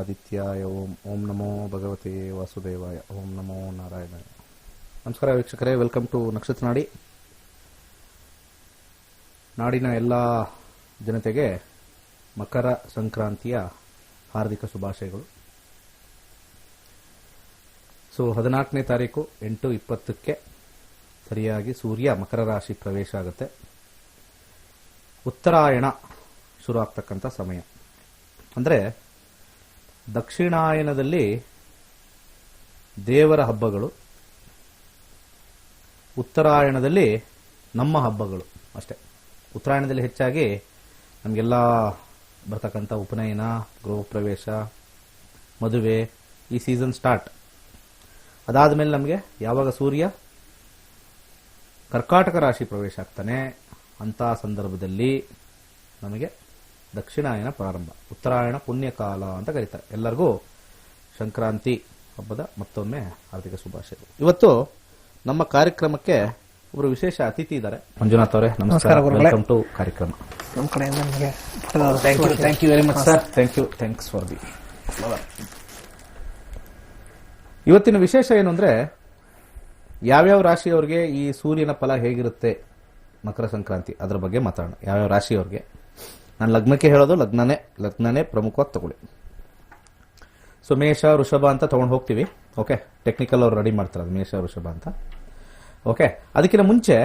ಆದಿತ್ಯಾಯ ಓಂ. ಓಂ ನಮೋ ಭಗವತೆ ವಾಸುದೇವಾಯ. ಓಂ ನಮೋ ನಾರಾಯಣಾಯ. ನಮಸ್ಕಾರ ವೀಕ್ಷಕರೇ, ವೆಲ್ಕಮ್ ಟು ನಕ್ಷತ್ರ ನಾಡಿ. ನಾಡಿನ ಎಲ್ಲ ಜನತೆಗೆ ಮಕರ ಸಂಕ್ರಾಂತಿಯ ಹಾರ್ದಿಕ ಶುಭಾಶಯಗಳು. 14ನೇ ತಾರೀಕು 8:20ಕ್ಕೆ ಸರಿಯಾಗಿ ಸೂರ್ಯ ಮಕರ ರಾಶಿ ಪ್ರವೇಶ ಆಗುತ್ತೆ. ಉತ್ತರಾಯಣ ಶುರು ಆಗ್ತಕ್ಕಂಥ ಸಮಯ. ಅಂದರೆ ದಕ್ಷಿಣಾಯನದಲ್ಲಿ ದೇವರ ಹಬ್ಬಗಳು, ಉತ್ತರಾಯಣದಲ್ಲಿ ನಮ್ಮ ಹಬ್ಬಗಳು ಅಷ್ಟೇ. ಉತ್ತರಾಯಣದಲ್ಲಿ ಹೆಚ್ಚಾಗಿ ನಮಗೆಲ್ಲ ಬರ್ತಕ್ಕಂಥ ಉಪನಯನ, ಗೃಹ ಪ್ರವೇಶ, ಮದುವೆ, ಈ ಸೀಸನ್ ಸ್ಟಾರ್ಟ್. ಅದಾದ ಮೇಲೆ ನಮಗೆ ಯಾವಾಗ ಸೂರ್ಯ ಕರ್ಕಾಟಕ ರಾಶಿ ಪ್ರವೇಶ ಆಗ್ತಾನೆ, ಅಂಥ ಸಂದರ್ಭದಲ್ಲಿ ನಮಗೆ ದಕ್ಷಿಣಾಯನ ಪ್ರಾರಂಭ. ಉತ್ತರಾಯಣ ಪುಣ್ಯಕಾಲ ಅಂತ ಕರೀತಾರೆ. ಎಲ್ಲರಿಗೂ ಸಂಕ್ರಾಂತಿ ಹಬ್ಬದ ಮತ್ತೊಮ್ಮೆ ಹಾರ್ದಿಕ ಶುಭಾಶಯಗಳು. ಇವತ್ತು ನಮ್ಮ ಕಾರ್ಯಕ್ರಮಕ್ಕೆ ಒಬ್ಬರು ವಿಶೇಷ ಅತಿಥಿ ಇದ್ದಾರೆ. ಮಂಜುನಾಥ್ ಅವರೇ, ನಮಸ್ಕಾರ. ವೆಲ್ಕಮ್ ಟು ಕಾರ್ಯಕ್ರಮ. ನಮ್ಮ ಕಡೆಯಿಂದ ನಿಮಗೆ thank you very much sir. Thanks for the. ಇವತ್ತಿನ ವಿಶೇಷ ಏನು ಅಂದರೆ, ಯಾವ್ಯಾವ ರಾಶಿಯವರಿಗೆ ಈ ಸೂರ್ಯನ ಫಲ ಹೇಗಿರುತ್ತೆ ಮಕರ ಸಂಕ್ರಾಂತಿ, ಅದರ ಬಗ್ಗೆ ಮಾತಾಡೋಣ. ಯಾವ್ಯಾವ ರಾಶಿಯವರಿಗೆ ನಾನು ಲಗ್ನಕ್ಕೆ ಹೇಳೋದು, ಲಗ್ನನೇ ಪ್ರಮುಖವಾಗಿ ತಗೊಳ್ಳಿ. ಸೊ ಮೇಷ, ವೃಷಭ ಅಂತ ತೊಗೊಂಡು ಹೋಗ್ತೀವಿ. ಓಕೆ, ಟೆಕ್ನಿಕಲ್ ಅವ್ರು ರೆಡಿ ಮಾಡ್ತಾರೆ ಅದು ಮೇಷ, ವೃಷಭ ಅಂತ. ಓಕೆ, ಅದಕ್ಕಿಂತ ಮುಂಚೆ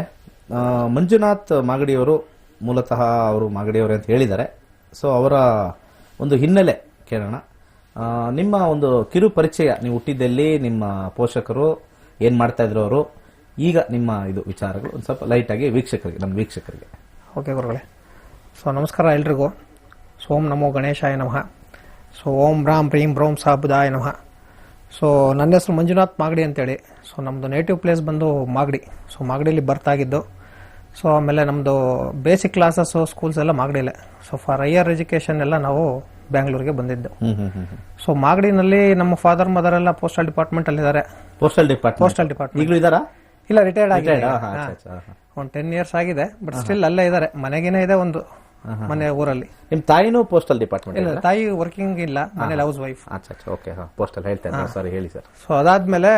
ಮಂಜುನಾಥ್ ಮಾಗಡಿಯವರು, ಮೂಲತಃ ಅವರು ಮಾಗಡಿಯವರೇ ಅಂತ ಹೇಳಿದ್ದಾರೆ. ಸೊ ಅವರ ಒಂದು ಹಿನ್ನೆಲೆ ಕೇಳೋಣ. ನಿಮ್ಮ ಒಂದು ಕಿರು ಪರಿಚಯ, ನೀವು ಹುಟ್ಟಿದ್ದೆಲ್ಲಿ, ನಿಮ್ಮ ಪೋಷಕರು ಏನು ಮಾಡ್ತಾ ಇದ್ರು ಅವರು, ಈಗ ನಿಮ್ಮ ಇದು ವಿಚಾರಗಳು ಒಂದು ಸ್ವಲ್ಪ ಲೈಟಾಗಿ ವೀಕ್ಷಕರಿಗೆ, ನಮ್ಮ ವೀಕ್ಷಕರಿಗೆ. ಓಕೆ ಗುರುಗಳೇ. ಸೊ ನಮಸ್ಕಾರ ಎಲ್ರಿಗೂ. ಸೊ ಓಂ ನಮೋ ಗಣೇಶಾಯ ನಮಃ. ಸೊ ಓಂ ರಾಮ್ ಪ್ರೀಂ ಬ್ರೋಂ ಸಾಬುದಾಯ ನಮಃ. ಸೊ ನನ್ನ ಹೆಸರು ಮಂಜುನಾಥ್ ಮಾಗಡಿ ಅಂತೇಳಿ. ಸೊ ನಮ್ಮದು ನೇಟಿವ್ ಪ್ಲೇಸ್ ಬಂದು ಮಾಗಡಿ. ಸೊ ಮಾಗಡಿಯಲ್ಲಿ ಬರ್ತಾಗಿದ್ದು. ಸೊ ಆಮೇಲೆ ನಮ್ಮದು ಬೇಸಿಕ್ ಕ್ಲಾಸಸ್ಸು, ಸ್ಕೂಲ್ಸ್ ಎಲ್ಲ ಮಾಗಡಿಯಲ್ಲೇ. ಸೊ ಫಾರ್ ಹೈಯರ್ ಎಜುಕೇಷನ್ ಎಲ್ಲ ನಾವು ಬ್ಯಾಂಗ್ಳೂರಿಗೆ ಬಂದಿದ್ದು. ಸೊ ಮಾಗಡಿನಲ್ಲಿ ನಮ್ಮ ಫಾದರ್ ಮದರ್ ಎಲ್ಲ ಪೋಸ್ಟಲ್ ಡಿಪಾರ್ಟ್ಮೆಂಟ್ ಅಲ್ಲಿ ಇದ್ದಾರೆ. ಪೋಸ್ಟಲ್ ಡಿಪಾರ್ಟ್ಮೆಂಟ್ ಈಗಲೂ ಇದ್ದಾರಾ? ಇಲ್ಲ, ರಿಟೈರ್ಡ್ ಆಗಿದೆ. ಒಂದು 10 years ಆಗಿದೆ. ಬಟ್ ಸ್ಟಿಲ್ ಅಲ್ಲೇ ಇದ್ದಾರೆ. ಮನೆಗೇನೆ ಇದೆ ಒಂದು ಮನೆ ಊರಲ್ಲಿ. ನಿಮ್ಮ ತಾಯಿನೂ ಪೋಸ್ಟಲ್ ಡಿಪಾರ್ಟ್ಮೆಂಟ್? ಇಲ್ಲ, ತಾಯಿ ವರ್ಕಿಂಗ್ ಇಲ್ಲ, ಮನೇಲಿ ಹೌಸ್ ವೈಫ್. ಓಕೆ, ಪೋಸ್ಟಲ್ ಹೇಳ್ತೇನೆ. ಸಾರಿ, ಹೇಳಿ ಸರ್. ಸೊ ಅದಾದ್ಮೇಲೆ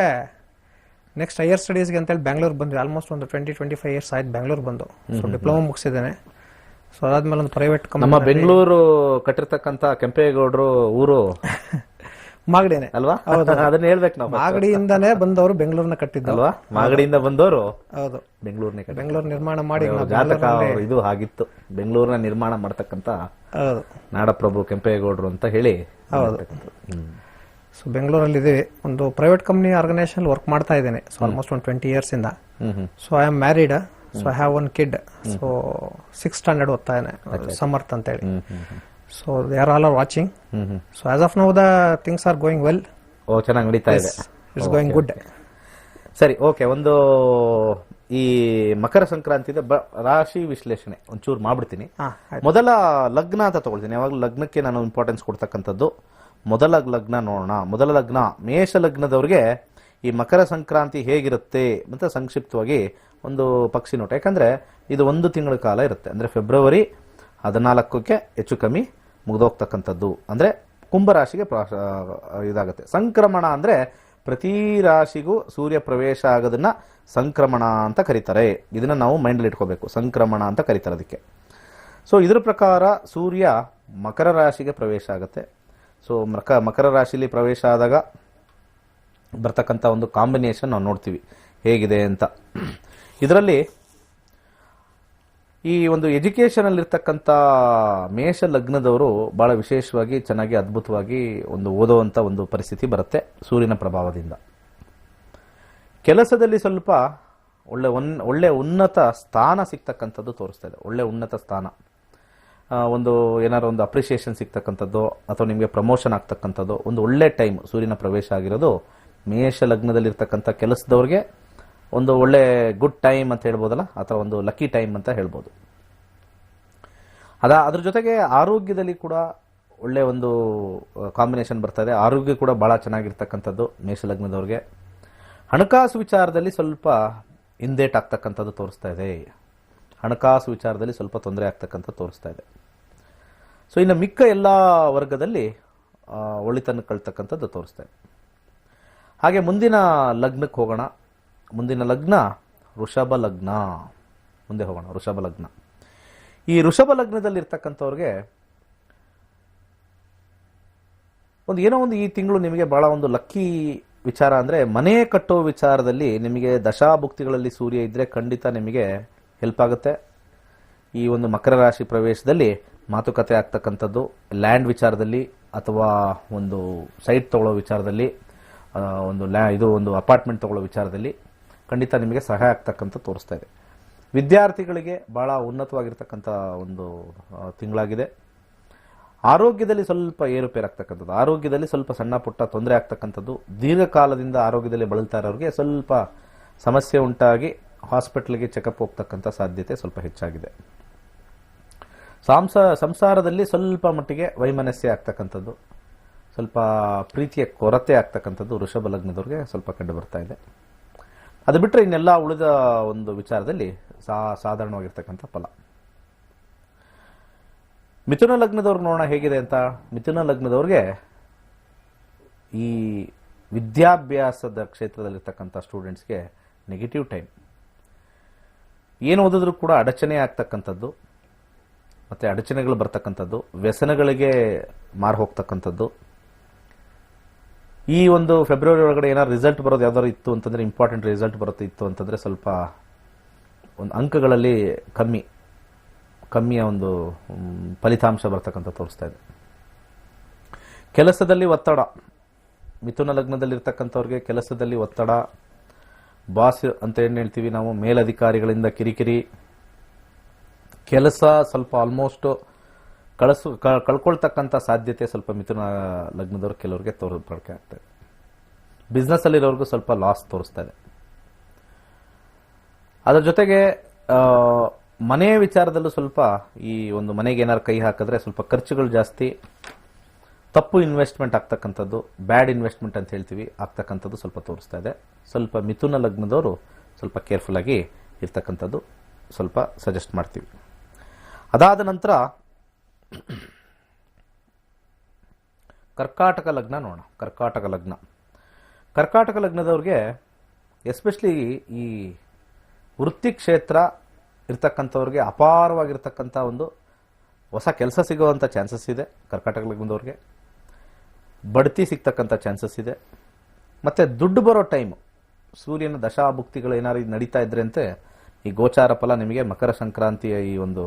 ನೆಕ್ಸ್ಟ್ ಹೈಯರ್ ಸ್ಟಡೀಸ್ಗೆ ಅಂತೇಳಿ ಬ್ಯಾಂಗ್ಳೂರ್ ಬಂದ್ವಿ. ಆಲ್ಮೋಸ್ಟ್ ಒಂದು 20-25 years ಆಯ್ತು ಬ್ಯಾಂಗ್ಳೂರ್ ಬಂದು. So diploma ಮುಗಿಸಿದ್ದೇನೆ. ಸೊ ಅದಾದ್ಮೇಲೆ ಒಂದು ಪ್ರೈವೇಟ್ ಕಂಪನಿ. ನಮ್ಮ ಬೆಂಗಳೂರು ಕಟ್ಟಿರ್ತಕ್ಕಂಥ ಕೆಂಪೇಗೌಡರು ಊರು ಮಾಗಡಿನೇ ಅಲ್ವಾ? ಅದನ್ನ ಹೇಳ್ಬೇಕು ನಾವು. ಮಾಗಡಿಯಿಂದಾನೇ ಬಂದವರು ಬೆಂಗಳೂರಿನ ಕಟ್ಟಿದ್ದಲ್ವಾ? ಮಾಗಡಿಯಿಂದ ಬಂದವರು ಹೌದು, ಬೆಂಗಳೂರು ನಿರ್ಮಾಣ ಮಾಡಿ ಜಾತಕ ಇದು ಆಗಿತ್ತು. ಬೆಂಗಳೂರಿನ ನಿರ್ಮಾಣ ಮಾಡತಕ್ಕಂತ ನಾಡಪ್ರಭು ಕೆಂಪೇಗೌಡರು ಅಂತ ಹೇಳಿ. ಹೌದು. ಸೊ ಬೆಂಗಳೂರಲ್ಲಿ ಇದೀವಿ. ಒಂದು ಪ್ರೈವೇಟ್ ಕಂಪನಿ ಆರ್ಗನೈಸೇಷನ್ ವರ್ಕ್ ಮಾಡ್ತಾ ಇದ್ದೇನೆ. ಸೊ ಆಲ್ಮೋಸ್ಟ್ ಒಂದು 20 years ಇಂದ. So I am married. So I have one kid. So 6th standard ಓದ್ತಾ ಇದ್ದಾನೆ, ಸಮರ್ಥ ಅಂತ ಹೇಳಿ. So they are all are watching. So as of now the things are going well. ಚೆನ್ನಾಗಿ ನಡೀತಾ ಇದೆ. It's going good. ಸರಿ, okay. ಒಂದು ಈ ಮಕರ ಸಂಕ್ರಾಂತಿದ ರಾಶಿ ವಿಶ್ಲೇಷಣೆ ಒಂಚೂರು ಮಾಡ್ಬಿಡ್ತೀನಿ. ಮೊದಲ ಲಗ್ನ ಅಂತ ತಗೊಳ್ತೀನಿ. ಯಾವಾಗಲೂ ಲಗ್ನಕ್ಕೆ ನಾನು ಇಂಪಾರ್ಟೆನ್ಸ್ ಕೊಡ್ತಕ್ಕಂಥದ್ದು. ಮೊದಲ ಲಗ್ನ ನೋಡೋಣ. ಮೊದಲ ಲಗ್ನ ಮೇಷ ಲಗ್ನದವ್ರಿಗೆ ಈ ಮಕರ ಸಂಕ್ರಾಂತಿ ಹೇಗಿರುತ್ತೆ ಅಂತ ಸಂಕ್ಷಿಪ್ತವಾಗಿ ಒಂದು ಪಕ್ಷಿ ನೋಟ. ಯಾಕಂದ್ರೆ ಇದು 1 ತಿಂಗಳ ಕಾಲ ಇರುತ್ತೆ. ಅಂದ್ರೆ ಫೆಬ್ರವರಿ 14ಕ್ಕೆ ಹೆಚ್ಚು ಕಮ್ಮಿ ಮುಗಿದೋಗ್ತಕ್ಕಂಥದ್ದು. ಅಂದ್ರೆ ಕುಂಭರಾಶಿಗೆ ಇದಾಗುತ್ತೆ. ಸಂಕ್ರಮಣ ಅಂದ್ರೆ ಪ್ರತಿ ರಾಶಿಗೂ ಸೂರ್ಯ ಪ್ರವೇಶ ಆಗೋದನ್ನ ಸಂಕ್ರಮಣ ಅಂತ ಕರೀತಾರೆ. ಇದನ್ನ ನಾವು ಮೈಂಡಲ್ಲಿ ಇಟ್ಕೋಬೇಕು. ಸಂಕ್ರಮಣ ಅಂತ ಕರೀತಾರೆ ಅದಕ್ಕೆ. ಸೊ ಇದ್ರ ಪ್ರಕಾರ ಸೂರ್ಯ ಮಕರ ರಾಶಿಗೆ ಪ್ರವೇಶ ಆಗುತ್ತೆ. ಸೊ ಮಕರ ರಾಶಿಲಿ ಪ್ರವೇಶ ಆದಾಗ ಬರ್ತಕ್ಕಂಥ ಒಂದು ಕಾಂಬಿನೇಷನ್ ನಾವು ನೋಡ್ತೀವಿ ಹೇಗಿದೆ ಅಂತ. ಇದರಲ್ಲಿ ಈ ಒಂದು ಎಜುಕೇಷನ್ ಅಲ್ಲಿ ಇರ್ತಕ್ಕಂಥ ಮೇಷ ಲಗ್ನದವರು ಬಹಳ ವಿಶೇಷವಾಗಿ, ಚೆನ್ನಾಗಿ, ಅದ್ಭುತವಾಗಿ ಒಂದು ಓದುವಂತ ಒಂದು ಪರಿಸ್ಥಿತಿ ಬರುತ್ತೆ ಸೂರ್ಯನ ಪ್ರಭಾವದಿಂದ. ಕೆಲಸದಲ್ಲಿ ಸ್ವಲ್ಪ ಒಳ್ಳೆ ಉನ್ನತ ಸ್ಥಾನ ಸಿಗ್ತಕ್ಕಂಥದ್ದು ತೋರಿಸ್ತಾ ಇದೆ. ಒಳ್ಳೆ ಉನ್ನತ ಸ್ಥಾನ, ಒಂದು ಏನಾದ್ರು ಒಂದು ಅಪ್ರಿಸಿಯೇಷನ್ ಸಿಗ್ತಕ್ಕಂಥದ್ದು ಅಥವಾ ನಿಮಗೆ ಪ್ರಮೋಷನ್ ಆಗ್ತಕ್ಕಂಥದ್ದು ಒಂದು ಒಳ್ಳೆ ಟೈಮ್ ಸೂರ್ಯನ ಪ್ರವೇಶ ಆಗಿರೋದು ಮೇಷ ಲಗ್ನದಲ್ಲಿ ಇರ್ತಕ್ಕಂಥ ಕೆಲಸದವ್ರಿಗೆ ಒಂದು ಒಳ್ಳೆ ಗುಡ್ ಟೈಮ್ ಅಂತ ಹೇಳ್ಬೋದಲ್ಲ, ಅಥವಾ ಒಂದು ಲಕ್ಕಿ ಟೈಮ್ ಅಂತ ಹೇಳ್ಬೋದು. ಅದ್ರ ಜೊತೆಗೆ ಆರೋಗ್ಯದಲ್ಲಿ ಕೂಡ ಒಳ್ಳೆ ಒಂದು ಕಾಂಬಿನೇಷನ್ ಬರ್ತಾ ಇದೆ. ಆರೋಗ್ಯ ಕೂಡ ಬಹಳ ಚೆನ್ನಾಗಿರ್ತಕ್ಕಂಥದ್ದು ಮೇಷ ಲಗ್ನದವ್ರಿಗೆ. ಹಣಕಾಸು ವಿಚಾರದಲ್ಲಿ ಸ್ವಲ್ಪ ಹಿಂದೇಟ್ ಆಗ್ತಕ್ಕಂಥದ್ದು ತೋರಿಸ್ತಾ ಇದೆ. ಹಣಕಾಸು ವಿಚಾರದಲ್ಲಿ ಸ್ವಲ್ಪ ತೊಂದರೆ ಆಗ್ತಕ್ಕಂಥ ತೋರಿಸ್ತಾ ಇದೆ. ಸೊ ಇನ್ನು ಮಿಕ್ಕ ಎಲ್ಲ ವರ್ಗದಲ್ಲಿ ಒಳಿತನ್ನು ಕಳ್ತಕ್ಕಂಥದ್ದು ತೋರಿಸ್ತಾ ಇದೆ. ಹಾಗೆ ಮುಂದಿನ ಲಗ್ನಕ್ಕೆ ಹೋಗೋಣ. ಮುಂದಿನ ಲಗ್ನ ವೃಷಭ ಲಗ್ನ. ಮುಂದೆ ಹೋಗೋಣ. ವೃಷಭ ಲಗ್ನ. ಈ ವೃಷಭ ಲಗ್ನದಲ್ಲಿ ಇರ್ತಕ್ಕಂಥವ್ರಿಗೆ ಏನೋ ಒಂದು ಈ ತಿಂಗಳು ನಿಮಗೆ ಬಹಳ ಒಂದು ಲಕ್ಕಿ ವಿಚಾರ ಅಂದರೆ ಮನೆ ಕಟ್ಟೋ ವಿಚಾರದಲ್ಲಿ ನಿಮಗೆ ದಶಾಭುಕ್ತಿಗಳಲ್ಲಿ ಸೂರ್ಯ ಇದ್ದರೆ ಖಂಡಿತ ನಿಮಗೆ ಹೆಲ್ಪ್ ಆಗುತ್ತೆ. ಈ ಒಂದು ಮಕರ ರಾಶಿ ಪ್ರವೇಶದಲ್ಲಿ ಮಾತುಕತೆ ಆಗ್ತಕ್ಕಂಥದ್ದು, ಲ್ಯಾಂಡ್ ವಿಚಾರದಲ್ಲಿ ಅಥವಾ ಒಂದು ಸೈಟ್ ತಗೊಳ್ಳೋ ವಿಚಾರದಲ್ಲಿ, ಒಂದು ಅಪಾರ್ಟ್ಮೆಂಟ್ ತಗೊಳ್ಳೋ ವಿಚಾರದಲ್ಲಿ ಖಂಡಿತ ನಿಮಗೆ ಸಹಾಯ ಆಗ್ತಕ್ಕಂಥ ತೋರಿಸ್ತಾ ಇದೆ. ವಿದ್ಯಾರ್ಥಿಗಳಿಗೆ ಬಹಳ ಉನ್ನತವಾಗಿರ್ತಕ್ಕಂಥ ಒಂದು ತಿಂಗಳಾಗಿದೆ. ಆರೋಗ್ಯದಲ್ಲಿ ಸ್ವಲ್ಪ ಏರುಪೇರಾಗ್ತಕ್ಕಂಥದ್ದು, ಆರೋಗ್ಯದಲ್ಲಿ ಸ್ವಲ್ಪ ಸಣ್ಣ ಪುಟ್ಟ ತೊಂದರೆ ಆಗ್ತಕ್ಕಂಥದ್ದು, ದೀರ್ಘಕಾಲದಿಂದ ಆರೋಗ್ಯದಲ್ಲಿ ಬಳಲ್ತಾ ಇರೋರಿಗೆ ಸ್ವಲ್ಪ ಸಮಸ್ಯೆ ಉಂಟಾಗಿ ಹಾಸ್ಪಿಟಲ್ಗೆ ಚೆಕಪ್ ಹೋಗ್ತಕ್ಕಂಥ ಸಾಧ್ಯತೆ ಸ್ವಲ್ಪ ಹೆಚ್ಚಾಗಿದೆ. ಸಂಸಾರದಲ್ಲಿ ಸ್ವಲ್ಪ ಮಟ್ಟಿಗೆ ವೈಮನಸ್ಯ ಆಗ್ತಕ್ಕಂಥದ್ದು, ಸ್ವಲ್ಪ ಪ್ರೀತಿಯ ಕೊರತೆ ಆಗ್ತಕ್ಕಂಥದ್ದು ವೃಷಭ ಲಗ್ನದವ್ರಿಗೆ ಸ್ವಲ್ಪ ಕಂಡು ಬರ್ತಾ ಇದೆ. ಅದು ಬಿಟ್ಟರೆ ಇನ್ನೆಲ್ಲ ಉಳಿದ ಒಂದು ವಿಚಾರದಲ್ಲಿ ಸಾಧಾರಣವಾಗಿರ್ತಕ್ಕಂಥ ಫಲ. ಮಿಥುನ ಲಗ್ನದವ್ರಿಗೆ ನೋಡೋಣ ಹೇಗಿದೆ ಅಂತ. ಮಿಥುನ ಲಗ್ನದವ್ರಿಗೆ ಈ ವಿದ್ಯಾಭ್ಯಾಸದ ಕ್ಷೇತ್ರದಲ್ಲಿರ್ತಕ್ಕಂಥ ಸ್ಟೂಡೆಂಟ್ಸ್ಗೆ ನೆಗೆಟಿವ್ ಟೈಮ್. ಏನು ಓದಿದ್ರೂ ಕೂಡ ಅಡಚಣೆ ಆಗ್ತಕ್ಕಂಥದ್ದು, ಮತ್ತು ಅಡಚಣೆಗಳು ಬರ್ತಕ್ಕಂಥದ್ದು, ವ್ಯಸನಗಳಿಗೆ ಮಾರು ಹೋಗ್ತಕ್ಕಂಥದ್ದು. ಈ ಒಂದು ಫೆಬ್ರವರಿ ಒಳಗಡೆ ಏನಾದ್ರು ರಿಸಲ್ಟ್ ಬರೋದು ಯಾವ್ದಾದ್ರು ಇತ್ತು ಅಂತಂದರೆ, ಇಂಪಾರ್ಟೆಂಟ್ ರಿಸಲ್ಟ್ ಇತ್ತು ಅಂತಂದರೆ ಸ್ವಲ್ಪ ಒಂದು ಅಂಕಗಳಲ್ಲಿ ಕಮ್ಮಿಯ ಒಂದು ಫಲಿತಾಂಶ ಬರ್ತಕ್ಕಂಥ ತೋರಿಸ್ತಾ ಇದೆ. ಕೆಲಸದಲ್ಲಿ ಒತ್ತಡ. ಮಿಥುನ ಲಗ್ನದಲ್ಲಿರ್ತಕ್ಕಂಥವ್ರಿಗೆ ಕೆಲಸದಲ್ಲಿ ಒತ್ತಡ, ಬಾಸ್ ಅಂತ ಏನು ಹೇಳ್ತೀವಿ ನಾವು, ಮೇಲಧಿಕಾರಿಗಳಿಂದ ಕಿರಿಕಿರಿ, ಕೆಲಸ ಸ್ವಲ್ಪ ಆಲ್ಮೋಸ್ಟ್ ಕಳ್ಕೊಳ್ತಕ್ಕಂಥ ಸಾಧ್ಯತೆ ಸ್ವಲ್ಪ ಮಿಥುನ ಲಗ್ನದವ್ರು ಕೆಲವರಿಗೆ ಬಳಕೆ ಆಗ್ತದೆ. ಬಿಸ್ನೆಸ್ ಅಲ್ಲಿರೋರ್ಗೂ ಸ್ವಲ್ಪ ಲಾಸ್ ತೋರಿಸ್ತಾ ಇದೆ. ಅದರ ಜೊತೆಗೆ ಮನೆಯ ವಿಚಾರದಲ್ಲೂ ಸ್ವಲ್ಪ ಈ ಒಂದು ಮನೆಗೆ ಏನಾದ್ರು ಕೈ ಹಾಕಿದ್ರೆ ಸ್ವಲ್ಪ ಖರ್ಚುಗಳು ಜಾಸ್ತಿ, ತಪ್ಪು ಇನ್ವೆಸ್ಟ್ಮೆಂಟ್ ಆಗ್ತಕ್ಕಂಥದ್ದು, ಬ್ಯಾಡ್ ಇನ್ವೆಸ್ಟ್ಮೆಂಟ್ ಅಂತ ಹೇಳ್ತೀವಿ, ಆಗ್ತಕ್ಕಂಥದ್ದು ಸ್ವಲ್ಪ ತೋರಿಸ್ತಾ ಇದೆ. ಸ್ವಲ್ಪ ಮಿಥುನ ಲಗ್ನದವರು ಸ್ವಲ್ಪ ಕೇರ್ಫುಲ್ ಆಗಿ ಇರ್ತಕ್ಕಂಥದ್ದು ಸ್ವಲ್ಪ ಸಜೆಸ್ಟ್ ಮಾಡ್ತೀವಿ. ಅದಾದ ನಂತರ ಕರ್ಕಾಟಕ ಲಗ್ನ ನೋಡೋಣ. ಕರ್ಕಾಟಕ ಲಗ್ನದವ್ರಿಗೆ ಎಸ್ಪೆಷಲಿ ಈ ವೃತ್ತಿ ಕ್ಷೇತ್ರ ಇರ್ತಕ್ಕಂಥವ್ರಿಗೆ ಅಪಾರವಾಗಿರ್ತಕ್ಕಂಥ ಒಂದು ಹೊಸ ಕೆಲಸ ಸಿಗುವಂಥ ಚಾನ್ಸಸ್ ಇದೆ. ಕರ್ಕಾಟಕ ಲಗ್ನದವ್ರಿಗೆ ಬಡ್ತಿ ಸಿಗ್ತಕ್ಕಂಥ ಚಾನ್ಸಸ್ ಇದೆ. ಮತ್ತು ದುಡ್ಡು ಬರೋ ಟೈಮು, ಸೂರ್ಯನ ದಶಾಭುಕ್ತಿಗಳು ಏನಾದ್ರು ನಡೀತಾ ಇದ್ರೆ ಅಂತೆ ಈ ಗೋಚಾರ ಫಲ ನಿಮಗೆ ಮಕರ ಸಂಕ್ರಾಂತಿಯ ಈ ಒಂದು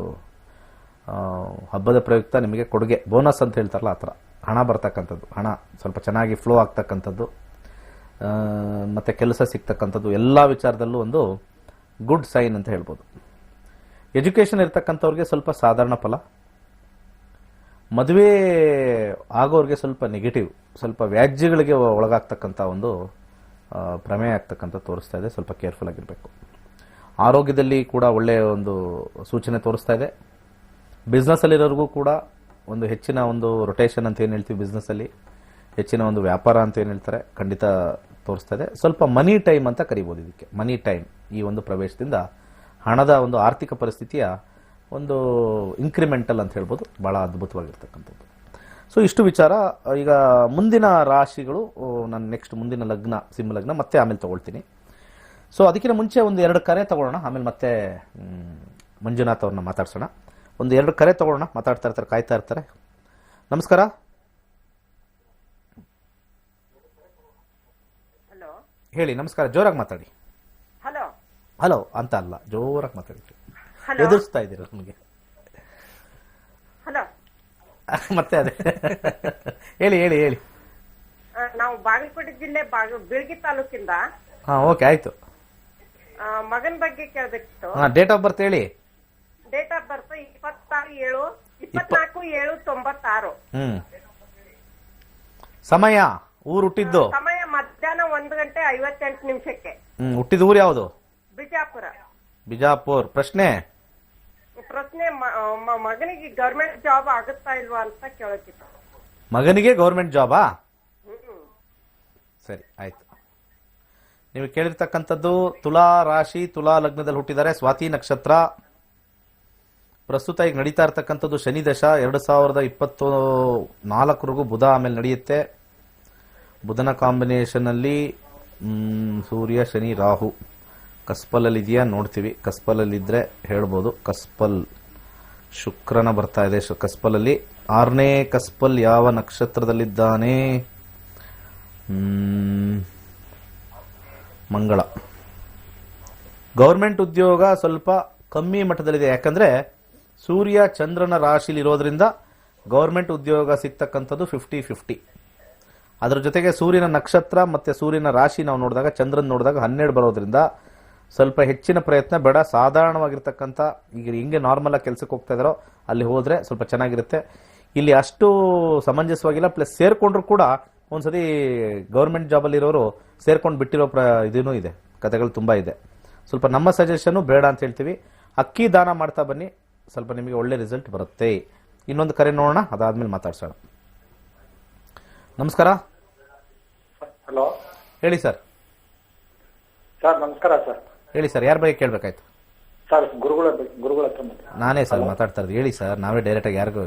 ಹಬ್ಬದ ಪ್ರಯುಕ್ತ ನಿಮಗೆ ಕೊಡುಗೆ, ಬೋನಸ್ ಅಂತ ಹೇಳ್ತಾರಲ್ಲ ಆ ಥರ ಹಣ ಬರ್ತಕ್ಕಂಥದ್ದು, ಹಣ ಸ್ವಲ್ಪ ಚೆನ್ನಾಗಿ ಫ್ಲೋ ಆಗ್ತಕ್ಕಂಥದ್ದು, ಮತ್ತು ಕೆಲಸ ಸಿಗ್ತಕ್ಕಂಥದ್ದು, ಎಲ್ಲ ವಿಚಾರದಲ್ಲೂ ಒಂದು ಗುಡ್ ಸೈನ್ ಅಂತ ಹೇಳ್ಬೋದು. ಎಜುಕೇಷನ್ ಇರ್ತಕ್ಕಂಥವ್ರಿಗೆ ಸ್ವಲ್ಪ ಸಾಧಾರಣ ಫಲ. ಮದುವೆ ಆಗೋರಿಗೆ ಸ್ವಲ್ಪ ನೆಗೆಟಿವ್, ಸ್ವಲ್ಪ ವ್ಯಾಜ್ಯಗಳಿಗೆ ಒಳಗಾಗ್ತಕ್ಕಂಥ ಒಂದು ಪ್ರಮೇಯ ಆಗ್ತಕ್ಕಂಥ ತೋರಿಸ್ತಾ ಇದೆ. ಸ್ವಲ್ಪ ಕೇರ್ಫುಲ್ ಆಗಿರಬೇಕು. ಆರೋಗ್ಯದಲ್ಲಿ ಕೂಡ ಒಳ್ಳೆಯ ಒಂದು ಸೂಚನೆ ತೋರಿಸ್ತಾ ಇದೆ. ಬಿಸ್ನೆಸ್ಸಲ್ಲಿರೋರಿಗೂ ಕೂಡ ಒಂದು ಹೆಚ್ಚಿನ ಒಂದು ರೊಟೇಷನ್ ಅಂತ ಏನು ಹೇಳ್ತೀವಿ, ಬಿಸ್ನೆಸ್ಸಲ್ಲಿ ಹೆಚ್ಚಿನ ಒಂದು ವ್ಯಾಪಾರ ಅಂತ ಏನು ಹೇಳ್ತಾರೆ, ಖಂಡಿತ ತೋರಿಸ್ತಾ ಇದೆ. ಸ್ವಲ್ಪ ಮನಿ ಟೈಮ್ ಅಂತ ಕರಿಬೋದು ಇದಕ್ಕೆ. ಮನಿ ಟೈಮ್ ಈ ಒಂದು ಪ್ರವೇಶದಿಂದ ಹಣದ ಒಂದು ಆರ್ಥಿಕ ಪರಿಸ್ಥಿತಿಯ ಒಂದು ಇನ್ಕ್ರಿಮೆಂಟಲ್ ಅಂತ ಹೇಳ್ಬೋದು, ಭಾಳ ಅದ್ಭುತವಾಗಿರ್ತಕ್ಕಂಥದ್ದು. ಸೊ ಇಷ್ಟು ವಿಚಾರ. ಈಗ ಮುಂದಿನ ರಾಶಿಗಳು ನಾನು ನೆಕ್ಸ್ಟ್ ಮುಂದಿನ ಲಗ್ನ ಸಿಂಹ ಲಗ್ನ ಮತ್ತೆ ಆಮೇಲೆ ತಗೊಳ್ತೀನಿ. ಸೊ ಅದಕ್ಕಿಂತ ಮುಂಚೆ ಒಂದು 2 ಕರೆ ತಗೊಳ್ಳೋಣ, ಆಮೇಲೆ ಮತ್ತೆ ಮಂಜುನಾಥ್ ಅವ್ರನ್ನ ಮಾತಾಡ್ಸೋಣ. ಒಂದು 2 ಕರೆ ತಗೊಳ್ಳೋಣ, ಮಾತಾಡ್ತಾ ಇರ್ತಾರೆ, ಕಾಯ್ತಾ ಇರ್ತಾರೆ. ನಮಸ್ಕಾರ. ಹಲೋ ಹೇಳಿ. ನಮಸ್ಕಾರ. ಜೋರಾಗಿ ಮಾತಾಡಿ. ಹಲೋ ಹಲೋ ಅಂತ ಅಲ್ಲ, ಜೋರಾಗಿ ಮಾತಾಡಿ. ಹಲೋ ಎದುರಿಸ್ತಾ ಇದ್ದೀರ ನಮಗೆ. ಹಲೋ ಮತ್ತೆ ಅದೇ ಹೇಳಿ ಹೇಳಿ ಹೇಳಿ. ನಾವು ಬಾಗಲಕೋಟೆ ಜಿಲ್ಲೆ ಬೀಳ್ಗಿ ತಾಲೂಕಿಂದ. ಹಾ, ಓಕೆ, ಆಯ್ತು. ಮಗನ ಬಗ್ಗೆ ಕೇಳಬೇಕಿತ್ತು. ಡೇಟ್ ಆಫ್ ಬರ್ತ್ ಹೇಳಿ. Date of birth 24/7/96. ಸಮಯ, ಊರು, ಹುಟ್ಟಿದ್ದು? ಸಮಯ ಮಧ್ಯಾಹ್ನ 1:58. ಹುಟ್ಟಿದ ಊರು ಯಾವುದು? ಬಿಜಾಪುರ. ಬಿಜಾಪುರ್. ಪ್ರಶ್ನೆ ಮಗನಿಗೆ ಗವರ್ಮೆಂಟ್ ಜಾಬ್ ಆಗುತ್ತಾ ಇಲ್ವಾ ಅಂತ ಕೇಳಬೇಕಿತ್ತು. ಮಗನಿಗೆ ಗೌರ್ಮೆಂಟ್ ಜಾಬಾ? ಸರಿ, ಆಯ್ತು. ನೀವು ಕೇಳಿರ್ತಕ್ಕಂಥದ್ದು ತುಲಾ ರಾಶಿ, ತುಲಾ ಲಗ್ನದಲ್ಲಿ ಹುಟ್ಟಿದ್ದಾರೆ, ಸ್ವಾತಿ ನಕ್ಷತ್ರ. ಪ್ರಸ್ತುತ ಈಗ ನಡೀತಾ ಇರ್ತಕ್ಕಂಥದ್ದು ಶನಿ ದಶ 2024 ಬುಧ ಆಮೇಲೆ ನಡೆಯುತ್ತೆ. ಬುಧನ ಕಾಂಬಿನೇಷನ್ ಅಲ್ಲಿ ಸೂರ್ಯ ಶನಿ ರಾಹು ಕಸ್ಪಲಲ್ಲಿ ಇದೆಯಾ ನೋಡ್ತೀವಿ. ಕಸ್ಪಲಲ್ಲಿದ್ದರೆ ಹೇಳ್ಬೋದು. ಕಸ್ಪಲ್ ಶುಕ್ರನ ಬರ್ತಾ ಇದೆ ಕಸ್ಪಲಲ್ಲಿ. 6ನೇ ಕಸ್ಪಲ್ ಯಾವ ನಕ್ಷತ್ರದಲ್ಲಿದ್ದಾನೆ? ಮಂಗಳ. ಗೌರ್ಮೆಂಟ್ ಉದ್ಯೋಗ ಸ್ವಲ್ಪ ಕಮ್ಮಿ ಮಟ್ಟದಲ್ಲಿದೆ, ಯಾಕಂದ್ರೆ ಸೂರ್ಯ ಚಂದ್ರನ ರಾಶಿಲಿ ಇರೋದ್ರಿಂದ ಗೌರ್ಮೆಂಟ್ ಉದ್ಯೋಗ ಸಿಗ್ತಕ್ಕಂಥದ್ದು 50-50. ಅದ್ರ ಜೊತೆಗೆ ಸೂರ್ಯನ ನಕ್ಷತ್ರ ಮತ್ತೆ ಸೂರ್ಯನ ರಾಶಿ ನಾವು ನೋಡಿದಾಗ, ಚಂದ್ರನ್ ನೋಡಿದಾಗ 12 ಬರೋದ್ರಿಂದ ಸ್ವಲ್ಪ ಹೆಚ್ಚಿನ ಪ್ರಯತ್ನ ಬೇಡ. ಸಾಧಾರಣವಾಗಿರ್ತಕ್ಕಂಥ ಈಗ ಹಿಂಗೆ ನಾರ್ಮಲ್ ಆಗಿ ಕೆಲಸಕ್ಕೆ ಹೋಗ್ತಾ ಇದಾರೋ ಅಲ್ಲಿ ಹೋದ್ರೆ ಸ್ವಲ್ಪ ಚೆನ್ನಾಗಿರುತ್ತೆ. ಇಲ್ಲಿ ಅಷ್ಟು ಸಮಂಜಸವಾಗಿಲ್ಲ. ಪ್ಲಸ್ ಸೇರ್ಕೊಂಡ್ರು ಕೂಡ ಒಂದ್ಸತಿ ಗೌರ್ಮೆಂಟ್ ಜಾಬಲ್ಲಿ ಇರೋರು ಸೇರ್ಕೊಂಡು ಬಿಟ್ಟಿರೋ ಇದೂ ಇದೆ, ಕಥೆಗಳು ತುಂಬಾ ಇದೆ. ಸ್ವಲ್ಪ ನಮ್ಮ ಸಜೆಷನ್ ಬೇಡ ಅಂತ ಹೇಳ್ತೀವಿ. ಅಕ್ಕಿ ದಾನ ಮಾಡ್ತಾ ಬನ್ನಿ, ಸ್ವಲ್ಪ ನಿಮಗೆ ಒಳ್ಳೆ ರಿಸಲ್ಟ್ ಬರುತ್ತೆ. ಇನ್ನೊಂದು ಕರೆ ನೋಡೋಣ, ಅದಾದ್ಮೇಲೆ ಮಾತಾಡ್ಸೋಣ. ನಮಸ್ಕಾರ. ಹಲೋ, ಹೇಳಿ ಸರ್. ಸರ್ ನಮಸ್ಕಾರ ಸರ್. ಹೇಳಿ ಸರ್, ಯಾರ ಬಗ್ಗೆ ಕೇಳಬೇಕಾಯ್ತು? ಸರ್ ಗುರುಗಳ ಹತ್ರ ನಾನೇ ಸರ್ ಮಾತಾಡ್ತಾ ಇರೋದು. ಹೇಳಿ ಸರ್, ನಾವೇ ಡೈರೆಕ್ಟ್ ಆಗಿ ಯಾರಿಗೂ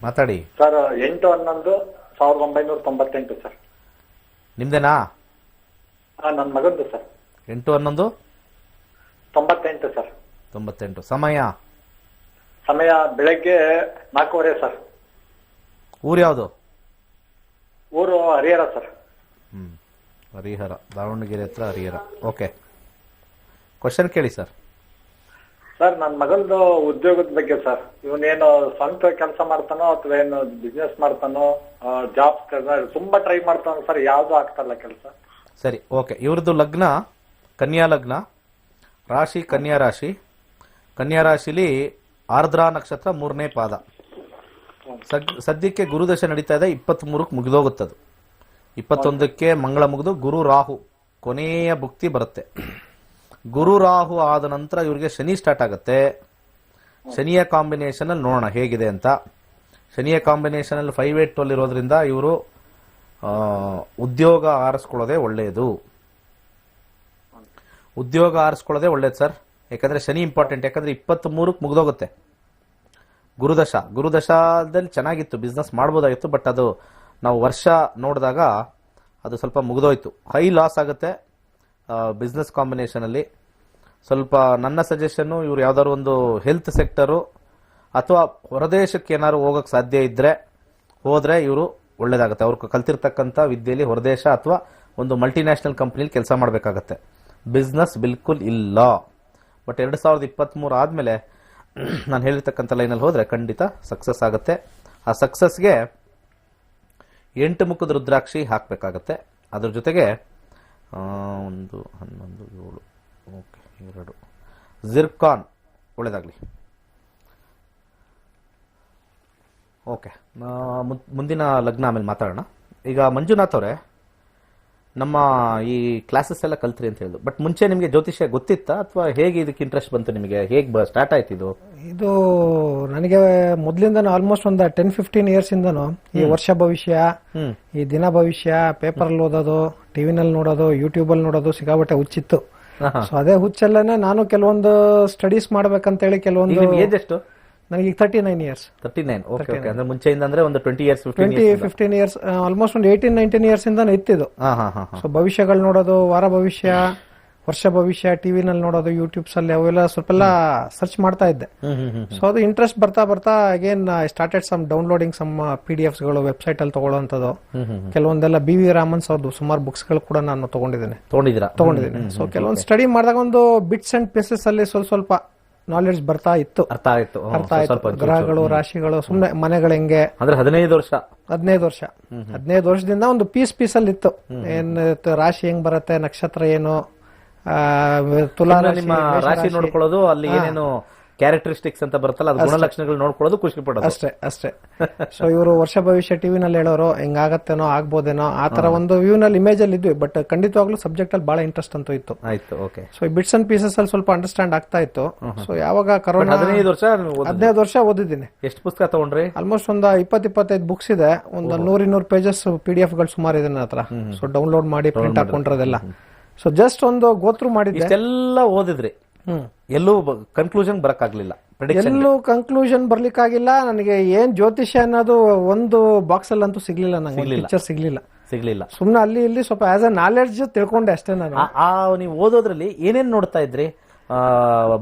ಮಾತಾಡಿ. Sir 8/11/1998 sir. ನಿಮ್ದೇನಾ? ನನ್ನ ಮಗಂದು ಸರ್. 8/11/98 ಸರ್. 98. ಸಮಯ ಬೆಳಗ್ಗೆ 4:15 ಸರ್. ಊರು ಯಾವುದು? ಊರು ಹರಿಹರ ಸರ್. ಹರಿಹರ, ದಾವಣಗೆರೆ ಹತ್ರ ಹರಿಹರ. ಓಕೆ, ಕ್ವಶನ್ ಕೇಳಿ ಸರ್. ಸರ್ ನನ್ನ ಮಗಂದು ಉದ್ಯೋಗದ ಬಗ್ಗೆ ಸರ್. ಇವನೇನು ಸ್ವಂತ ಕೆಲಸ ಮಾಡ್ತಾನೋ ಅಥವಾ ಏನು ಬಿಸ್ನೆಸ್ ಮಾಡ್ತಾನೋ, ಜಾಬ್ ತುಂಬಾ ಟ್ರೈ ಮಾಡ್ತಾನೋ ಸರ್, ಯಾವ್ದು ಆಗ್ತಾರಲ್ಲ ಕೆಲಸ. ಸರಿ, ಓಕೆ. ಇವ್ರದ್ದು ಲಗ್ನ ಕನ್ಯಾ ಲಗ್ನ, ರಾಶಿ ಕನ್ಯಾ ರಾಶಿ. ಕನ್ಯಾ ರಾಶಿಲಿ ಆರ್ದ್ರಾ ನಕ್ಷತ್ರ 3ನೇ ಪಾದ. ಸದ್ಯಕ್ಕೆ ಗುರುದಶೆ ನಡೀತಾ ಇದೆ. 23ಕ್ಕೆ ಮುಗಿದೋಗುತ್ತದು. 21ಕ್ಕೆ ಮಂಗಳ ಮುಗಿದು ಗುರು ರಾಹು ಕೊನೆಯ ಭುಕ್ತಿ ಬರುತ್ತೆ. ಗುರು ರಾಹು ಆದ ನಂತರ ಇವ್ರಿಗೆ ಶನಿ ಸ್ಟಾರ್ಟ್ ಆಗುತ್ತೆ. ಶನಿಯ ಕಾಂಬಿನೇಷನ್ ಅಲ್ಲಿ ನೋಡೋಣ ಹೇಗಿದೆ ಅಂತ. ಶನಿಯ ಕಾಂಬಿನೇಷನ್ ಅಲ್ಲಿ 5/8 ಇರೋದ್ರಿಂದ ಇವರು ಉದ್ಯೋಗ ಆರಿಸ್ಕೊಳ್ಳೋದೇ ಒಳ್ಳೆಯದು. ಉದ್ಯೋಗ ಆರಿಸ್ಕೊಳ್ಳೋದೇ ಒಳ್ಳೇದು ಸರ್. ಯಾಕಂದ್ರೆ ಶನಿ ಇಂಪಾರ್ಟೆಂಟ್. ಯಾಕಂದ್ರೆ 23ಕ್ಕೆ ಮುಗಿದೋಗುತ್ತೆ ಗುರುದಶಾದಲ್ಲಿ ಚೆನ್ನಾಗಿತ್ತು, ಬಿಸ್ನೆಸ್ ಮಾಡ್ಬೋದಾಗಿತ್ತು. ಬಟ್ ಅದು ನಾವು ವರ್ಷ ನೋಡಿದಾಗ ಅದು ಸ್ವಲ್ಪ ಮುಗಿದೋಯ್ತು. ಹೈ ಲಾಸ್ ಆಗುತ್ತೆ ಬಿಸ್ನೆಸ್ ಕಾಂಬಿನೇಷನ್ ಅಲ್ಲಿ. ಸ್ವಲ್ಪ ನನ್ನ ಸಜೆಷನ್ನು, ಇವ್ರು ಯಾವ್ದಾದ್ರು ಒಂದು ಹೆಲ್ತ್ ಸೆಕ್ಟರು ಅಥವಾ ಹೊರದೇಶಕ್ಕೆ ಏನಾದ್ರು ಹೋಗಕ್ಕೆ ಸಾಧ್ಯ ಇದ್ರೆ ಹೋದ್ರೆ ಇವರು ಒಳ್ಳೇದಾಗುತ್ತೆ. ಅವ್ರು ಕಲ್ತಿರ್ತಕ್ಕಂಥ ವಿದ್ಯೆಯಲ್ಲಿ ಹೊರದೇಶ ಅಥವಾ ಒಂದು ಮಲ್ಟಿನ್ಯಾಷನಲ್ ಕಂಪ್ನಿಲಿ ಕೆಲಸ ಮಾಡಬೇಕಾಗತ್ತೆ. ಬಿಸ್ನೆಸ್ ಬಿಲ್ಕುಲ್ ಇಲ್ಲ. ಬಟ್ 2023 ಆದ್ಮೇಲೆ ನಾನು ಹೇಳಿರ್ತಕ್ಕಂಥ ಲೈನಲ್ಲಿ ಹೋದ್ರೆ ಖಂಡಿತ ಸಕ್ಸಸ್ ಆಗುತ್ತೆ. ಆ ಸಕ್ಸಸ್ಗೆ 8 ಮುಖದ ರುದ್ರಾಕ್ಷಿ ಹಾಕಬೇಕಾಗತ್ತೆ. ಅದ್ರ ಜೊತೆಗೆ 1, 11, 7, ಓಕೆ 2 ಜಿರ್ಕಾನ್ ಒಳ್ಳೇದಾಗಲಿ. ಓಕೆ, ಮುಂದಿನ ಲಗ್ನ ಆಮೇಲೆ ಮಾತಾಡೋಣ. ಈಗ ಮಂಜುನಾಥ್ ಅವರೇ, ನಮ್ಮ ಈ ಕ್ಲಾಸಸ್ ಎಲ್ಲ ಕಲ್ತ್ರಿ ಅಂತ ಹೇಳಿದ್ರು. ಬಟ್ ಮುಂಚೆ ನಿಮಗೆ ಜ್ಯೋತಿಷ್ಯ ಗೊತ್ತಿತ್ತಾ ಅಥವಾ ಹೇಗೆ ಇದಕ್ಕೆ ಇಂಟ್ರೆಸ್ಟ್ ಬಂತು ನಿಮಗೆ? ಹೇಗೆ ಸ್ಟಾರ್ಟ್ ಆಯ್ತು ಇದು? ಇದು ನನಗೆ ಮೊದಲಿಂದನೂ ಆಲ್ಮೋಸ್ಟ್ ಒಂದು 10-15 ಇಯರ್ಸ್ ಇಂದನು ಈ ವರ್ಷ ಭವಿಷ್ಯ, ಈ ದಿನ ಭವಿಷ್ಯ ಪೇಪರ್ ಓದೋದು, ಟಿವಿನಲ್ಲಿ ನೋಡೋದು, ಯೂಟ್ಯೂಬ್ ಅಲ್ಲಿ ನೋಡೋದು ಸಿಕ್ಕಾಬಟ್ಟೆ ಹುಚ್ಚಿತ್ತು. ಸೊ ಅದೇ ಹುಚ್ಚಲ್ಲೇ ನಾನು ಕೆಲವೊಂದು ಸ್ಟಡೀಸ್ ಮಾಡ್ಬೇಕಂತೇಳಿ ಕೆಲವೊಂದು. ಏಜ್ ಎಷ್ಟು? ನನಗೆ 39 ಇಯರ್ಸ್. 39. ಓಕೆ, ಅಂದ್ರೆ ಮುಂಚೆಯಿಂದ ಅಂದ್ರೆ ಒಂದು 20 ಇಯರ್ಸ್ 15 ಇಯರ್ಸ್ ಆಲ್ಮೋಸ್ಟ್ ಒಂದು 18-19 ಇಯರ್ಸ್ ಇಂದ ಇತ್ತಿದ್ದು. ಸೊ ಭವಿಷ್ಯಗಳು ನೋಡೋದು, ವಾರ ಭವಿಷ್ಯ, ವರ್ಷ ಭವಿಷ್ಯ ಟಿವಿನಲ್ಲಿ ನೋಡೋದು, ಯೂಟ್ಯೂಬ್ಸ್ ಅಲ್ಲಿ ಅವೆಲ್ಲ ಸ್ವಲ್ಪ ಎಲ್ಲ ಸರ್ಚ್ ಮಾಡ್ತಾ ಇದ್ದೆ. ಸೊ ಅದು ಇಂಟ್ರೆಸ್ಟ್ ಬರ್ತಾ ಬರ್ತಾ again I started some downloading some PDFs ಗಳು ವೆಬ್ಸೈಟ್ ಅಲ್ಲಿ ತಗೊಳ್ಳೋಂಥದ್ದು. ಕೆಲವೊಂದೆಲ್ಲ BV ರಾಮನ್ಸ್ ಅವ್ರದ್ದು ಸುಮಾರು ಬುಕ್ಸ್ ಗಳು ಕೂಡ ನಾನು ತಗೊಂಡಿದ್ದೀನಿ. ಸೊ ಕೆಲವೊಂದು ಸ್ಟಡಿ ಮಾಡಿದಾಗ ಒಂದು ಬಿಟ್ಸ್ ಅಂಡ್ ಪೀಸಸ್ ಅಲ್ಲಿ ಸ್ವಲ್ಪ ನಾಲೆಡ್ಜ್ ಬರ್ತಾ ಇತ್ತು. ಅರ್ಥ ಆಯ್ತು. ಗ್ರಹಗಳು, ರಾಶಿಗಳು, ಸುಮ್ನೆ ಮನೆಗಳು ಹೆಂಗೆ ಅಂದ್ರೆ 15 ವರ್ಷದಿಂದ ಒಂದು ಪೀಸ್ ಅಲ್ಲಿ ಇತ್ತು. ಏನ್ ರಾಶಿ ಹೆಂಗ್ ಬರುತ್ತೆ, ನಕ್ಷತ್ರ ಏನು, ತುಲಾ ನಿಮ್ಮ ರಾಶಿ ನೋಡ್ಕೊಳ್ಳೋದು, ಅಲ್ಲಿ ಏನೇನು ಕ್ಯಾರೆಕ್ಟರಿಸ್ಟಿಕ್ಸ್ ಅಂತ ಬರುತ್ತಲ್ಲ ಅದು ಗುಣಲಕ್ಷಣಗಳು ನೋಡ್ಕೊಳ್ಳೋದು, ಖುಷಿ ಪಡೋದು ಅಷ್ಟೇ. ಸೊ ಇವರು ವರ್ಷ ಭವಿಷ್ಯ ಟಿವಿನಲ್ಲಿ ಹೇಳೋರು ಹೆಂಗಾಗತ್ತೇನೋ ಆಗ್ಬೋದೇನೋ ಆ ತರ ಒಂದು ವ್ಯೂ ನಲ್ಲಿ ಇಮೇಜ್ ಅಲ್ಲಿ ಇದ್ವಿ. ಬಟ್ ಖಂಡಿತವಾಗ್ಲೂ ಸಬ್ಜೆಕ್ಟ್ ಅಲ್ಲಿ ಬಹಳ ಇಂಟ್ರೆಸ್ಟ್ ಅಂತೂ ಇತ್ತು. ಆಯ್ತು, ಓಕೆ. ಸೊ ಈ ಬಿಟ್ಸ್ ಅಂಡ್ ಪೀಸಸ್ ಅಲ್ಲಿ ಸ್ವಲ್ಪ ಅಂಡರ್ಸ್ಟ್ಯಾಂಡ್ ಆಗ್ತಾ ಇತ್ತು. ಸೊ ಯಾವಾಗ ಕರೋನಾ 15 ವರ್ಷ ಓದಿದ್ದೀನಿ. ಎಷ್ಟು ಪುಸ್ತಕ ತಗೊಂಡ್ರಿ? ಆಲ್ಮೋಸ್ಟ್ ಒಂದು 20-25 ಬುಕ್ಸ್ ಇದೆ. ಒಂದು 100-200 ಪೇಜಸ್ PDF ಗಳು ಸುಮಾರು ಇದೆ ನನ್ನ ಹತ್ರ. ಸೊ ಡೌನ್ಲೋಡ್ ಮಾಡಿ ಪ್ರಿಂಟ್ ಹಾಕೊಂಡಿರೋದೆಲ್ಲ. ಸೊ ಜಸ್ಟ್ ಒಂದು ಗೋತ್ರು ಮಾಡಿದ್ದೆ. ಎಲ್ಲ ಓದಿದ್ರಿ, ಎಲ್ಲೂ ಕನ್ಕ್ಲೂಷನ್ ಬರಕ್ಕಾಗ್ಲಿಲ್ಲ. ಎಲ್ಲೂ ಕನ್ಕ್ಲೂಷನ್ ಬರ್ಲಿಕ್ಕಾಗಿಲ್ಲ ನನಗೆ. ಏನ್ ಜ್ಯೋತಿಷ್ಯ ಅನ್ನೋದು ಒಂದು ಬಾಕ್ಸ್ ಅಲ್ಲಂತೂ ಸಿಗ್ಲಿಲ್ಲ ನಂಗೆ, ಪಿಕ್ಚರ್ ಸಿಗ್ಲಿಲ್ಲ. ಸುಮ್ನೆ ಅಲ್ಲಿ ಇಲ್ಲಿ ಸ್ವಲ್ಪ ಆಸ್ ಅ ನಾಲೆಡ್ಜ್ ತಿಳ್ಕೊಂಡೆ ಅಷ್ಟೇ ನಾನು. ನೀವು ಓದೋದ್ರಲ್ಲಿ ಏನೇನ್ ನೋಡ್ತಾ ಇದ್ರಿ?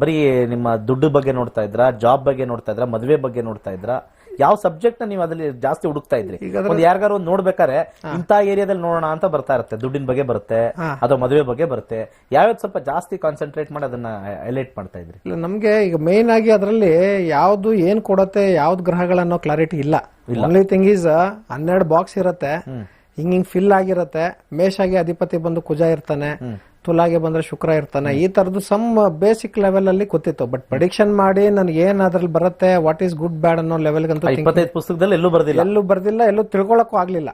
ಬರೀ ನಿಮ್ಮ ದುಡ್ಡು ಬಗ್ಗೆ ನೋಡ್ತಾ ಇದ್ರಾ, ಜಾಬ್ ಬಗ್ಗೆ ನೋಡ್ತಾ ಇದ್ರಾ, ಮದುವೆ ಬಗ್ಗೆ ನೋಡ್ತಾ ಇದ್ರಾ? ಯಾವ ಸಬ್ಜೆಕ್ಟ್ ನೀವು ಅದ್ರಲ್ಲಿ ಜಾಸ್ತಿ ಹುಡುಕ್ತಾ ಇದ್ರಿ? ಒಂದು ಯಾರಿಗಾರು ಒಂದು ನೋಡ್ಬೇಕಾರೆ ಇಂಥ ಏರಿಯಾದಲ್ಲಿ ನೋಡೋಣ ಅಂತ ಬರ್ತಾ ಇರುತ್ತೆ, ದುಡ್ಡಿನ ಬಗ್ಗೆ ಬರುತ್ತೆ ಅಥವಾ ಮದುವೆ ಬಗ್ಗೆ ಬರುತ್ತೆ. ಯಾವ್ದು ಸ್ವಲ್ಪ ಜಾಸ್ತಿ ಕಾನ್ಸಂಟ್ರೇಟ್ ಮಾಡಿ ಅದನ್ನ ಹೈಲೈಟ್ ಮಾಡ್ತಾ ಇದ್ರಿ? ಇಲ್ಲ, ನಮ್ಗೆ ಈಗ ಮೇನ್ ಆಗಿ ಅದರಲ್ಲಿ ಯಾವ್ದು ಏನ್ ಕೊಡತ್ತೆ, ಯಾವ್ದು ಗ್ರಹಗಳನ್ನೋ ಕ್ಲಾರಿಟಿ ಇಲ್ಲ. ಓನ್ಲಿ ಥಿಂಗ್ ಈಸ್ 12 ಬಾಕ್ಸ್ ಇರುತ್ತೆ, ಹಿಂಗ್ ಫಿಲ್ ಆಗಿರುತ್ತೆ. ಮೇಷಾಗಿ ಅಧಿಪತಿ ಬಂದು ಕುಜ ಇರ್ತಾನೆ, ತುಲಾಗೆ ಬಂದ್ರೆ ಶುಕ್ರ ಇರ್ತಾನೆ. ಈ ತರದ್ದು ಸಮ್ ಬೇಸಿಕ್ ಲೆವೆಲ್ ಅಲ್ಲಿ ಗೊತ್ತಿತ್ತು. ಬಟ್ ಪ್ರೆಡಿಕ್ಷನ್ ಮಾಡಿ ನನ್ಗೆ ಏನ್ ಅದ್ರಲ್ಲಿ ಬರುತ್ತೆ, ವಾಟ್ ಈಸ್ ಗುಡ್ ಬ್ಯಾಡ್ ಅನ್ನೋ ಲೆವೆಲ್ ಗಂತೂ 25 ಪುಸ್ತಕದಲ್ಲಿ ಎಲ್ಲೂ ಬರ್ದಿಲ್ಲ, ಎಲ್ಲೂ ತಿಳ್ಕೊಳಕ್ಕೂ ಆಗ್ಲಿಲ್ಲ.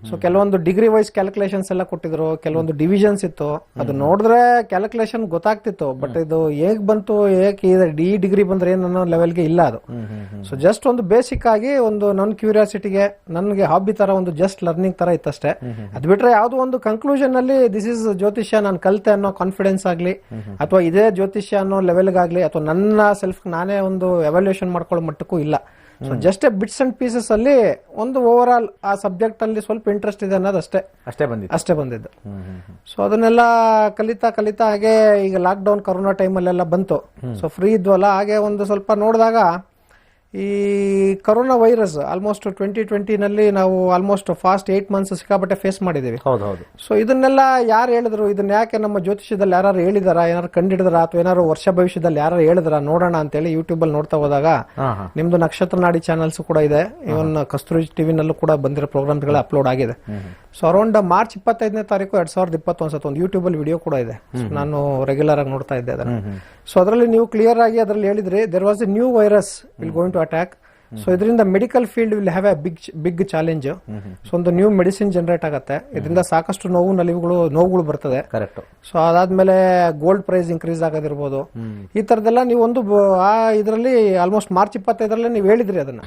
ಸೊ ಕೆಲವೊಂದು ಡಿಗ್ರಿ ವೈಸ್ ಕ್ಯಾಲ್ಕುಲೇಷನ್ಸ್ ಎಲ್ಲ ಕೊಟ್ಟಿದ್ರು, ಕೆಲವೊಂದು ಡಿವಿಷನ್ಸ್ ಇತ್ತು. ಅದು ನೋಡಿದ್ರೆ ಕ್ಯಾಲ್ಕುಲೇಷನ್ ಗೊತ್ತಾಗ್ತಿತ್ತು, ಬಟ್ ಇದು ಹೇಗ್ ಬಂತು, ಈ ಡಿಗ್ರಿ ಬಂದ್ರೆ ಏನ್ ಅನ್ನೋ ಲೆವೆಲ್ಗೆ ಇಲ್ಲ ಅದು. ಸೊ ಜಸ್ಟ್ ಒಂದು ಬೇಸಿಕ್ ಆಗಿ ಒಂದು ನನ್ನ ಕ್ಯೂರಿಯಾಸಿಟಿಗೆ, ನನ್ಗೆ ಹಾಬಿ ತರ ಒಂದು ಜಸ್ಟ್ ಲರ್ನಿಂಗ್ ತರ ಇತ್ತಷ್ಟೇ. ಅದ್ ಬಿಟ್ರೆ ಯಾವ್ದೋ ಒಂದು ಕನ್ಕ್ಲೂಷನ್ ಅಲ್ಲಿ ದಿಸ್ ಇಸ್ ಜ್ಯೋತಿಷ್ಯ ನಾನು ಕಲಿತೆ ಅನ್ನೋ ಕಾನ್ಫಿಡೆನ್ಸ್ ಆಗ್ಲಿ, ಅಥವಾ ಇದೇ ಜ್ಯೋತಿಷ್ಯ ಅನ್ನೋ ಲೆವೆಲ್ಗಾಗ್ಲಿ, ಅಥವಾ ನನ್ನ ಸೆಲ್ಫ್ ನಾನೇ ಒಂದು ಎವ್ಯಾಲ್ಯೂಯೇಷನ್ ಮಾಡ್ಕೊಳ್ಳೋ ಮಟ್ಟಕ್ಕೂ ಇಲ್ಲ. So just bits and pieces ಅಲ್ಲಿ ಒಂದು ಓವರ್ ಆಲ್ ಆ ಸಬ್ಜೆಕ್ಟ್ ಅಲ್ಲಿ ಸ್ವಲ್ಪ ಇಂಟ್ರೆಸ್ಟ್ ಇದೆ ಅನ್ನೋದು ಅಷ್ಟೇ ಬಂದಿದ್ದು. ಸೊ ಅದನ್ನೆಲ್ಲ ಕಲಿತಾ ಹಾಗೆ ಈಗ ಲಾಕ್ ಡೌನ್ ಕೊರೋನಾ ಟೈಮಲ್ಲೆಲ್ಲ ಬಂತು. ಸೊ ಫ್ರೀ ಇದ್ವಲ್ಲ, ಹಾಗೆ ಒಂದು ಸ್ವಲ್ಪ ನೋಡಿದಾಗ ಈ ಕೊರೋನಾ ವೈರಸ್ ಆಲ್ಮೋಸ್ಟ್ 2020 ನಲ್ಲಿ ನಾವು ಆಲ್ಮೋಸ್ಟ್ ಫಾಸ್ಟ್ 8 ಮಂತ್ಸ್ ಸಿಕ್ಕಾಪಟ್ಟೆ ಫೇಸ್ ಮಾಡಿದೀವಿ. ಸೊ ಇದನ್ನೆಲ್ಲ ಯಾರು ಹೇಳಿದ್ರು, ಇದನ್ನ ಯಾಕೆ ನಮ್ಮ ಜ್ಯೋತಿಷ್ಯದಲ್ಲಿ ಯಾರು ಹೇಳಿದಾರ, ಏನಾರು ಕಂಡಿಡಿದ್ರ, ಅಥವಾ ಏನಾರು ವರ್ಷ ಭವಿಷ್ಯದಲ್ಲಿ ಯಾರು ಹೇಳಿದ್ರ ನೋಡೋಣ ಅಂತೇಳಿ ಯೂಟ್ಯೂಬ್ ಅಲ್ಲಿ ನೋಡ್ತಾ ಹೋದಾಗ ನಿಮ್ದು ನಕ್ಷತ್ರ ನಾಡಿ ಚಾನಲ್ಸ್ ಕೂಡ ಇದೆ, ಇವನ್ ಕಸ್ತೂರಿ ಟಿವಿನಲ್ಲೂ ಕೂಡ ಬಂದಿರೋ ಪ್ರೋಗ್ರಾಮ್ಸ್ ಗಳ ಅಪ್ಲೋಡ್ ಆಗಿದೆ. ಸೊ ಅರೌಂಡ್ ಮಾರ್ಚ್ 25ನೇ ತಾರೀಕು 2021 ಒಂದು ಯೂಟ್ಯೂಬ್ ಅಲ್ಲಿ ವಿಡಿಯೋ ಕೂಡ ಇದೆ. ನಾನು ರೆಗ್ಯುಲರ್ ಆಗಿ ನೋಡ್ತಾ ಇದ್ದೆ ಅದನ್ನ. ಸೊ ಅದರಲ್ಲಿ ನೀವು ಕ್ಲಿಯರ್ ಆಗಿ ಅದರಲ್ಲಿ ಹೇಳಿದ್ರಿ, there was a new virus will going to attack. So ಇದರಿಂದ medical field will have a big challenge. So ಒಂದು ನ್ಯೂ ಮೆಡಿಸಿನ್ ಜನರೇಟ್ ಆಗುತ್ತೆ, ಇದರಿಂದ ಸಾಕಷ್ಟು ನೋವುಗಳು ಬರ್ತದೆ. ಸೊ ಅದಾದ್ಮೇಲೆ ಗೋಲ್ಡ್ ಪ್ರೈಸ್ ಇನ್ಕ್ರೀಸ್ ಆಗೋದಿರ್ಬೋದು, ಈ ತರದೆಲ್ಲ ನೀವು ಒಂದು ಇದರಲ್ಲಿ ಆಲ್ಮೋಸ್ಟ್ ಮಾರ್ಚ್ 25ರಲ್ಲಿ ನೀವು ಹೇಳಿದ್ರಿ ಅದನ್ನ.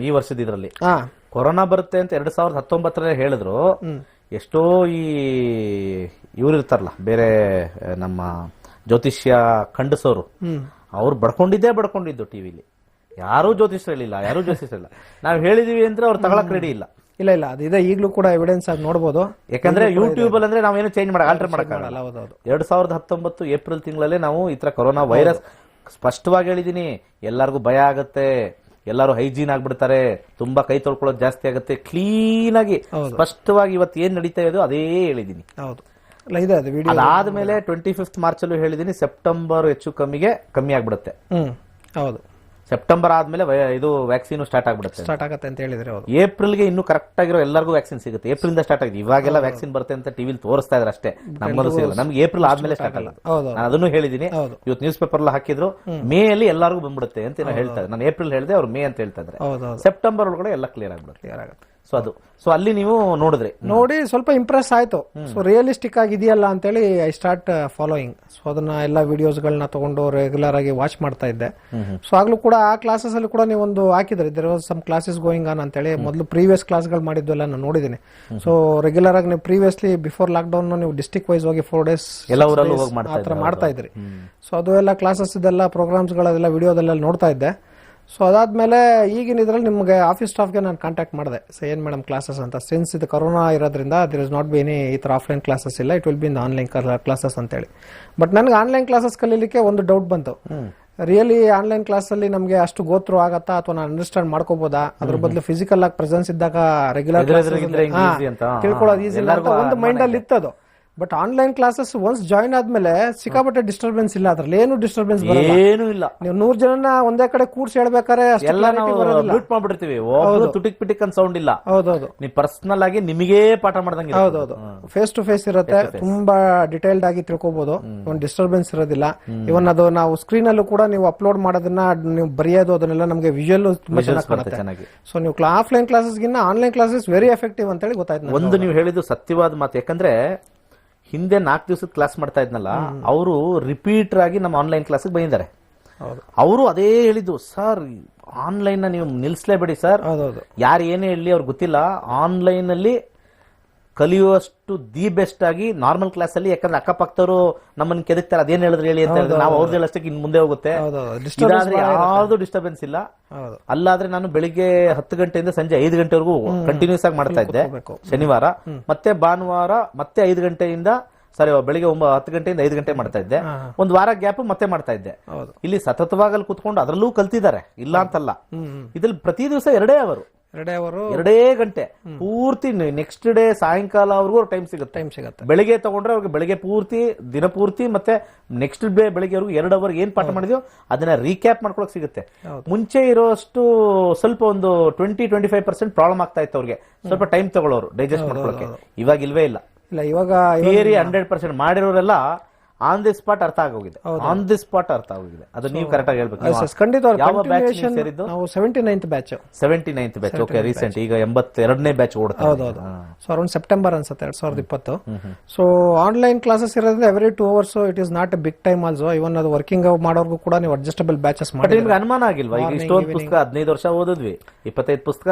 ಈ ವರ್ಷದ ಇದರಲ್ಲಿ ಕೊರೋನಾ ಬರುತ್ತೆ ಅಂತ 2019 ಹೇಳಿದ್ರು. ಎಷ್ಟೋ ಈ ಇವ್ರು ಇರ್ತಾರಲ್ಲ ಬೇರೆ ನಮ್ಮ ಜ್ಯೋತಿಷ್ಯ ಖಂಡಿಸೋರು, ಅವ್ರು ಬಡ್ಕೊಂಡಿದ್ದು ಟಿವಿಲಿ. ಯಾರೂ ಜ್ಯೋತಿಷ್ಯರಿಲ್ಲ, ನಾವ್ ಹೇಳಿದೀವಿ ಅಂದ್ರೆ ಅವ್ರು ತಗೊಳಕ್ ರೆಡಿ ಇಲ್ಲ. ಇಲ್ಲ ಅದಿದೆ, ಈಗಲೂ ಕೂಡ ಎವಿಡೆನ್ಸ್ ಆಗಿ ನೋಡಬಹುದು. ಯಾಕಂದ್ರೆ ಯೂಟ್ಯೂಬ್ ಅಲ್ಲಿ ಅಂದ್ರೆ ನಾವೇನು ಚೇಂಜ್ ಆಲ್ಟರ್ ಮಾಡಕ್ಕಾಗಲ್ಲ. 2019 ಏಪ್ರಿಲ್ ತಿಂಗಳಲ್ಲಿ ನಾವು ಈ ತರ ಕೊರೋನಾ ವೈರಸ್ ಸ್ಪಷ್ಟವಾಗಿ ಹೇಳಿದೀನಿ. ಎಲ್ಲರಿಗೂ ಭಯ ಆಗತ್ತೆ, ಎಲ್ಲರೂ ಹೈಜೀನ್ ಆಗ್ಬಿಡ್ತಾರೆ, ತುಂಬಾ ಕೈ ತೊಳ್ಕೊಳ್ಳೋದು ಜಾಸ್ತಿ ಆಗುತ್ತೆ, ಕ್ಲೀನ್ ಆಗಿ ಸ್ಪಷ್ಟವಾಗಿ ಇವತ್ತು ಏನ್ ನಡೀತಾ ಇದೆಯೋ ಅದೇ ಹೇಳಿದೀನಿ. ಅದಾದ್ಮೇಲೆ 25 ಮಾರ್ಚ್ ಅಲ್ಲೂ ಹೇಳಿದೀನಿ, ಸೆಪ್ಟೆಂಬರ್ ಹೆಚ್ಚು ಕಮ್ಮಿ ಆಗ್ಬಿಡುತ್ತೆ. ಸೆಪ್ಟೆಂಬರ್ ಆದ್ಮೇಲೆ ಇದು ವ್ಯಾಕ್ಸಿನ್ ಸ್ಟಾರ್ಟ್ ಆಗುತ್ತೆ ಅಂತ ಹೇಳಿದ್ರೆ, ಏಪ್ರಿಲ್ಗೆ ಇನ್ನು ಕರೆಕ್ಟ್ ಆಗಿರೋ ಎಲ್ಲರಿಗೂ ವ್ಯಾಕ್ಸಿನ್ ಸಿಗುತ್ತೆ. ಏಪ್ರಿಲ್ ಇಂದ ಸ್ಟಾರ್ಟ್ ಆಗಿದೆ. ಇವಾಗೆಲ್ಲ ವ್ಯಾಕ್ಸಿನ್ ಬರುತ್ತೆ ಅಂತ ಟಿವಿಲಿ ತೋರಿಸ್ತಾ ಇದ್ರೆ ಅಷ್ಟೇ, ನಮ್ಮದು ಸಿಗಲ್ಲ. ನಮ್ಗೆ ಏಪ್ರಿಲ್ ಆದ್ಮೇಲೆ ಸ್ಟಾರ್ಟ್ ಆಗಲ್ಲ. ನಾನು ಅದನ್ನು ಹೇಳಿದೀನಿ, ಇವತ್ತು ನ್ಯೂಸ್ ಪೇಪರ್ ಹಾಕಿದ್ರು ಮೇ ಅಲ್ಲಿ ಎಲ್ಲರಿಗೂ ಬಂದ್ಬಿಡುತ್ತೆ ಅಂತ ಹೇಳ್ತಾ ಇದ್ದಾರೆ. ನಾನು ಏಪ್ರಿಲ್ ಹೇಳಿದೆ, ಅವ್ರು ಮೇ ಅಂತ ಹೇಳ್ತಾ ಇದ್ದಾರೆ. ಸೆಪ್ಟೆಂಬರ್ ಒಳಗಡೆ ಎಲ್ಲ ಕ್ಲಿಯರ್ ಆಗ್ಬಿಡುತ್ತೆ. ಸೊ ಅಲ್ಲಿ ನೀವು ನೋಡಿ ಸ್ವಲ್ಪ ಇಂಪ್ರೆಸ್ ಆಯ್ತು. ಸೊ ರಿಯಲಿಸ್ಟಿಕ್ ಆಗಿದೆಯಲ್ಲ ಅಂತೇಳಿ ಐ ಸ್ಟಾರ್ಟ್ ಫಾಲೋಯಿಂಗ್. ಸೊ ಅದನ್ನ ಎಲ್ಲ ವಿಡಿಯೋಸ್ ಗಳನ್ನ ತಗೊಂಡು ರೆಗ್ಯುಲರ್ ಆಗಿ ವಾಚ್ ಮಾಡ್ತಾ ಇದ್ದೆ. ಸೊ ಆಗ್ಲೂ ಕೂಡ ಆ ಕ್ಲಾಸಸ್ ಅಲ್ಲಿ ಕೂಡ ನೀವು ಒಂದು ಹಾಕಿದ್ರಿ, there was some classes going on ಅಂತೇಳಿ. ಮೊದಲು ಪ್ರೀವಿಯಸ್ ಕ್ಲಾಸ್ ಗಳು ಮಾಡಿದ್ದು ಎಲ್ಲ ನಾನು ನೋಡಿದ್ದೀನಿ. ಸೊ ರೆಗ್ಯುಲರ್ ಆಗಿ ನೀವು ಪ್ರೀವಿಯಸ್ಲಿ ಬಿಫೋರ್ ಲಾಕ್ ಡೌನ್ ನೀವು ಡಿಸ್ಟ್ರಿಕ್ಟ್ ವೈಸ್ ಹೋಗಿ 4 days ಆತರ ಮಾಡ್ತಾ ಇದ್ರಿ. ಸೊ ಅದು ಎಲ್ಲ ಕ್ಲಾಸಸ್ ಇದೆಲ್ಲ ಪ್ರೋಗ್ರಾಮ್ಸ್ ಗಳದೆಲ್ಲ ವಿಡಿಯೋದೆಲ್ಲ ನೋಡ್ತಾ ಇದ್ದೆ. ಸೊ ಅದಾದ್ಮೇಲೆ ಈಗಿನ ಇದ್ರಲ್ಲಿ ನಿಮ್ಗೆ ಆಫೀಸ್ ಸ್ಟಾಫ್ಗೆ ನಾನು ಕಾಂಟ್ಯಾಕ್ಟ್ ಮಾಡಿದೆ. ಸೊ ಏನ್ ಮೇಡಮ್ ಕ್ಲಾಸಸ್ ಅಂತ, ಸಿನ್ಸ್ ಇದು ಕೊರೋನಾ ಇರೋದ್ರಿಂದ there is not be any ಈ ತರ ಆಫ್ಲೈನ್ ಕ್ಲಾಸಸ್ ಇಲ್ಲ, it will be in online classes ಅಂತ ಹೇಳಿ. ಬಟ್ ನನಗೆ ಆನ್ಲೈನ್ ಕ್ಲಾಸಸ್ ಕಲೀಲಿಕ್ಕೆ ಒಂದು ಡೌಟ್ ಬಂತು. ರಿಯಲಿ ಆನ್ಲೈನ್ ಕ್ಲಾಸ್ ಅಲ್ಲಿ ನಮಗೆ ಅಷ್ಟು ಗೋತ್ರು ಆಗತ್ತಾ, ಅಥವಾ ನಾನು ಅಂಡರ್ಸ್ಟ್ಯಾಂಡ್ ಮಾಡ್ಕೋಬಹುದಾ? ಅದ್ರ ಬದಲು ಫಿಸಿಕಲ್ ಆಗಿ ಪ್ರೆಸೆನ್ಸ್ ಇದ್ದಾಗ ರೆಗ್ಯುಲರ್ ತಿಳ್ಕೊಳ್ಳೋದು ಈಸಿ ಅಂತ ಒಂದು ಮೈಂಡ್ ಅಲ್ಲಿ ಇತ್ತದು. But online classes once join ಆದ್ಮೇಲೆ ಸಿಕ್ಕಾಪಟ್ಟೆ ಡಿಸ್ಟರ್ಬೆನ್ಸ್ ಇಲ್ಲ, ಅದ್ರಲ್ಲಿ ಏನು ಡಿಸ್ಟರ್ಬೆನ್ಸ್ ಏನು ಇಲ್ಲ. ನೀವು 100 ಜನನ ಒಂದೇ ಕಡೆ ಕೂರ್ಸಿ ಹೇಳ್ಬೇಕಾರೆ ಮಾಡ್ಬಿಡ್ತೀವಿ, ತುಟಿಕ್ ಪಿಟಿಕ್ ಅಂತ ಸೌಂಡ್ ಇಲ್ಲ. ಹೌದೌದು, ನೀವು ಪರ್ಸನಲ್ ಆಗಿ ನಿಮಗೆ ಪಾಠ ಮಾಡ್ದಂಗೆ. ಹೌದೌದು, ಫೇಸ್ ಟು ಫೇಸ್ ಇರುತ್ತೆ, ತುಂಬಾ ಡಿಟೇಲ್ಡ್ ಆಗಿ ತಿಳ್ಕೊಬಹುದು, ಒಂದು ಡಿಸ್ಟರ್ಬೆನ್ಸ್ ಇರೋದಿಲ್ಲ. ಇವನ್ ಅದು ನಾವು ಸ್ಕ್ರೀನ್ ಅಲ್ಲೂ ಕೂಡ ನೀವು ಅಪ್ಲೋಡ್ ಮಾಡೋದನ್ನ ನೀವು ಬರೆಯೋದು ಅದನ್ನೆಲ್ಲ ನಮಗೆ ವಿಜುವಲ್ ತುಂಬಾ ಚೆನ್ನಾಗಿ. ಸೊ ನೀವು ಆಫ್ಲೈನ್ ಕ್ಲಾಸಸ್ ಗಿನ್ನ ಆನ್ಲೈನ್ ಕ್ಲಾಸಸ್ ವೆರಿ ಎಫೆಕ್ಟಿವ್ ಅಂತ ಹೇಳಿ ಗೊತ್ತಾಯ್ತು. ಒಂದು ನೀವು ಹೇಳಿದ್ದು ಸತ್ಯವಾದ ಮಾತು. ಯಾಕಂದ್ರೆ ಹಿಂದೆ 4 ದಿವಸದ ಕ್ಲಾಸ್ ಮಾಡ್ತಾ ಇದ್ನಲ್ಲ, ಅವರು ರಿಪೀಟರ್ ಆಗಿ ನಮ್ಮ ಆನ್ಲೈನ್ ಕ್ಲಾಸ್ ಬಂದಿದ್ದಾರೆ. ಅವರು ಅದೇ ಹೇಳಿದ್ದು, ಸರ್ ಆನ್ಲೈನ್ ನೀವು ನಿಲ್ಸ್ಲೇಬೇಡಿ ಸರ್, ಯಾರು ಏನೇ ಹೇಳಿ ಅವ್ರಿಗೆ ಗೊತ್ತಿಲ್ಲ, ಆನ್ಲೈನ್ ಅಲ್ಲಿ ಕಲಿಯುವಷ್ಟು ದಿ ಬೆಸ್ಟ್ ಆಗಿ ನಾರ್ಮಲ್ ಕ್ಲಾಸ್ ಅಲ್ಲಿ, ಯಾಕಂದ್ರೆ ಅಕ್ಕಪಕ್ಕದವರು ನಮ್ಮನ್ನ ಕೆದಕ್ತಾರೆ, ಅದೇನ್ ಹೇಳಿದ್ರು ಹೇಳಿ ಅಂತ ಹೇಳಿದ್ರೆ ನಾವು ಅವ್ರದ್ದು ಹೇಳಷ್ಟಕ್ಕೆ ಇನ್ ಮುಂದೆ ಹೋಗುತ್ತೆ. ಇದಾದ್ರೆ ಯಾವ್ದು ಡಿಸ್ಟರ್ಬೆನ್ಸ್ ಇಲ್ಲ. ಅಲ್ಲಾದ್ರೆ ನಾನು ಬೆಳಿಗ್ಗೆ 10 ಗಂಟೆಯಿಂದ ಸಂಜೆ 5 ಗಂಟೆವರೆಗೂ ಕಂಟಿನ್ಯೂಸ್ ಆಗಿ ಮಾಡ್ತಾ ಇದ್ದೆ ಶನಿವಾರ, ಮತ್ತೆ ಭಾನುವಾರ ಮತ್ತೆ 5 ಗಂಟೆಯಿಂದ ಬೆಳಿಗ್ಗೆ 10 ಗಂಟೆಯಿಂದ 5 ಗಂಟೆ ಮಾಡ್ತಾ ಇದ್ದೆ. ಒಂದು ವಾರ ಗ್ಯಾಪ್ ಮತ್ತೆ ಮಾಡ್ತಾ ಇದ್ದೆ. ಇಲ್ಲಿ ಸತತವಾಗಿ ಕುತ್ಕೊಂಡು ಅದರಲ್ಲೂ ಕಲ್ತಿದ್ದಾರೆ, ಇಲ್ಲ ಅಂತಲ್ಲ. ಇದ್ರಲ್ಲಿ ಪ್ರತಿ ದಿವಸ 2 ಅವರು 2 ಗಂಟೆ ಪೂರ್ತಿ ನೆಕ್ಸ್ಟ್ ಡೇ ಸಾಯಂಕಾಲ ಅವ್ರಿಗೂ ಟೈಮ್ ಸಿಗುತ್ತೆ. ಬೆಳಿಗ್ಗೆ ತಗೊಂಡ್ರೆ ಅವ್ರಿಗೆ ಬೆಳಿಗ್ಗೆ ಪೂರ್ತಿ ದಿನ ಪೂರ್ತಿ, ಮತ್ತೆ ನೆಕ್ಸ್ಟ್ ಡೇ ಬೆಳಿಗ್ಗೆ 2 ಅವರ್ ಏನ್ ಪಾಠ ಮಾಡಿದ್ಯೋ ಅದನ್ನ ರೀಕ್ಯಾಪ್ ಮಾಡ್ಕೊಳಕ್ ಸಿಗುತ್ತೆ. ಮುಂಚೆ ಇರೋಷ್ಟು ಸ್ವಲ್ಪ ಒಂದು 20-25% ಪ್ರಾಬ್ಲಮ್ ಆಗ್ತಾ ಇತ್ತು ಅವ್ರಿಗೆ, ಸ್ವಲ್ಪ ಟೈಮ್ ತಗೊಳ್ಳೋರು ಡೈಜೆಸ್ಟ್ ಮಾಡ್ಕೊಳಕ್ಕೆ. ಇವಾಗ ಇಲ್ವೇ ಇಲ್ಲ. ಇವಾಗ ಥಿಯರಿ 100% ಮಾಡಿರೋರೆಲ್ಲ ಆನ್ ದಿ ಸ್ಪಾಟ್ ಅರ್ಥ ಆಗೋಗಿದೆ. ಆನ್ ದಿ ಸ್ಪಾಟ್ ಅರ್ಥ ಆಗೋಗಿದೆ. ಅದು ನೀವು ಕರೆಕ್ಟ್ ಆಗಿ ಹೇಳ್ಬೇಕು. ಖಂಡಿತ. ಯಾವ ಬ್ಯಾಚ್ ಸೇರಿದ್ದು? ನಾವು 79th batch. 79th batch. Okay, recent ಈಗ 82ನೇ ಬ್ಯಾಚ್ ಓಡ್ತಾ. ಹೌದೌದು. ಸೊ ಅರೌಂಡ್ ಸೆಪ್ಟೆಂಬರ್ ಅನ್ಸುತ್ತೆ 2020. ಸೊ ಆನ್ಲೈನ್ ಕ್ಲಾಸಸ್ ಇರೋದ್ರಿಂದ every 2 hours it is not a big time also. Even ಅದು ವರ್ಕಿಂಗ್ ಮಾಡೋರ್ಗು ಕೂಡ ನೀವು ಅಡ್ಜಸ್ಟಬಲ್ ಬ್ಯಾಚಸ್ ಮಾಡಿ. ನಿಮ್ಗೆ ಅನುಮಾನ ಆಗಿಲ್ವಾ? ಈಗ ಇಷ್ಟೊಂದು ಪುಸ್ತಕ 15 ವರ್ಷ ಓದಿದ್ವಿ, 25 ಪುಸ್ತಕ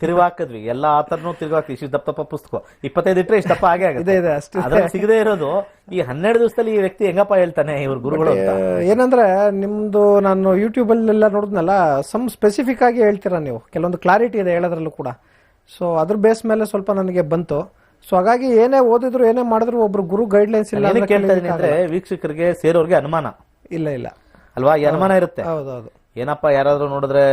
ತಿರುವಾಕಿದ್ವಿ, ಎಲ್ಲಾ ಆತರನು ತಿರುವಾಕಿ. ಇಷ್ಟು ದಪ್ಪ ಪುಸ್ತಕ 25 ಇಟ್ರೆ ಇಷ್ಟು ದಪ್ಪ ಆಗೇ ಆಗುತ್ತೆ. ಅದ್ರಲ್ಲಿ ಸಿಗದೆ ಇರೋದು ಈ 12 ದಿವಸದಲ್ಲಿ ಈ ವ್ಯಕ್ತಿ ಹೆಂಗಪ್ಪ ಹೇಳ್ತಾನೆ ಇವ್ರ ಗುರುಗಳು ಅಂತ. ಏನಂದ್ರೆ ನಿಮ್ದು ನಾನು ಯೂಟ್ಯೂಬ್ ಅಲ್ಲೆಲ್ಲ ನೋಡಿದ್ನಲ್ಲ, ಸಮ್ ಸ್ಪೆಸಿಫಿಕ್ ಆಗಿ ಹೇಳ್ತೀರಾ ನೀವು, ಕೆಲವೊಂದು ಕ್ಲಾರಿಟಿ ಇದೆ ಹೇಳೋದ್ರಲ್ಲೂ ಕೂಡ. ಸೊ ಅದ್ರ ಬೇಸ್ ಮೇಲೆ ಸ್ವಲ್ಪ ನನಗೆ ಬಂತು. ಸೊ ಹಾಗಾಗಿ ಏನೇ ಓದಿದ್ರು ಏನೇ ಮಾಡಿದ್ರು ಒಬ್ರು ಗುರು ಗೈಡ್ಲೈನ್ಸ್ ಇಲ್ಲ ಅಂದ್ರೆ ವೀಕ್ಷಕರಿಗೆ ಸೇರೋರ್ಗೆ ಅನುಮಾನ ಇಲ್ಲ ಅಲ್ವಾ? ಈ ಅನುಮಾನ ಇರುತ್ತೆ. ಹೌದೌದು. ಏನಪ್ಪಾ ಯಾರಾದ್ರೂ ನೋಡಿದ್ರೆ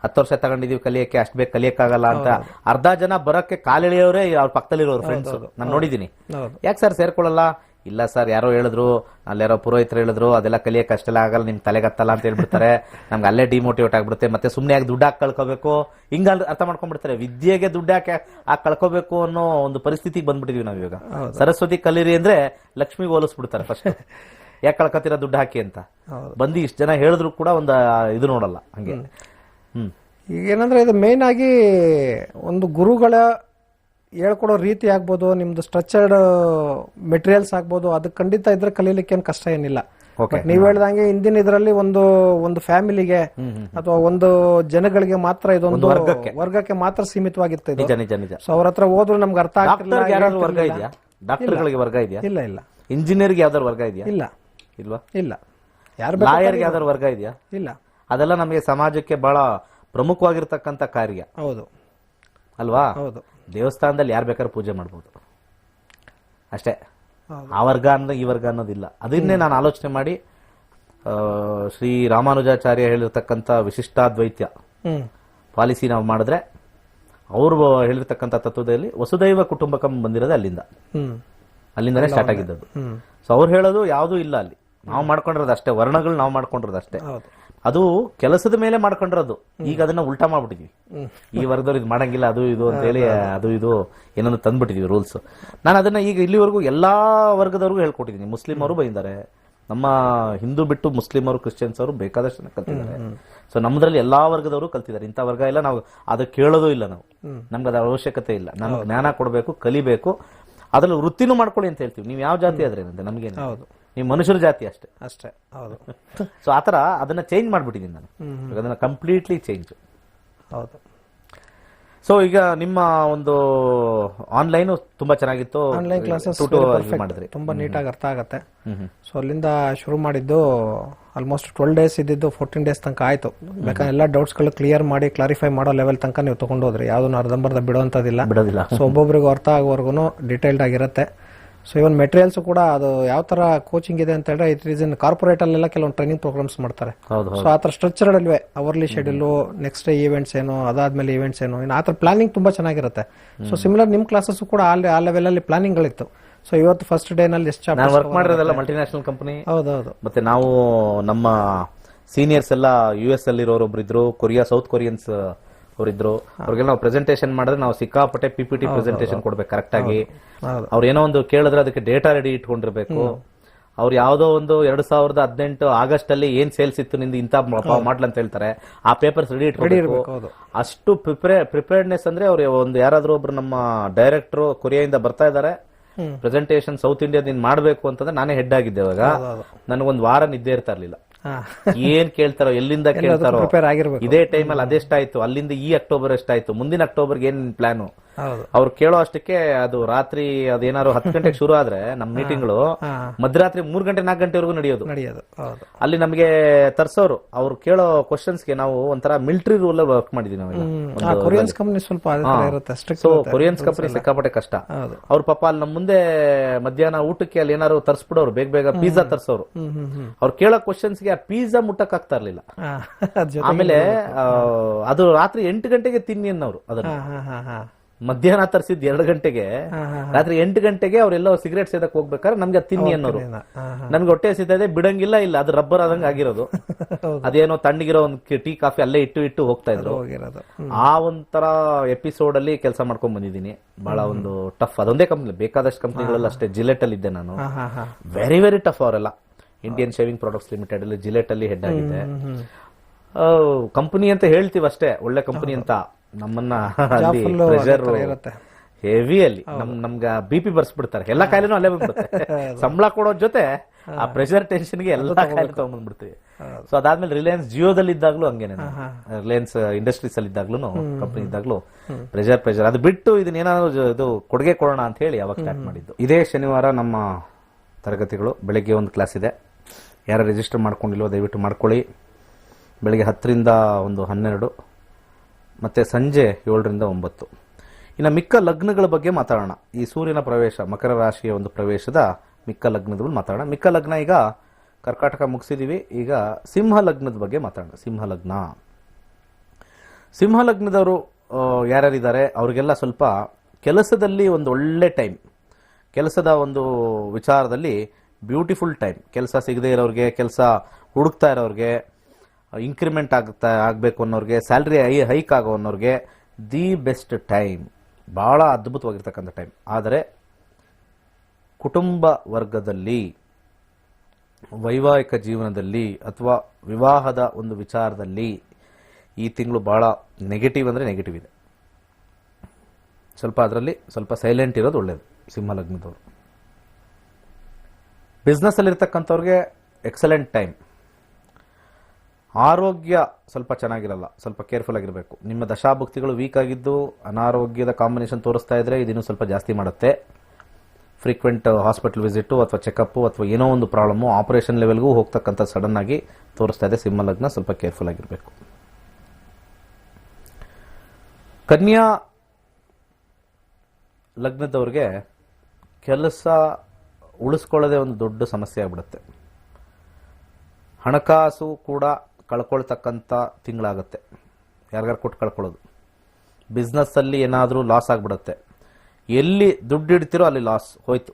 10 ವರ್ಷ ತಗೊಂಡಿದೀವಿ ಕಲಿಯಕ್ಕೆ, ಅಷ್ಟ್ ಬೇಗ ಕಲಿಯಕ್ಕಾಗಲ್ಲ ಅಂತ ಅರ್ಧ ಜನ ಬರಕ್ಕೆ ಕಾಲೆಳೆಯವರೇ ಅವ್ರ ಪಕ್ಕದಲ್ಲಿರೋರು ಫ್ರೆಂಡ್ಸ್ ನಾನು ನೋಡಿದೀನಿ. ಯಾಕೆ ಸರ್ ಸೇರ್ಕೊಳ್ಳಲ್ಲ? ಇಲ್ಲ ಸರ್, ಯಾರೋ ಹೇಳಿದ್ರು, ಅಲ್ಲಾರೋ ಪುರೋಹಿತರು ಹೇಳಿದ್ರು, ಅದೆಲ್ಲ ಕಲಿಯಕ್ಕೆ ಅಷ್ಟೆಲ್ಲ ಆಗಲ್ಲ, ನಿಮ್ ತಲೆಗತ್ತಲ್ಲ ಅಂತ ಹೇಳ್ಬಿಡ್ತಾರೆ. ನಮ್ಗೆ ಅಲ್ಲೇ ಡಿಮೋಟಿವೇಟ್ ಆಗ್ಬಿಡುತ್ತೆ. ಮತ್ತೆ ಸುಮ್ನೆ ಯಾಕೆ ದುಡ್ಡು ಹಾಕಿ ಕಳ್ಕೋಬೇಕು, ಹಿಂಗ ಅರ್ಥ ಮಾಡ್ಕೊಂಡ್ಬಿಡ್ತಾರೆ. ವಿದ್ಯೆಗೆ ದುಡ್ಡು ಹಾಕಿ ಕಳ್ಕೋಬೇಕು ಅನ್ನೋ ಒಂದು ಪರಿಸ್ಥಿತಿಗೆ ಬಂದ್ಬಿಟ್ಟಿದೀವಿ ನಾವ್ ಇವಾಗ. ಸರಸ್ವತಿ ಕಲೀರಿ ಅಂದ್ರೆ ಲಕ್ಷ್ಮಿಗೆ ಹೋಲಿಸ್ಬಿಡ್ತಾರೆ ಫಸ್ಟ್. ಯಾಕೆ ಕಳ್ಕೊತೀರಾ ದುಡ್ಡು ಹಾಕಿ ಅಂತ ಬಂದು ಇಷ್ಟು ಜನ ಹೇಳಿದ್ರು ಕೂಡ ಒಂದು ಇದು ನೋಡಲ್ಲ ಹಂಗೆ. ಈಗ ಏನಂದ್ರೆ ಇದು ಮೇನ್ ಆಗಿ ಒಂದು ಗುರುಗಳ ಹೇಳ್ಕೊಡೋ ರೀತಿ ಆಗ್ಬೋದು, ನಿಮ್ದು ಸ್ಟ್ರಕ್ಚರ್ಡ್ ಮೆಟೀರಿಯಲ್ಸ್ ಆಗ್ಬೋದು, ಅದು ಖಂಡಿತ ಇದ್ರೆ ಕಲೀಲಿಕ್ಕೆ ಏನ್ ಕಷ್ಟ ಏನಿಲ್ಲ. ನೀವ್ ಹೇಳ್ದಂಗೆ ಹಿಂದಿನ ಇದರಲ್ಲಿ ಒಂದು ಫ್ಯಾಮಿಲಿಗೆ ಅಥವಾ ಒಂದು ಜನಗಳಿಗೆ ಮಾತ್ರ ಇದೊಂದು ವರ್ಗಕ್ಕೆ ಮಾತ್ರ ಸೀಮಿತವಾಗಿತ್ತು ಇದು. ಸೊ ಅವ್ರ ಹತ್ರ ಹೋದ್ರು ನಮ್ಗೆ ಅರ್ಥ ಆಗ್ತಿಲ್ಲ. ಡಾಕ್ಟರ್ಗಳಿಗೆ ವರ್ಗ ಇದೆಯಾ? ಇಲ್ಲ. ಇಂಜಿನಿಯರ್ಗೆ ಯಾವ್ದಾರು ವರ್ಗ ಇದೆಯಾ? ಇಲ್ಲ. ಯಾರು ಲಾಯರ್ಗೆ ಯಾವ್ದಾರು ವರ್ಗ ಇದೆಯಾ? ಇಲ್ಲ. ಅದೆಲ್ಲ ನಮಗೆ ಸಮಾಜಕ್ಕೆ ಬಹಳ ಪ್ರಮುಖವಾಗಿರ್ತಕ್ಕಂಥ ಕಾರ್ಯ. ಹೌದು ಅಲ್ವಾ? ಹೌದು. ದೇವಸ್ಥಾನದಲ್ಲಿ ಯಾರು ಬೇಕಾದ್ರೂ ಪೂಜೆ ಮಾಡ್ಬೋದು ಅಷ್ಟೇ. ಆ ವರ್ಗ ಅನ್ನೋ ಈ ವರ್ಗ ಅನ್ನೋದಿಲ್ಲ. ಅದನ್ನೇ ನಾನು ಆಲೋಚನೆ ಮಾಡಿ ಶ್ರೀ ರಾಮಾನುಜಾಚಾರ್ಯ ಹೇಳಿರ್ತಕ್ಕಂಥ ವಿಶಿಷ್ಟಾದ್ವೈತ್ಯ ಪಾಲಿಸಿ ನಾವು ಮಾಡಿದ್ರೆ, ಅವರು ಹೇಳಿರ್ತಕ್ಕಂಥ ತತ್ವದಲ್ಲಿ ವಸುದೈವ ಕುಟುಂಬಕಂ ಬಂದಿರೋದೇ ಅಲ್ಲಿಂದನೇ ಸ್ಟಾರ್ಟ್ ಆಗಿದ್ದದು. ಸೊ ಅವ್ರು ಹೇಳೋದು ಯಾವುದೂ ಇಲ್ಲ ಅಲ್ಲಿ, ನಾವು ಮಾಡ್ಕೊಂಡಿರೋದು ಅಷ್ಟೇ, ವರ್ಣಗಳು ನಾವು ಮಾಡ್ಕೊಂಡಿರೋದು ಅಷ್ಟೇ. ಅದು ಕೆಲಸದ ಮೇಲೆ ಮಾಡ್ಕೊಂಡಿರೋದು. ಈಗ ಅದನ್ನ ಉಲ್ಟಾ ಮಾಡ್ಬಿಟ್ಟಿದ್ವಿ. ಈ ವರ್ಗದವ್ರು ಇದು ಮಾಡಂಗಿಲ್ಲ, ಅದು ಇದು ಅಂತ ಹೇಳಿ ಅದು ಇದು ಏನನ್ನು ತಂದ್ಬಿಟ್ಟಿದ್ವಿ ರೂಲ್ಸ್. ನಾನು ಅದನ್ನ ಈಗ ಇಲ್ಲಿವರೆಗೂ ಎಲ್ಲಾ ವರ್ಗದವ್ರಿಗೂ ಹೇಳ್ಕೊಟ್ಟಿದ್ದೀನಿ. ಮುಸ್ಲಿಂ ಅವರು ಬಂದಿದ್ದಾರೆ, ನಮ್ಮ ಹಿಂದೂ ಬಿಟ್ಟು ಮುಸ್ಲಿಂ ಅವರು, ಕ್ರಿಶ್ಚಿಯನ್ಸ್ ಅವರು ಬೇಕಾದಷ್ಟು ಕಲ್ತಿದ್ದಾರೆ. ಸೊ ನಮ್ಮದ್ರಲ್ಲಿ ಎಲ್ಲಾ ವರ್ಗದವರು ಕಲ್ತಿದ್ದಾರೆ. ಇಂಥ ವರ್ಗ ಇಲ್ಲ, ನಾವು ಅದು ಕೇಳೋದು ಇಲ್ಲ. ನಾವು ನಮ್ಗೆ ಅದರ ಅವಶ್ಯಕತೆ ಇಲ್ಲ. ನಮ್ಗೆ ಜ್ಞಾನ ಕೊಡಬೇಕು, ಕಲಿಬೇಕು, ಅದ್ರಲ್ಲಿ ವೃತ್ತಿನೂ ಮಾಡ್ಕೊಳ್ಳಿ ಅಂತ ಹೇಳ್ತೀವಿ. ನೀವು ಯಾವ ಜಾತಿ ಆದ್ರೆ ನಮ್ಗೆ ನೀವು ಮನುಷ್ಯರ ಜಾತಿ ಅಷ್ಟೇ. ಹೌದು. ಸೊ ಆತರ ಅದನ್ನ ಚೇಂಜ್ ಮಾಡ್ಬಿಟ್ಟಿದ್ದೀನಿ ನಾನು. ಅದನ್ನ ಕಂಪ್ಲೀಟ್ಲಿ ಚೇಂಜ್. ಹೌದು. ಸೊ ಈಗ ನಿಮ್ಮ ಒಂದು ಆನ್ಲೈನ್ ತುಂಬಾ ಚೆನ್ನಾಗಿತ್ತು. ಆನ್ಲೈನ್ ಕ್ಲಾಸಸ್ ಮಾಡಿದ್ರಿ, ತುಂಬಾ ನೀಟಾಗಿ ಅರ್ಥ ಆಗತ್ತೆ. ಸೊ ಅಲ್ಲಿಂದ ಶುರು ಮಾಡಿದ್ದು ಆಲ್ಮೋಸ್ಟ್ 12 days ಇದ್ದಿದ್ದು 14 days ತನಕ ಆಯ್ತು. ಬೇಕಾದ್ರೆ ಎಲ್ಲ ಡೌಟ್ಸ್ ಗಳು ಕ್ಲಿಯರ್ ಮಾಡಿ ಕ್ಲಾರಿಫೈ ಮಾಡೋ ಲೆವೆಲ್ ತನಕ ನೀವು ತಗೊಂಡು ಹೋದ್ರಿ. ಯಾವ್ದನ್ನ ಅರ್ಧಂಬರ್ಧ ಬಿಡೋದಿಲ್ಲ. ಸೊ ಒಬ್ಬೊಬ್ರಿಗೂ ಅರ್ಥ ಆಗೋವರೆಗೂ ಡೀಟೇಲ್ಡ್ ಆಗಿರುತ್ತೆ. ಸೊ ಇವನ್ ಮೆಟೀರಿಯಲ್ಸ್ ಕೂಡ ಅದು ಯಾವ ತರ ಕೋಚಿಂಗ್ ಇದೆ ಅಂತ ಹೇಳಿದ್ರೆ, ಇಟ್ ಈಸ್ ಇನ್ ಕಾರ್ಪೊರೇಟ್ ಅಲ್ಲೆಲ್ಲ ಕೆಲವೊಂದು ಟ್ರೈನಿಂಗ್ ಪ್ರೋಗ್ರಾಮ್ಸ್ ಮಾಡ್ತಾರೆ. ಸೊ ಆತರ ಸ್ಟ್ರಕ್ಚರ್ಡ್ ಅಲ್ವೇ hourly schedule, next day events ಏನು, ಅದಾದ್ಮೇಲೆ ಈವೆಂಟ್ಸ್ ಏನು, ಇನ್ನು ಆತರ ಪ್ಲಾನಿಂಗ್ ತುಂಬಾ ಚೆನ್ನಾಗಿರುತ್ತೆ. ಸೊ ಸಿಮಿಲರ್ ನಿಮ್ ಕ್ಲಾಸಸ್ ಕೂಡ ಆ ಲೆವೆಲ್ ಅಲ್ಲಿ ಪ್ಲಾನಿಂಗ್ ಗಳಿತ್ತು. ಸೊ ಇವತ್ತು ಫಸ್ಟ್ ಡೇ ನಲ್ಲಿ ಎಷ್ಟು ವರ್ಕ್ ಮಾಡಿರೋದೆಲ್ಲ ಮಲ್ಟಿನ್ಯಾಷನಲ್ ಕಂಪನಿ. ಹೌದೌದು. ಮತ್ತೆ ನಾವು ನಮ್ಮ ಸೀನಿಯರ್ಸ್ ಎಲ್ಲ US ಅಲ್ಲಿರೋರು ಒಬ್ರು ಇದ್ರು, ಸೌತ್ ಕೊರಿಯನ್ಸ್ ಅವರಿದ್ರು. ಅವ್ರಿಗೆಲ್ಲ ನಾವು ಪ್ರೆಸೆಂಟೇಷನ್ ಮಾಡಿದ್ರೆ ನಾವು ಸಿಕ್ಕಾಪಟ್ಟೆ PPT ಪ್ರೆಸೆಂಟೇಷನ್ ಕೊಡ್ಬೇಕು ಕರೆಕ್ಟ್ ಆಗಿ. ಅವ್ರು ಏನೋ ಒಂದು ಕೇಳಿದ್ರೆ ಅದಕ್ಕೆ ಡೇಟಾ ರೆಡಿ ಇಟ್ಕೊಂಡಿರ್ಬೇಕು. ಅವ್ರು ಯಾವ್ದೋ ಒಂದು 2018 ಆಗಸ್ಟ್ ಅಲ್ಲಿ ಏನ್ ಸೇಲ್ಸ್ ಇತ್ತು ನಿಂದು ಇಂಥ ಮಾಡ್ಲ ಅಂತ ಹೇಳ್ತಾರೆ, ಆ ಪೇಪರ್ಸ್ ರೆಡಿ ಇಟ್ಕೊಳ್ಬೇಕು. ಅಷ್ಟು ಪ್ರಿಪೇರ್ಡ್ನೆಸ್ ಅಂದ್ರೆ ಅವ್ರು ಒಂದು ಯಾರಾದ್ರೂ ಒಬ್ರು ನಮ್ಮ ಡೈರೆಕ್ಟರ್ ಕೊರಿಯಾದಿಂದ ಬರ್ತಾ ಇದಾರೆ, ಪ್ರೆಸೆಂಟೇಷನ್ ಸೌತ್ ಇಂಡಿಯಾದಿಂದ ಮಾಡ್ಬೇಕು ಅಂತಂದ್ರೆ ನಾನೇ ಹೆಡ್ ಆಗಿದ್ದೆ. ಅವಾಗ ನನಗೊಂದು ವಾರ ನಿದ್ದೆ ಇರ್ತಾ ಇರ್ಲಿಲ್ಲ. ಏನ್ ಕೇಳ್ತಾರೋ, ಎಲ್ಲಿಂದ ಕೇಳ್ತಾರೋ, ಇದೇ ಟೈಮಲ್ಲಿ ಅದೆಷ್ಟಾಯ್ತು, ಅಲ್ಲಿಂದ ಈ ಅಕ್ಟೋಬರ್ ಎಷ್ಟಾಯ್ತು, ಮುಂದಿನ ಅಕ್ಟೋಬರ್ಗೆ ಏನ್ ಪ್ಲಾನು, ಹೌದು. ಅವ್ರು ಕೇಳೋ ಅಷ್ಟಕ್ಕೆ ಅದು ರಾತ್ರಿ ಅದೇನಾದ್ರು 10 ಗಂಟೆಗೆ ಶುರು ಆದ್ರೆ ನಮ್ಮ ಮೀಟಿಂಗ್ಗಳು ಮಧ್ಯರಾತ್ರಿ 3 ಗಂಟೆ 4 ಗಂಟೆವರೆಗೂ ನಡೆಯೋದು. ಹೌದು. ಅಲ್ಲಿ ನಮಗೆ ತರ್ಸೋರು ಅವ್ರು ಕೇಳೋ ಕ್ವಶನ್ಸ್ಗೆ ನಾವು ಒಂಥರ ಮಿಲಿಟರಿ ರೂಲ್ ವರ್ಕ್ ಮಾಡಿದೀವಿ ನಾವೆಲ್ಲ. ಕೊರಿಯನ್ಸ್ ಕಂಪನಿ ಸ್ವಲ್ಪ ಅದೇ ತರ ಇರುತ್ತೆ, strict ಸೊ ಇರುತ್ತೆ. ಕೊರಿಯನ್ಸ್ ಕಂಪನಿ ಸಿಕ್ಕಾಪಟ್ಟೆ ಕಷ್ಟ. ಹೌದು. ಅವ್ರ ಪಾಪ ಅಲ್ಲಿ ನಮ್ಮ ಮುಂದೆ ಮಧ್ಯಾಹ್ನ ಊಟಕ್ಕೆ ಅಲ್ಲಿ ಏನಾದ್ರು ತರ್ಸ್ಬಿಡೋರು, ಬೇಗ ಬೇಗ ಪಿಜ್ಜಾ ತರ್ಸೋರು. ಅವ್ರು ಕೇಳೋ ಕ್ವಶನ್ಸ್ಗೆ ಆ ಪಿಜ್ಜಾ ಮುಟ್ಟಕ್ ಆಗ್ತಾ ಇರ್ಲಿಲ್ಲ. ಆಮೇಲೆ ಅದು ರಾತ್ರಿ 8 ಗಂಟೆಗೆ ತಿನ್ನಿ ಅನ್ನೋರು ಅದನ್ನ. ಮಧ್ಯಾಹ್ನ ತರಿಸಿದ್ 2 ಗಂಟೆಗೆ, ರಾತ್ರಿ 8 ಗಂಟೆಗೆ ಅವರೆಲ್ಲ ಸಿಗರೇಟ್ ಸೇದಕ್ ಹೋಗ್ಬೇಕಾದ್ರೆ ನಮ್ಗೆ ಅದ್ ತಿನ್ನಿ ಅನ್ನೋರು. ನಮ್ಗೆ ಹೊಟ್ಟೆ ಹಸಿತಾ ಬಿಡಂಗಿಲ್ಲ, ಇಲ್ಲ ಅದು ರಬ್ಬರ್ ಆದಂಗ ಆಗಿರೋದು. ಅದೇನೋ ತಣ್ಣಗಿರೋ ಒಂದು ಟೀ ಕಾಫಿ ಅಲ್ಲೇ ಇಟ್ಟು ಹೋಗ್ತಾ ಇದ್ರು. ಆ ಒಂಥರ ಎಪಿಸೋಡ್ ಅಲ್ಲಿ ಕೆಲಸ ಮಾಡ್ಕೊಂಡ್ ಬಂದಿದ್ದೀನಿ. ಬಹಳ ಒಂದು ಟಫ್. ಅದೊಂದೇ ಕಂಪ್ನಿ, ಬೇಕಾದಷ್ಟು ಕಂಪ್ನಿಗಳಲ್ಲಿ ಅಷ್ಟೇ. ಜಿಲೆಟ್ ಅಲ್ಲಿ ಇದ್ದೆ ನಾನು. ವೆರಿ ವೆರಿ ಟಫ್ ಅವರೆಲ್ಲ. ಇಂಡಿಯನ್ ಶೇವಿಂಗ್ ಪ್ರಾಡಕ್ಟ್ಸ್ ಲಿಮಿಟೆಡ್ ಅಲ್ಲಿ ಜಿಲೆಟ್ ಅಲ್ಲಿ ಹೆಡ್ ಆಗಿದ್ದೆ. ಕಂಪನಿ ಅಂತ ಹೇಳ್ತೀವಿ ಅಷ್ಟೇ, ಒಳ್ಳೆ ಕಂಪನಿ ಅಂತ. ನಮ್ಮನ್ನ ಪ್ರೆಷರ್ ಹೆವಿ ಅಲ್ಲಿ ನಮ್ಗ BP ಬರ್ಸ್ಬಿಡ್ತಾರೆ. ಎಲ್ಲಾ ಕಾಯಿಲೆನೂ ಅಲ್ಲೇ ಬಂದ್ಬಿಡುತ್ತೆ. ಸಂಬಳ ಕೊಡೋ ಜೊತೆ ಆ ಪ್ರೆಷರ್ ಟೆನ್ಷನ್ಗೆ ಎಲ್ಲಾ ಕಾಯಿಲೆ ತಗೊಂಡ್ಬಂದ್ಬಿಡ್ತೀವಿ. ಸೊ ಅದಾದ್ಮೇಲೆ ರಿಲಯನ್ಸ್ ಜಿಯೋದಲ್ಲಿ ಇದ್ದಾಗ್ಲೂ ಹಂಗೇನೆ, ರಿಲಯನ್ಸ್ ಇಂಡಸ್ಟ್ರೀಸ್ ಅಲ್ಲಿ ಇದ್ದಾಗ್ಲೂ ಕಂಪನಿ ಇದ್ದಾಗ್ಲೂ ಪ್ರೆಷರ್ ಅದು ಬಿಟ್ಟು ಇದನ್ನೇನಾದ್ರು ಇದು ಕೊಡುಗೆ ಕೊಡೋಣ ಅಂತ ಹೇಳಿ ಅವಾಗ ಸ್ಟಾರ್ಟ್ ಮಾಡಿದ್ದು. ಇದೇ ಶನಿವಾರ ನಮ್ಮ ತರಗತಿಗಳು. ಬೆಳಗ್ಗೆ ಒಂದು ಕ್ಲಾಸ್ ಇದೆ. ಯಾರು ರಿಜಿಸ್ಟರ್ ಮಾಡ್ಕೊಂಡಿಲ್ವೋ ದಯವಿಟ್ಟು ಮಾಡ್ಕೊಳ್ಳಿ. ಬೆಳಗ್ಗೆ 10ರಿಂದ 12 ಮತ್ತೆ ಸಂಜೆ 7ರಿಂದ 9. ಇನ್ನು ಮಿಕ್ಕ ಲಗ್ನಗಳ ಬಗ್ಗೆ ಮಾತಾಡೋಣ. ಈ ಸೂರ್ಯನ ಪ್ರವೇಶ, ಮಕರ ರಾಶಿಯ ಒಂದು ಪ್ರವೇಶದ ಮಿಕ್ಕ ಲಗ್ನದ ಬಗ್ಗೆ ಮಾತಾಡೋಣ. ಮಿಕ್ಕ ಲಗ್ನ ಈಗ ಕರ್ಕಾಟಕ ಮುಗಿಸಿದೀವಿ. ಈಗ ಸಿಂಹ ಲಗ್ನದ ಬಗ್ಗೆ ಮಾತಾಡೋಣ. ಸಿಂಹ ಲಗ್ನದವರು ಯಾರ್ಯಾರಿದ್ದಾರೆ ಅವ್ರಿಗೆಲ್ಲ ಸ್ವಲ್ಪ ಕೆಲಸದಲ್ಲಿ ಒಂದು ಒಳ್ಳೆ ಟೈಮ್, ಕೆಲಸದ ಒಂದು ವಿಚಾರದಲ್ಲಿ ಬ್ಯೂಟಿಫುಲ್ ಟೈಮ್. ಕೆಲಸ ಸಿಗದೆ ಇರೋರಿಗೆ, ಕೆಲಸ ಹುಡುಕ್ತಾ ಇರೋರಿಗೆ, ಇನ್ಕ್ರಿಮೆಂಟ್ ಆಗಬೇಕು ಅನ್ನೋರಿಗೆ, ಸ್ಯಾಲ್ರಿ ಹೈಕ್ ಆಗೋ ಅನ್ನೋರಿಗೆ ದಿ ಬೆಸ್ಟ್ ಟೈಮ್. ಬಹಳ ಅದ್ಭುತವಾಗಿರ್ತಕ್ಕಂಥ ಟೈಮ್. ಆದರೆ ಕುಟುಂಬ ವರ್ಗದಲ್ಲಿ, ವೈವಾಹಿಕ ಜೀವನದಲ್ಲಿ ಅಥವಾ ವಿವಾಹದ ಒಂದು ವಿಚಾರದಲ್ಲಿ ಈ ತಿಂಗಳು ಬಹಳ ನೆಗೆಟಿವ್ ಅಂದರೆ ನೆಗೆಟಿವ್ ಇದೆ. ಅದರಲ್ಲಿ ಸ್ವಲ್ಪ ಸೈಲೆಂಟ್ ಇರೋದು ಒಳ್ಳೆಯದು. ಸಿಂಹ ಲಗ್ನದವರು. ಬಿಸ್ನೆಸ್ ಅಲ್ಲಿರ್ತಕ್ಕಂಥವ್ರಿಗೆ ಎಕ್ಸಲೆಂಟ್ ಟೈಮ್. ಆರೋಗ್ಯ ಸ್ವಲ್ಪ ಚೆನ್ನಾಗಿರಲ್ಲ, ಸ್ವಲ್ಪ ಕೇರ್ಫುಲ್ ಆಗಿರಬೇಕು. ನಿಮ್ಮ ದಶಾಭುಕ್ತಿಗಳು ವೀಕ್ ಆಗಿದ್ದು ಅನಾರೋಗ್ಯದ ಕಾಂಬಿನೇಷನ್ ತೋರಿಸ್ತಾ ಇದ್ರೆ ಇದನ್ನು ಸ್ವಲ್ಪ ಜಾಸ್ತಿ ಮಾಡುತ್ತೆ. ಫ್ರೀಕ್ವೆಂಟ್ ಹಾಸ್ಪಿಟಲ್ ವಿಸಿಟು ಅಥವಾ ಚೆಕಪ್ ಅಥವಾ ಏನೋ ಒಂದು ಪ್ರಾಬ್ಲಮ್ಮು ಆಪರೇಷನ್ ಲೆವೆಲ್ಗೂ ಹೋಗ್ತಕ್ಕಂಥ ಸಡನ್ ಆಗಿ ತೋರಿಸ್ತಾ ಇದೆ. ಸಿಂಹ ಲಗ್ನ ಸ್ವಲ್ಪ ಕೇರ್ಫುಲ್ ಆಗಿರಬೇಕು. ಕನ್ಯಾ ಲಗ್ನದವ್ರಿಗೆ ಕೆಲಸ ಉಳಿಸ್ಕೊಳ್ಳೋದೇ ಒಂದು ದೊಡ್ಡ ಸಮಸ್ಯೆ ಆಗ್ಬಿಡುತ್ತೆ. ಹಣಕಾಸು ಕೂಡ ಕಳ್ಕೊಳ್ತಕ್ಕಂಥ ತಿಂಗಳಾಗುತ್ತೆ. ಯಾರಿಗಾರು ಕೊಟ್ಟು ಕಳ್ಕೊಳ್ಳೋದು. ಬಿಸ್ನೆಸ್ಸಲ್ಲಿ ಏನಾದರೂ ಲಾಸ್ ಆಗಿಬಿಡುತ್ತೆ. ಎಲ್ಲಿ ದುಡ್ಡು ಇಡ್ತಿರೋ ಅಲ್ಲಿ ಲಾಸ್ ಹೋಯ್ತು.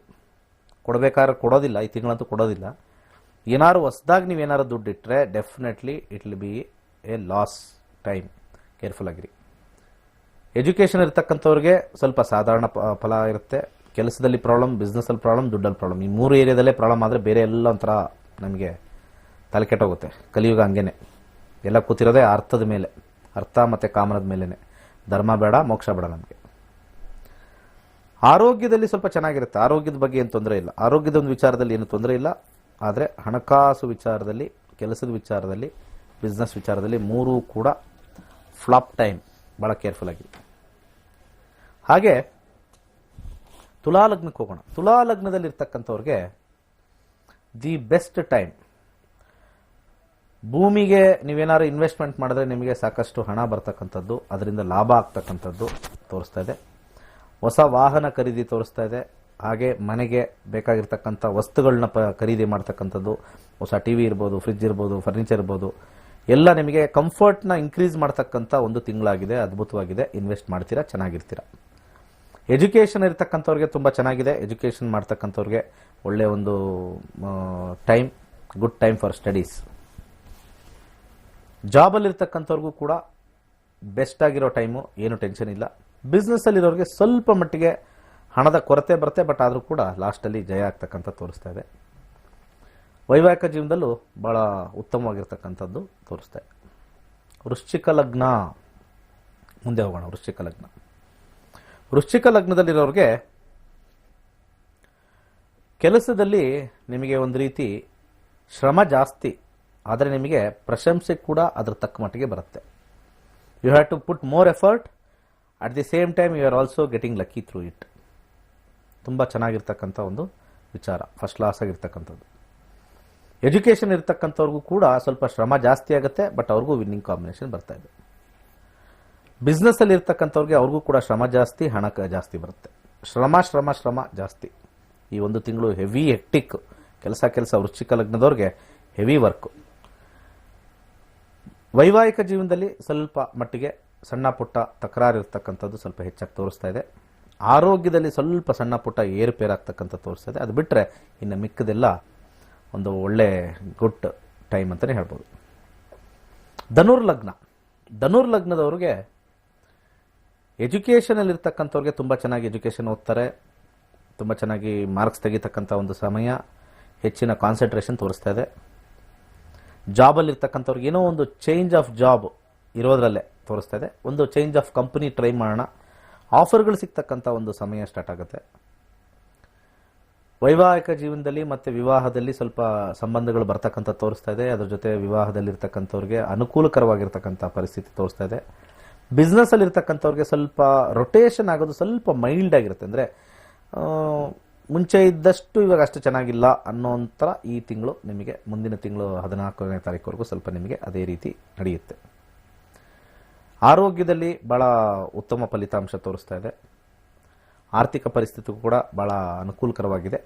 ಕೊಡಬೇಕಾದ್ರೆ ಕೊಡೋದಿಲ್ಲ, ಈ ತಿಂಗಳಂತೂ ಕೊಡೋದಿಲ್ಲ. ಏನಾದ್ರು ಹೊಸದಾಗಿ ನೀವೇನಾದ್ರು ದುಡ್ಡು ಇಟ್ಟರೆ definitely it will B A last time. Careful ಆಗಿರಿ. ಎಜುಕೇಷನ್ ಇರ್ತಕ್ಕಂಥವ್ರಿಗೆ ಸ್ವಲ್ಪ ಸಾಧಾರಣ ಫಲ ಇರುತ್ತೆ. ಕೆಲಸದಲ್ಲಿ ಪ್ರಾಬ್ಲಮ್, ಬಿಸ್ನೆಸ್ಸಲ್ಲಿ ಪ್ರಾಬ್ಲಮ್, ದುಡ್ಡಲ್ಲಿ ಪ್ರಾಬ್ಲಮ್. ಈ 3 ಏರಿಯಾದಲ್ಲೇ ಪ್ರಾಬ್ಲಮ್ ಆದರೆ ಬೇರೆ ಎಲ್ಲ ಒಂಥರ ನಮಗೆ ತಲೆ ಕೆಟ್ಟೋಗುತ್ತೆ. ಕಲಿಯುಗ ಹಂಗೇನೆ. ಎಲ್ಲ ಕೂತಿರೋದೇ ಅರ್ಥದ ಮೇಲೆ, ಅರ್ಥ ಮತ್ತು ಕಾಮನದ ಮೇಲೇ. ಧರ್ಮ ಬೇಡ, ಮೋಕ್ಷ ಬೇಡ ನಮಗೆ. ಆರೋಗ್ಯದಲ್ಲಿ ಸ್ವಲ್ಪ ಚೆನ್ನಾಗಿರುತ್ತೆ. ಆರೋಗ್ಯದ ಬಗ್ಗೆ ಏನು ತೊಂದರೆ ಇಲ್ಲ. ಆರೋಗ್ಯದ ಒಂದು ವಿಚಾರದಲ್ಲಿ ಏನು ತೊಂದರೆ ಇಲ್ಲ. ಆದರೆ ಹಣಕಾಸು ವಿಚಾರದಲ್ಲಿ, ಕೆಲಸದ ವಿಚಾರದಲ್ಲಿ, ಬಿಸ್ನೆಸ್ ವಿಚಾರದಲ್ಲಿ 3 ಕೂಡ ಫ್ಲಾಪ್ ಟೈಮ್. ಭಾಳ ಕೇರ್ಫುಲ್ ಆಗಿ. ಹಾಗೆ ತುಲಾ ಲಗ್ನಕ್ಕೆ ಹೋಗೋಣ. ತುಲಾ ಲಗ್ನದಲ್ಲಿರ್ತಕ್ಕಂಥವ್ರಿಗೆ ದಿ ಬೆಸ್ಟ್ ಟೈಮ್. ಭೂಮಿಗೆ ನೀವೇನಾದ್ರು ಇನ್ವೆಸ್ಟ್ಮೆಂಟ್ ಮಾಡಿದ್ರೆ ನಿಮಗೆ ಸಾಕಷ್ಟು ಹಣ ಬರ್ತಕ್ಕಂಥದ್ದು, ಅದರಿಂದ ಲಾಭ ಆಗ್ತಕ್ಕಂಥದ್ದು ತೋರಿಸ್ತಾ ಇದೆ. ಹೊಸ ವಾಹನ ಖರೀದಿ ತೋರಿಸ್ತಾ ಇದೆ. ಹಾಗೆ ಮನೆಗೆ ಬೇಕಾಗಿರ್ತಕ್ಕಂಥ ವಸ್ತುಗಳನ್ನ ಖರೀದಿ ಮಾಡ್ತಕ್ಕಂಥದ್ದು. ಹೊಸ TV ಇರ್ಬೋದು, ಫ್ರಿಡ್ಜ್ ಇರ್ಬೋದು, ಫರ್ನಿಚರ್ ಇರ್ಬೋದು, ಎಲ್ಲ ನಿಮಗೆ ಕಂಫರ್ಟ್ನ ಇನ್ಕ್ರೀಸ್ ಮಾಡ್ತಕ್ಕಂಥ ಒಂದು ತಿಂಗಳಾಗಿದೆ. ಅದ್ಭುತವಾಗಿದೆ. ಇನ್ವೆಸ್ಟ್ ಮಾಡ್ತೀರಾ, ಚೆನ್ನಾಗಿರ್ತೀರಾ. ಎಜುಕೇಷನ್ ಇರ್ತಕ್ಕಂಥವ್ರಿಗೆ ತುಂಬ ಚೆನ್ನಾಗಿದೆ. ಎಜುಕೇಷನ್ ಮಾಡ್ತಕ್ಕಂಥವ್ರಿಗೆ ಒಳ್ಳೆ ಒಂದು time, good time for studies. ಜಾಬಲ್ಲಿರ್ತಕ್ಕಂಥವ್ರಿಗೂ ಕೂಡ ಬೆಸ್ಟ್ ಆಗಿರೋ ಟೈಮು, ಏನು ಟೆನ್ಷನ್ ಇಲ್ಲ. ಬಿಸ್ನೆಸ್ಸಲ್ಲಿರೋರಿಗೆ ಸ್ವಲ್ಪ ಮಟ್ಟಿಗೆ ಹಣದ ಕೊರತೆ ಬರುತ್ತೆ, ಬಟ್ ಆದರೂ ಕೂಡ ಲಾಸ್ಟಲ್ಲಿ ಜಯ ಆಗ್ತಕ್ಕಂಥ ತೋರಿಸ್ತಾ ಇದೆ. ವೈವಾಹಿಕ ಜೀವನದಲ್ಲೂ ಭಾಳ ಉತ್ತಮವಾಗಿರ್ತಕ್ಕಂಥದ್ದು ತೋರಿಸ್ತಾ ಇದೆ. ವೃಶ್ಚಿಕ ಲಗ್ನ ಮುಂದೆ ಹೋಗೋಣ. ವೃಶ್ಚಿಕ ಲಗ್ನದಲ್ಲಿರೋರಿಗೆ ಕೆಲಸದಲ್ಲಿ ನಿಮಗೆ ಒಂದು ರೀತಿ ಶ್ರಮ ಜಾಸ್ತಿ, ಆದರೆ ನಿಮಗೆ ಪ್ರಶಂಸೆ ಕೂಡ ಅದರ ತಕ್ಕ ಮಟ್ಟಿಗೆ ಬರುತ್ತೆ. You have to put more effort at the same time you are also getting lucky through it. ತುಂಬ ಚೆನ್ನಾಗಿರ್ತಕ್ಕಂಥ ಒಂದು ವಿಚಾರ, ಫಸ್ಟ್ ಕ್ಲಾಸ್ ಆಗಿರ್ತಕ್ಕಂಥದ್ದು. ಎಜುಕೇಷನ್ ಇರ್ತಕ್ಕಂಥವ್ರಿಗೂ ಕೂಡ ಸ್ವಲ್ಪ ಶ್ರಮ ಜಾಸ್ತಿ ಆಗುತ್ತೆ, ಬಟ್ ಅವ್ರಿಗೂ ವಿನ್ನಿಂಗ್ ಕಾಂಬಿನೇಷನ್ ಬರ್ತಾ ಇದೆ. ಬಿಸ್ನೆಸ್ಸಲ್ಲಿ ಇರ್ತಕ್ಕಂಥವ್ರಿಗೆ ಅವ್ರಿಗೂ ಕೂಡ ಶ್ರಮ ಜಾಸ್ತಿ, ಹಣ ಜಾಸ್ತಿ ಬರುತ್ತೆ. ಶ್ರಮ ಜಾಸ್ತಿ. ಈ ಒಂದು ತಿಂಗಳು ಹೆವಿ ಹೆಕ್ಟಿಕ್ ಕೆಲಸ ವೃಶ್ಚಿಕ ಲಗ್ನದವ್ರಿಗೆ ಹೆವಿ ವರ್ಕು. ವೈವಾಹಿಕ ಜೀವನದಲ್ಲಿ ಸ್ವಲ್ಪ ಮಟ್ಟಿಗೆ ಸಣ್ಣ ಪುಟ್ಟ ತಕರಾರು ಇರ್ತಕ್ಕಂಥದ್ದು ಸ್ವಲ್ಪ ಹೆಚ್ಚಾಗಿ ತೋರಿಸ್ತಾ ಇದೆ. ಆರೋಗ್ಯದಲ್ಲಿ ಸ್ವಲ್ಪ ಸಣ್ಣ ಪುಟ್ಟ ಏರುಪೇರಾಗ್ತಕ್ಕಂಥ ತೋರಿಸ್ತಾ ಇದೆ. ಅದು ಬಿಟ್ಟರೆ ಇನ್ನು ಮಿಕ್ಕದೆಲ್ಲ ಒಂದು ಒಳ್ಳೆ ಗುಡ್ ಟೈಮ್ ಅಂತಲೇ ಹೇಳ್ಬೋದು. ಧನುರ್ ಲಗ್ನದವ್ರಿಗೆ ಎಜುಕೇಷನಲ್ಲಿ ಇರ್ತಕ್ಕಂಥವ್ರಿಗೆ ತುಂಬ ಚೆನ್ನಾಗಿ ಎಜುಕೇಷನ್ ಓದ್ತಾರೆ, ತುಂಬ ಚೆನ್ನಾಗಿ ಮಾರ್ಕ್ಸ್ ತೆಗಿತಕ್ಕಂಥ ಒಂದು ಸಮಯ, ಹೆಚ್ಚಿನ ಕಾನ್ಸಂಟ್ರೇಷನ್ ತೋರಿಸ್ತಾ ಇದೆ. ಜಾಬಲ್ಲಿ ಇರ್ತಕ್ಕಂಥವ್ರಿಗೆ ಏನೋ ಒಂದು ಚೇಂಜ್ ಆಫ್ ಜಾಬ್ ಇರೋದ್ರಲ್ಲೇ ತೋರಿಸ್ತಾ ಇದೆ. ಒಂದು ಚೇಂಜ್ ಆಫ್ ಕಂಪನಿ ಟ್ರೈ ಮಾಡೋಣ, ಆಫರ್ಗಳು ಸಿಗ್ತಕ್ಕಂಥ ಒಂದು ಸಮಯ ಸ್ಟಾರ್ಟ್ ಆಗುತ್ತೆ. ವೈವಾಹಿಕ ಜೀವನದಲ್ಲಿ ಮತ್ತು ವಿವಾಹದಲ್ಲಿ ಸ್ವಲ್ಪ ಸಂಬಂಧಗಳು ಬರ್ತಕ್ಕಂಥ ತೋರಿಸ್ತಾ ಇದೆ. ಅದ್ರ ಜೊತೆ ವಿವಾಹದಲ್ಲಿರ್ತಕ್ಕಂಥವ್ರಿಗೆ ಅನುಕೂಲಕರವಾಗಿರ್ತಕ್ಕಂಥ ಪರಿಸ್ಥಿತಿ ತೋರಿಸ್ತಾ ಇದೆ. ಬಿಸ್ನೆಸ್ಸಲ್ಲಿ ಇರ್ತಕ್ಕಂಥವ್ರಿಗೆ ಸ್ವಲ್ಪ ರೊಟೇಷನ್ ಆಗೋದು ಸ್ವಲ್ಪ ಮೈಲ್ಡ್ ಆಗಿರುತ್ತೆ. ಅಂದರೆ ಮುಂಚೆ ಇದ್ದಷ್ಟು ಇವಾಗ ಅಷ್ಟು ಚೆನ್ನಾಗಿಲ್ಲ ಅನ್ನೋಂಥರ ಈ ತಿಂಗಳು ನಿಮಗೆ, ಮುಂದಿನ ತಿಂಗಳು 14ನೇ ತಾರೀಕುವರೆಗೂ ಸ್ವಲ್ಪ ನಿಮಗೆ ಅದೇ ರೀತಿ ನಡೆಯುತ್ತೆ. ಆರೋಗ್ಯದಲ್ಲಿ ಭಾಳ ಉತ್ತಮ ಫಲಿತಾಂಶ ತೋರಿಸ್ತಾ ಇದೆ. ಆರ್ಥಿಕ ಪರಿಸ್ಥಿತಿಗೂ ಕೂಡ ಭಾಳ ಅನುಕೂಲಕರವಾಗಿದೆ.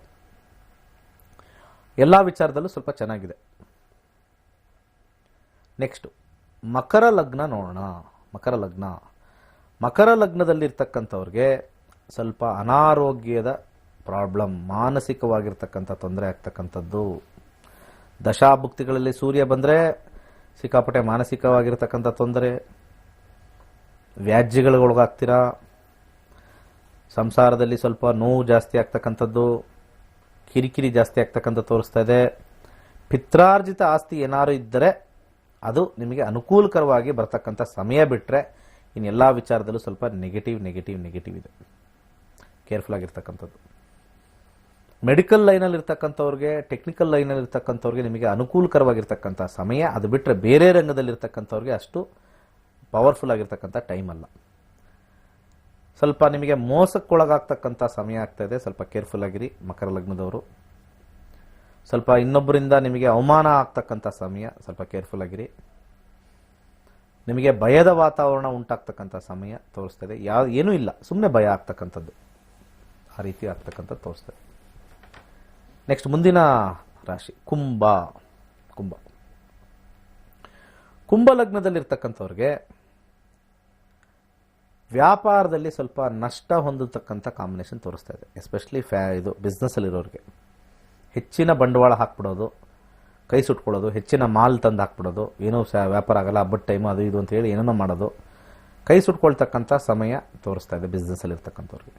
ಎಲ್ಲ ವಿಚಾರದಲ್ಲೂ ಸ್ವಲ್ಪ ಚೆನ್ನಾಗಿದೆ. ನೆಕ್ಸ್ಟು ಮಕರ ಲಗ್ನ ನೋಡೋಣ. ಮಕರ ಲಗ್ನದಲ್ಲಿರ್ತಕ್ಕಂಥವ್ರಿಗೆ ಸ್ವಲ್ಪ ಅನಾರೋಗ್ಯದ ಪ್ರಾಬ್ಲಮ್, ಮಾನಸಿಕವಾಗಿರ್ತಕ್ಕಂಥ ತೊಂದರೆ ಆಗ್ತಕ್ಕಂಥದ್ದು. ದಶಾಭುಕ್ತಿಗಳಲ್ಲಿ ಸೂರ್ಯ ಬಂದರೆ ಸಿಕ್ಕಾಪಟ್ಟೆ ಮಾನಸಿಕವಾಗಿರ್ತಕ್ಕಂಥ ತೊಂದರೆ, ವ್ಯಾಜ್ಯಗಳಿಗೊಳಗಾಗ್ತೀರಾ, ಸಂಸಾರದಲ್ಲಿ ಸ್ವಲ್ಪ ನೋವು ಜಾಸ್ತಿ ಆಗ್ತಕ್ಕಂಥದ್ದು, ಕಿರಿಕಿರಿ ಜಾಸ್ತಿ ಆಗ್ತಕ್ಕಂಥ ತೋರಿಸ್ತಾ ಇದೆ. ಪಿತ್ರಾರ್ಜಿತ ಆಸ್ತಿ ಏನಾರು ಇದ್ದರೆ ಅದು ನಿಮಗೆ ಅನುಕೂಲಕರವಾಗಿ ಬರ್ತಕ್ಕಂಥ ಸಮಯ ಬಿಟ್ಟರೆ ಇನ್ನೆಲ್ಲ ವಿಚಾರದಲ್ಲೂ ಸ್ವಲ್ಪ ನೆಗೆಟಿವ್ ಇದೆ. ಕೇರ್ಫುಲ್ ಆಗಿರ್ತಕ್ಕಂಥದ್ದು. ಮೆಡಿಕಲ್ ಲೈನಲ್ಲಿ ಇರ್ತಕ್ಕಂಥವ್ರಿಗೆ, ಟೆಕ್ನಿಕಲ್ ಲೈನಲ್ಲಿ ಇರ್ತಕ್ಕಂಥವ್ರಿಗೆ ನಿಮಗೆ ಅನುಕೂಲಕರವಾಗಿರ್ತಕ್ಕಂಥ ಸಮಯ. ಅದು ಬಿಟ್ಟರೆ ಬೇರೆ ರಂಗದಲ್ಲಿರ್ತಕ್ಕಂಥವ್ರಿಗೆ ಅಷ್ಟು ಪವರ್ಫುಲ್ ಆಗಿರ್ತಕ್ಕಂಥ ಟೈಮ್ ಅಲ್ಲ. ಸ್ವಲ್ಪ ನಿಮಗೆ ಮೋಸಕ್ಕೊಳಗಾಗ್ತಕ್ಕಂಥ ಸಮಯ ಆಗ್ತಾ ಇದೆ. ಸ್ವಲ್ಪ ಕೇರ್ಫುಲ್ ಆಗಿರಿ ಮಕರ ಲಗ್ನದವರು. ಸ್ವಲ್ಪ ಇನ್ನೊಬ್ಬರಿಂದ ನಿಮಗೆ ಅವಮಾನ ಆಗ್ತಕ್ಕಂಥ ಸಮಯ, ಸ್ವಲ್ಪ ಕೇರ್ಫುಲ್ ಆಗಿರಿ. ನಿಮಗೆ ಭಯದ ವಾತಾವರಣ ಉಂಟಾಗ್ತಕ್ಕಂಥ ಸಮಯ ತೋರಿಸ್ತಾ ಇದೆ. ಏನೂ ಇಲ್ಲ, ಸುಮ್ಮನೆ ಭಯ ಆಗ್ತಕ್ಕಂಥದ್ದು, ಆ ರೀತಿ ಆಗ್ತಕ್ಕಂಥದ್ದು ತೋರಿಸ್ತದೆ. ನೆಕ್ಸ್ಟ್ ಮುಂದಿನ ರಾಶಿ ಕುಂಭ ಲಗ್ನದಲ್ಲಿರ್ತಕ್ಕಂಥವ್ರಿಗೆ ವ್ಯಾಪಾರದಲ್ಲಿ ಸ್ವಲ್ಪ ನಷ್ಟ ಹೊಂದತಕ್ಕಂಥ ಕಾಂಬಿನೇಷನ್ ತೋರಿಸ್ತಾ ಇದೆ. ಎಸ್ಪೆಷಲಿ ಇದು ಬಿಸ್ನೆಸ್ಸಲ್ಲಿರೋರಿಗೆ ಹೆಚ್ಚಿನ ಬಂಡವಾಳ ಹಾಕ್ಬಿಡೋದು, ಕೈ ಸುಟ್ಕೊಳ್ಳೋದು, ಹೆಚ್ಚಿನ ಮಾಲ್ ತಂದು ಹಾಕ್ಬಿಡೋದು, ಏನೋ ವ್ಯಾಪಾರ ಆಗಲ್ಲ, ಹಬ್ಬದ ಟೈಮು ಅದು ಇದು ಅಂತ ಹೇಳಿ ಏನೇನೋ ಮಾಡೋದು, ಕೈ ಸುಟ್ಕೊಳ್ತಕ್ಕಂಥ ಸಮಯ ತೋರಿಸ್ತಾ ಇದೆ ಬಿಸ್ನೆಸ್ಸಲ್ಲಿರ್ತಕ್ಕಂಥವ್ರಿಗೆ.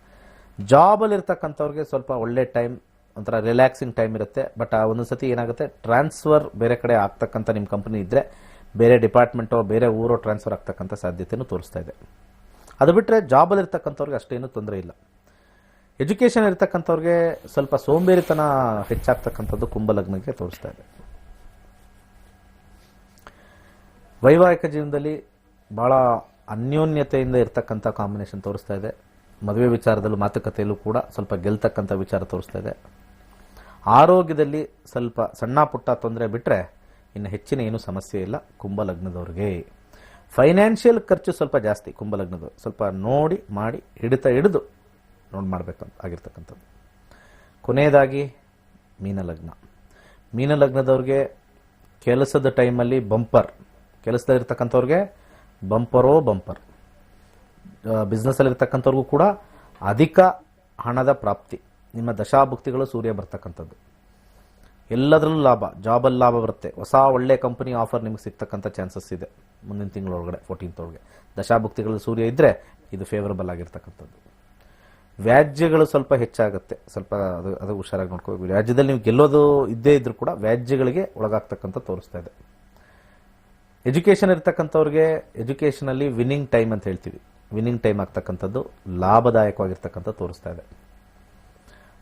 ಜಾಬಲ್ಲಿರ್ತಕ್ಕಂಥವ್ರಿಗೆ ಸ್ವಲ್ಪ ಒಳ್ಳೆ ಟೈಮ್, ಒಂಥರ ರಿಲ್ಯಾಕ್ಸಿಂಗ್ ಟೈಮ್ ಇರುತ್ತೆ. ಬಟ್ ಒಂದೊಂದು ಸತಿ ಏನಾಗುತ್ತೆ, ಟ್ರಾನ್ಸ್ಫರ್ ಬೇರೆ ಕಡೆ ಆಗ್ತಕ್ಕಂಥ ನಿಮ್ಮ ಕಂಪನಿ ಇದ್ದರೆ ಬೇರೆ ಡಿಪಾರ್ಟ್ಮೆಂಟೋ ಬೇರೆ ಊರೋ ಟ್ರಾನ್ಸ್ಫರ್ ಆಗ್ತಕ್ಕಂಥ ಸಾಧ್ಯತೆಯೂ ತೋರಿಸ್ತಾ ಇದೆ. ಅದು ಬಿಟ್ಟರೆ ಜಾಬಲ್ಲಿರ್ತಕ್ಕಂಥವ್ರಿಗೆ ಅಷ್ಟೇನೂ ತೊಂದರೆ ಇಲ್ಲ. ಎಜುಕೇಷನ್ ಇರ್ತಕ್ಕಂಥವ್ರಿಗೆ ಸ್ವಲ್ಪ ಸೋಂಬೇರಿತನ ಹೆಚ್ಚಾಗ್ತಕ್ಕಂಥದ್ದು ಕುಂಭ ಲಗ್ನಕ್ಕೆ ತೋರಿಸ್ತಾ ಇದೆ. ವೈವಾಹಿಕ ಜೀವನದಲ್ಲಿ ಭಾಳ ಅನ್ಯೋನ್ಯತೆಯಿಂದ ಇರ್ತಕ್ಕಂಥ ಕಾಂಬಿನೇಷನ್ ತೋರಿಸ್ತಾ ಇದೆ. ಮದುವೆ ವಿಚಾರದಲ್ಲೂ ಮಾತುಕತೆಯಲ್ಲೂ ಕೂಡ ಸ್ವಲ್ಪ ಗೆಲ್ತಕ್ಕಂಥ ವಿಚಾರ ತೋರಿಸ್ತಾ ಇದೆ. ಆರೋಗ್ಯದಲ್ಲಿ ಸ್ವಲ್ಪ ಸಣ್ಣ ಪುಟ್ಟ ತೊಂದರೆ ಬಿಟ್ಟರೆ ಇನ್ನು ಹೆಚ್ಚಿನ ಏನೂ ಸಮಸ್ಯೆ ಇಲ್ಲ ಕುಂಭ ಲಗ್ನದವ್ರಿಗೆ. ಫೈನಾನ್ಷಿಯಲ್ ಖರ್ಚು ಸ್ವಲ್ಪ ಜಾಸ್ತಿ ಕುಂಭ ಲಗ್ನದವ್ರು, ಸ್ವಲ್ಪ ನೋಡಿ ಮಾಡಿ ಹಿಡಿದು ನೋಡಿ ಮಾಡಬೇಕಂತ ಆಗಿರ್ತಕ್ಕಂಥದ್ದು. ಕೊನೆಯದಾಗಿ ಮೀನ ಲಗ್ನದವ್ರಿಗೆ ಕೆಲಸದ ಟೈಮಲ್ಲಿ ಕೆಲಸದಲ್ಲಿರ್ತಕ್ಕಂಥವ್ರಿಗೆ ಬಂಪರ್. ಬಿಸ್ನೆಸ್ಸಲ್ಲಿರ್ತಕ್ಕಂಥವ್ರಿಗೂ ಕೂಡ ಅಧಿಕ ಹಣದ ಪ್ರಾಪ್ತಿ. ನಿಮ್ಮ ದಶಾಭುಕ್ತಿಗಳು ಸೂರ್ಯ ಬರ್ತಕ್ಕಂಥದ್ದು, ಎಲ್ಲದರಲ್ಲೂ ಲಾಭ. ಜಾಬಲ್ಲಿ ಲಾಭ ಬರುತ್ತೆ. ಹೊಸ ಒಳ್ಳೆ ಕಂಪನಿ ಆಫರ್ ನಿಮಗೆ ಸಿಗ್ತಕ್ಕಂಥ ಚಾನ್ಸಸ್ ಇದೆ ಮುಂದಿನ ತಿಂಗಳೊಳಗಡೆ 14th ಒಳಗೆ. ದಶಾಭುಕ್ತಿಗಳಲ್ಲಿ ಸೂರ್ಯ ಇದ್ದರೆ ಇದು ಫೇವರಬಲ್ ಆಗಿರ್ತಕ್ಕಂಥದ್ದು. ವ್ಯಾಜ್ಯಗಳು ಸ್ವಲ್ಪ ಹೆಚ್ಚಾಗುತ್ತೆ, ಸ್ವಲ್ಪ ಅದು ಹುಷಾರಾಗಿ ನೋಡ್ಕೋಬೇಕು. ವ್ಯಾಜ್ಯದಲ್ಲಿ ನೀವು ಗೆಲ್ಲೋದು ಇದ್ದೇ ಇದ್ರೂ ಕೂಡ ವ್ಯಾಜ್ಯಗಳಿಗೆ ಒಳಗಾಗ್ತಕ್ಕಂಥ ತೋರಿಸ್ತಾ ಇದೆ. ಎಜುಕೇಷನ್ ಇರ್ತಕ್ಕಂಥವ್ರಿಗೆ ಎಜುಕೇಷನಲ್ಲಿ ವಿನ್ನಿಂಗ್ ಟೈಮ್ ಅಂತ ಹೇಳ್ತೀವಿ, ವಿನ್ನಿಂಗ್ ಟೈಮ್ ಆಗ್ತಕ್ಕಂಥದ್ದು ಲಾಭದಾಯಕವಾಗಿರ್ತಕ್ಕಂಥ ತೋರಿಸ್ತಾ ಇದೆ.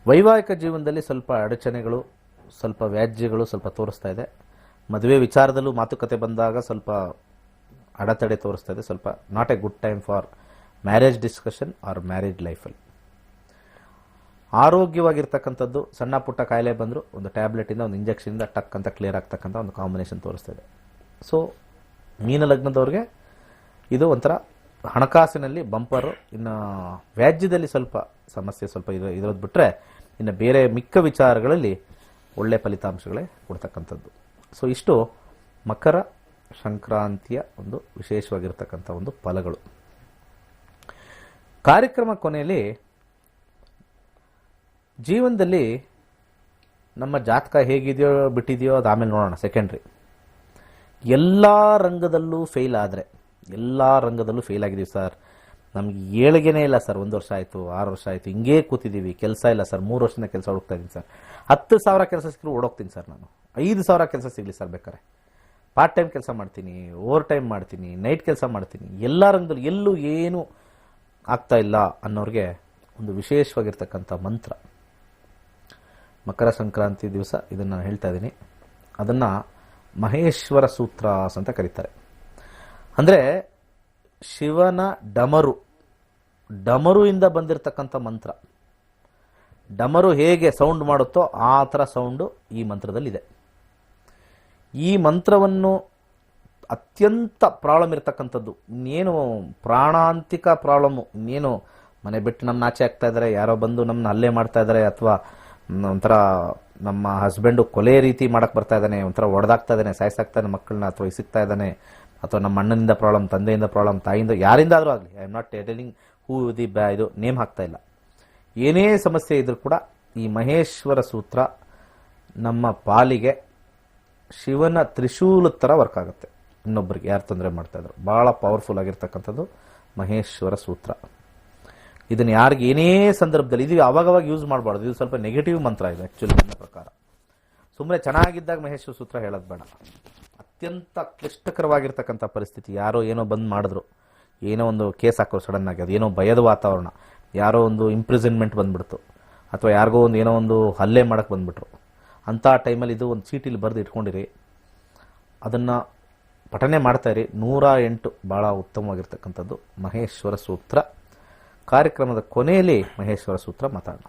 ವೈವಾಹಿಕ ಜೀವನದಲ್ಲಿ ಸ್ವಲ್ಪ ಅಡಚಣೆಗಳು, ಸ್ವಲ್ಪ ವ್ಯಾಜ್ಯಗಳು ಸ್ವಲ್ಪ ತೋರಿಸ್ತಾ ಇದೆ. ಮದುವೆ ವಿಚಾರದಲ್ಲೂ ಮಾತುಕತೆ ಬಂದಾಗ ಸ್ವಲ್ಪ ಅಡೆತಡೆ ತೋರಿಸ್ತಾ ಇದೆ. ಸ್ವಲ್ಪ not a good time for marriage discussion or marriage ಲೈಫಲ್ಲಿ. ಆರೋಗ್ಯವಾಗಿರ್ತಕ್ಕಂಥದ್ದು, ಸಣ್ಣ ಪುಟ್ಟ ಕಾಯಿಲೆ ಬಂದರೂ ಒಂದು ಟ್ಯಾಬ್ಲೆಟಿಂದ ಒಂದು ಇಂಜೆಕ್ಷನಿಂದ ಟಕ್ ಅಂತ ಕ್ಲಿಯರ್ ಆಗ್ತಕ್ಕಂಥ ಒಂದು ಕಾಂಬಿನೇಷನ್ ತೋರಿಸ್ತದೆ. ಸೊ ಮೀನ ಲಗ್ನದವ್ರಿಗೆ ಇದು ಒಂಥರ ಹಣಕಾಸಿನಲ್ಲಿ ಬಂಪರು. ಇನ್ನು ವ್ಯಾಜ್ಯದಲ್ಲಿ ಸ್ವಲ್ಪ ಸಮಸ್ಯೆ ಸ್ವಲ್ಪ ಇರೋದು ಬಿಟ್ಟರೆ ಇನ್ನು ಬೇರೆ ಮಿಕ್ಕ ವಿಚಾರಗಳಲ್ಲಿ ಒಳ್ಳೆ ಫಲಿತಾಂಶಗಳೇ ಕೊಡ್ತಕ್ಕಂಥದ್ದು. ಸೊ ಇಷ್ಟು ಮಕರ ಸಂಕ್ರಾಂತಿಯ ಒಂದು ವಿಶೇಷವಾಗಿರ್ತಕ್ಕಂಥ ಒಂದು ಫಲಗಳು. ಕಾರ್ಯಕ್ರಮ ಕೊನೆಯಲ್ಲಿ ಜೀವನದಲ್ಲಿ ನಮ್ಮ ಜಾತಕ ಹೇಗಿದೆಯೋ ಬಿಟ್ಟಿದೆಯೋ ಅದು ಆಮೇಲೆ ನೋಡೋಣ, ಸೆಕೆಂಡ್ರಿ. ಎಲ್ಲ ರಂಗದಲ್ಲೂ ಫೇಲ್ ಆದರೆ, ಎಲ್ಲ ರಂಗದಲ್ಲೂ ಫೇಲ್ ಆಗಿದ್ದೀವಿ ಸರ್, ನಮಗೆ ಏಳಿಗೆನೇ ಇಲ್ಲ ಸರ್, 1 ವರ್ಷ ಆಯಿತು 6 ವರ್ಷ ಆಯಿತು ಹಿಂಗೇ ಕೂತಿದ್ದೀವಿ, ಕೆಲಸ ಇಲ್ಲ ಸರ್, 3 ವರ್ಷದಿಂದ ಕೆಲಸ ಹುಡುಕ್ತಾ ಇದ್ದೀನಿ ಸರ್, 10,000 ಕೆಲಸ ಸಿಕ್ಕರೂ ಓಡೋಗ್ತೀನಿ ಸರ್, ನಾನು 5,000 ಕೆಲಸ ಸಿಗಲಿ ಸರ್, ಬೇಕಾರೆ ಪಾರ್ಟ್ ಟೈಮ್ ಕೆಲಸ ಮಾಡ್ತೀನಿ, ಓವರ್ ಟೈಮ್ ಮಾಡ್ತೀನಿ, ನೈಟ್ ಕೆಲಸ ಮಾಡ್ತೀನಿ, ಎಲ್ಲ ರಂಗದಲ್ಲಿ ಎಲ್ಲೂ ಏನೂ ಆಗ್ತಾ ಇಲ್ಲ ಅನ್ನೋರಿಗೆ ಒಂದು ವಿಶೇಷವಾಗಿರ್ತಕ್ಕಂಥ ಮಂತ್ರ ಮಕರ ಸಂಕ್ರಾಂತಿ ದಿವಸ ಇದನ್ನು ನಾನು ಹೇಳ್ತಾ ಇದ್ದೀನಿ. ಅದನ್ನು ಮಹೇಶ್ವರ ಸೂತ್ರಾಸ್ ಅಂತ ಕರೀತಾರೆ. ಅಂದರೆ ಶಿವನ ಡಮರುವಿಂದ ಬಂದಿರತಕ್ಕಂಥ ಮಂತ್ರ. ಡಮರು ಹೇಗೆ ಸೌಂಡ್ ಮಾಡುತ್ತೋ ಆ ಥರ ಸೌಂಡು ಈ ಮಂತ್ರದಲ್ಲಿದೆ. ಈ ಮಂತ್ರವನ್ನು ಅತ್ಯಂತ ಪ್ರಾಬ್ಲಮ್ ಇರತಕ್ಕಂಥದ್ದು, ಇನ್ನೇನು ಪ್ರಾಣಾಂತಿಕ ಪ್ರಾಬ್ಲಮ್ಮು, ಇನ್ನೇನು ಮನೆ ಬಿಟ್ಟು ನಮ್ಮ ಆಚೆ ಆಗ್ತಾ ಇದ್ದಾರೆ, ಯಾರೋ ಬಂದು ನಮ್ಮನ್ನ ಹಲ್ಲೆ ಮಾಡ್ತಾ ಇದ್ದಾರೆ, ಅಥವಾ ಒಂಥರ ನಮ್ಮ ಹಸ್ಬೆಂಡು ಕೊಲೆ ರೀತಿ ಮಾಡಕ್ಕೆ ಬರ್ತಾ ಇದ್ದಾನೆ, ಒಂಥರ ಹೊಡೆದಾಗ್ತಾ ಇದ್ದಾನೆ, ಸಾಯಿಸಾಗ್ತಾನೆ ಮಕ್ಕಳನ್ನ, ಅಥವಾ ಇಸಿಗ್ತಾ ಇದ್ದಾನೆ, ಅಥವಾ ನಮ್ಮ ಅಣ್ಣನಿಂದ ಪ್ರಾಬ್ಲಮ್, ತಂದೆಯಿಂದ ಪ್ರಾಬ್ಲಮ್, ತಾಯಿಯಿಂದ ಯಾರಿಂದಾದರೂ ಆಗಲಿ, I am not telling who the ಇದು ನೇಮ್ ಹಾಕ್ತಾ ಇಲ್ಲ. ಏನೇ ಸಮಸ್ಯೆ ಇದ್ರೂ ಕೂಡ ಈ ಮಹೇಶ್ವರ ಸೂತ್ರ ನಮ್ಮ ಪಾಲಿಗೆ ಶಿವನ ತ್ರಿಶೂಲದ ಥರ ವರ್ಕ್ ಆಗುತ್ತೆ. ಇನ್ನೊಬ್ಬರಿಗೆ ಯಾರು ತೊಂದರೆ ಮಾಡ್ತಾ ಇದ್ರು, ಭಾಳ ಪವರ್ಫುಲ್ ಆಗಿರ್ತಕ್ಕಂಥದ್ದು ಮಹೇಶ್ವರ ಸೂತ್ರ. ಇದನ್ನು ಯಾರಿಗೆ ಏನೇ ಸಂದರ್ಭದಲ್ಲಿ, ಇದು ಅವಾಗವಾಗ ಯೂಸ್ ಮಾಡಬಾರ್ದು, ಇದು ಸ್ವಲ್ಪ ನೆಗೆಟಿವ್ ಮಂತ್ರ ಇದೆ ಆ್ಯಕ್ಚುಲಿ ನನ್ನ ಪ್ರಕಾರ. ಸುಮ್ಮನೆ ಚೆನ್ನಾಗಿದ್ದಾಗ ಮಹೇಶ್ವರ ಸೂತ್ರ ಹೇಳೋದು ಬೇಡ. ಅತ್ಯಂತ ಕ್ಲಿಷ್ಟಕರವಾಗಿರ್ತಕ್ಕಂಥ ಪರಿಸ್ಥಿತಿ, ಯಾರೋ ಏನೋ ಬಂದ್ ಮಾಡಿದ್ರು, ಏನೋ ಒಂದು ಕೇಸ್ ಹಾಕೋರು ಸಡನ್ ಆಗಿ, ಅದೇನೋ ಭಯದ ವಾತಾವರಣ, ಯಾರೋ ಒಂದು ಇಂಪ್ರಿಸನ್ಮೆಂಟ್ ಬಂದ್ಬಿಡ್ತು, ಅಥವಾ ಯಾರಿಗೋ ಒಂದು ಏನೋ ಒಂದು ಹಲ್ಲೆ ಮಾಡಕ್ಕೆ ಬಂದ್ಬಿಟ್ರು, ಅಂಥ ಟೈಮಲ್ಲಿ ಇದು ಒಂದು ಚೀಟಿಲಿ ಬರೆದು ಇಟ್ಕೊಂಡಿರಿ, ಅದನ್ನು ಪಠನೆ ಮಾಡ್ತಾಯಿರಿ. 108 ಭಾಳ ಉತ್ತಮವಾಗಿರ್ತಕ್ಕಂಥದ್ದು ಮಹೇಶ್ವರ ಸೂತ್ರ. ಕಾರ್ಯಕ್ರಮದ ಕೊನೆಯಲ್ಲಿ ಮಹೇಶ್ವರ ಸೂತ್ರ ಮಾತಾಡೋಣ.